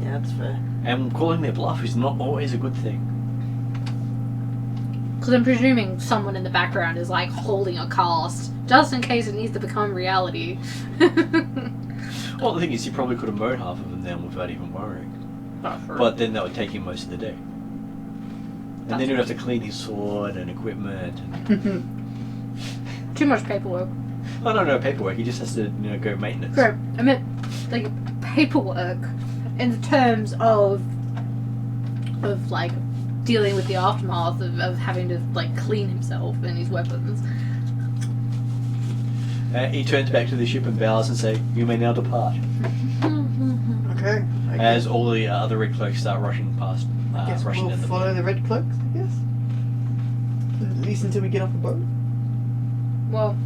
Yeah, that's fair. And calling their bluff is not always a good thing. Because I'm presuming someone in the background is like holding a cast just in case it needs to become reality. Well, the thing is, he probably could have mowed half of them down without even worrying. Not sure. But then that would take him most of the day. And then he'd have to clean his sword and equipment. And... Too much paperwork. Oh, no, paperwork. He just has to, go maintenance. Correct. I meant like paperwork in the terms of like dealing with the aftermath of having to like clean himself and his weapons. He turns back to the ship and bows and say, "You may now depart." Okay. I As all the other red cloaks start rushing past, guess rushing we'll down the follow the red cloaks, I guess. At least until we get off the boat. Well,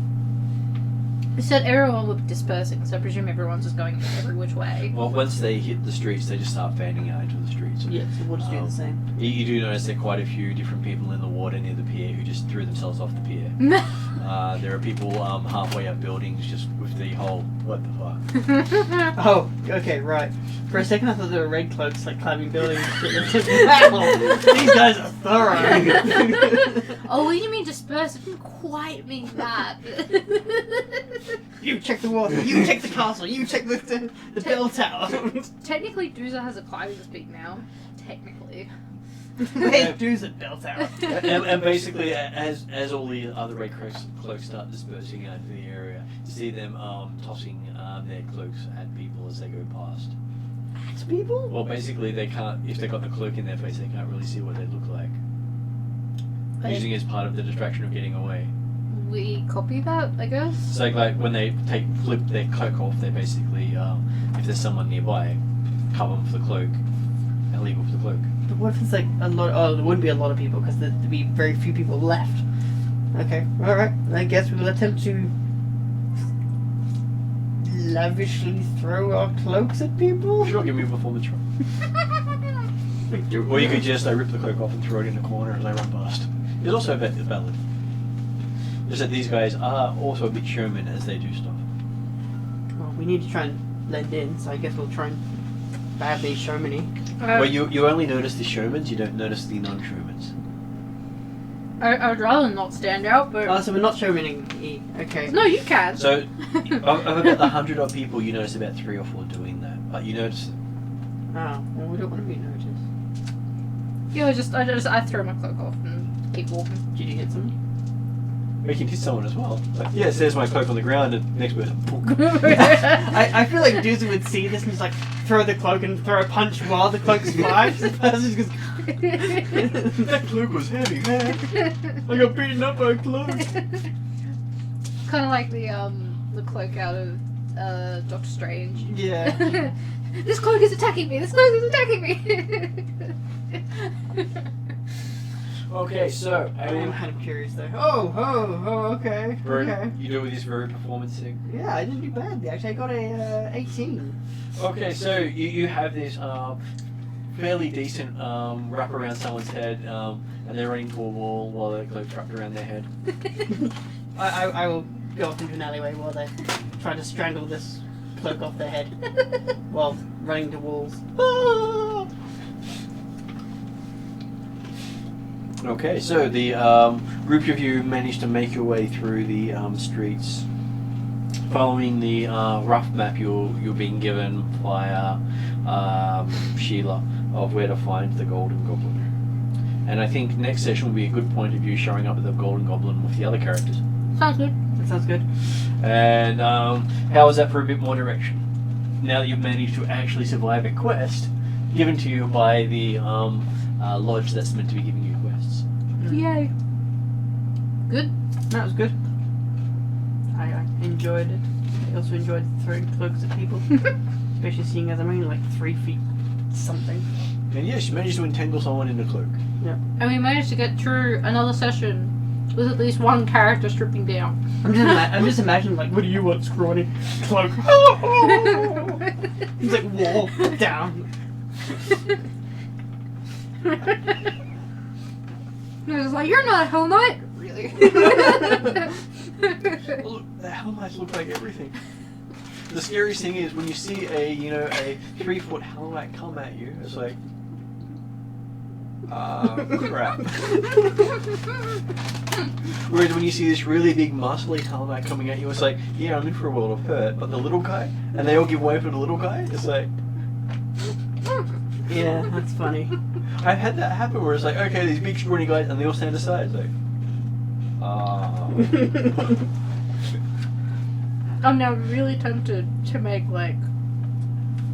you said everyone would be dispersing, so I presume everyone's just going every which way. Well, once they hit the streets, they just start fanning out into the streets. Yeah, so we'll just do the same. You do notice there are quite a few different people in the water near the pier who just threw themselves off the pier. There are people halfway up buildings just with the whole, what the fuck? Oh, okay, right. For a second I thought there were red cloaks like climbing buildings. These guys are thorough. Oh, what do you mean disperse? I didn't quite mean that. You check the water, you check the castle, you check the bell tower. Technically, Dooza has a climbing speed now. Technically. Hey, dudes at bell tower. and basically, as all the other red cloaks start dispersing out into the area, you see them tossing their cloaks at people as they go past. At people? Well, basically, they can't, if they've got the cloak in their face, they can't really see what they look like. Using it as part of the distraction of getting away. We copy that, I guess? So like when they flip their cloak off, they basically, if there's someone nearby, cover them with the cloak and leave with the cloak. But what if it's like a lot? Oh, there wouldn't be a lot of people because there'd be very few people left. Okay, all right. I guess we will attempt to lavishly throw our cloaks at people. Sure, give me a performance roll. Or you could just rip the cloak off and throw it in the corner as they run past. It's also valid. Just that these guys are also a bit showmen as they do stuff. Well, we need to try and blend in, so I guess we'll try and badly showmany. Well, you only notice the showmans, you don't notice the non-showmans. I would rather not stand out, but... Oh, so we're not showmaning E. Okay. No, you can. So, of about the 100 odd people, you notice about 3 or 4 doing that. But you notice... Oh, well, we don't want to be noticed. Yeah, I throw my cloak off and keep walking. Did you hit someone? We can hit someone as well. Like, yes, there's my cloak on the ground, and next person... I feel like Dooza would see this and just like throw the cloak and throw a punch while the cloak's flies. The person just goes... That cloak was heavy, man. I got beaten up by a cloak. Kind of like the cloak out of Doctor Strange. Yeah. This cloak is attacking me! This cloak is attacking me! Okay, so... I am kind of curious though. Oh, okay. Okay. You do with this very performance thing. Yeah, I didn't do badly. Actually, I got a 18. Okay, so you have this fairly decent wrap around someone's head, and they're running to a wall while the cloak's wrapped around their head. I will go off into an alleyway while they try to strangle this cloak off their head while running to walls. Okay, so the group of you managed to make your way through the streets. Following the rough map you're being given via Sheila of where to find the Golden Goblin. And I think next session will be a good point of view showing up at the Golden Goblin with the other characters. Sounds good. That sounds good. And how is that for a bit more direction? Now that you've managed to actually survive a quest given to you by the lodge that's meant to be giving you quests. Yay. Good. That was good. I enjoyed it. I also enjoyed throwing cloaks at people. Especially seeing as I'm only like 3 feet something. And yes, you managed to entangle someone in a cloak. Yeah. And we managed to get through another session with at least one character stripping down. I'm just imagining like, what do you want, scrawny cloak? He's like, wall down. It was like, you're not a Hell Knight! Really? Look, the Hellmites look like everything. The scariest thing is when you see a 3-foot Hellmite come at you, it's like, crap. Whereas when you see this really big muscly Hellmite coming at you, it's like, yeah, I'm in for a world of hurt. But the little guy, and they all give way for the little guy, it's like, Yeah, that's funny. I've had that happen where it's like, okay, these big scrawny guys, and they all stand aside. It's like, I'm now really tempted to make like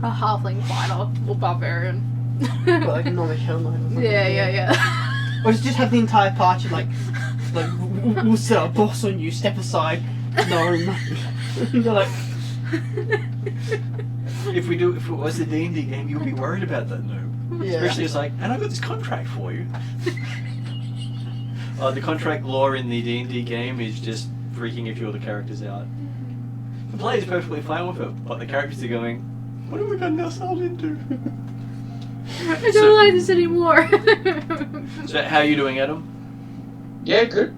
a halfling fighter or barbarian. But like a normal Hell Knight or something. Yeah. Or just have the entire party like we'll set a boss on you, step aside. No. They're like, if it was the D&D game, you'd be worried about that, no. yeah. Especially it's like, and I've got this contract for you. The contract law in the D&D game is just freaking a few of the characters out. The player's perfectly fine with it, but the characters are going, what have we gotten ourselves into? I don't like this anymore. So how are you doing, Adam? Yeah, good.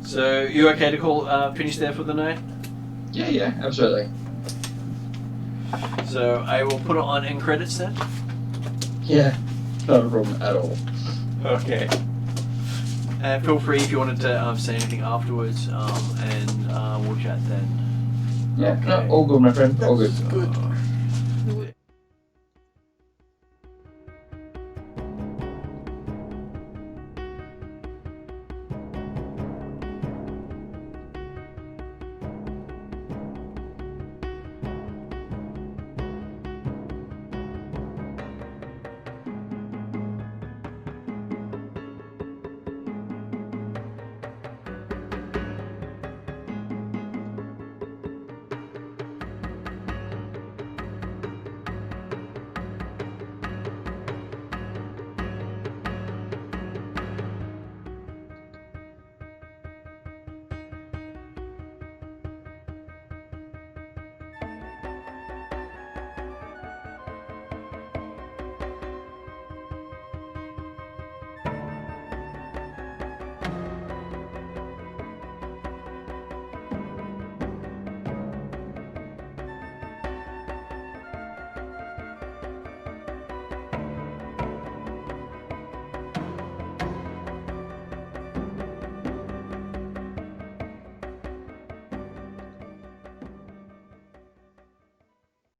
So you okay to finish there for the night? Yeah, absolutely. So I will put it on end credits then. Yeah, not a problem at all. Okay. Feel free if you wanted to say anything afterwards, and we'll chat then. Yeah, Okay. no, all good, my friend. All good. Good.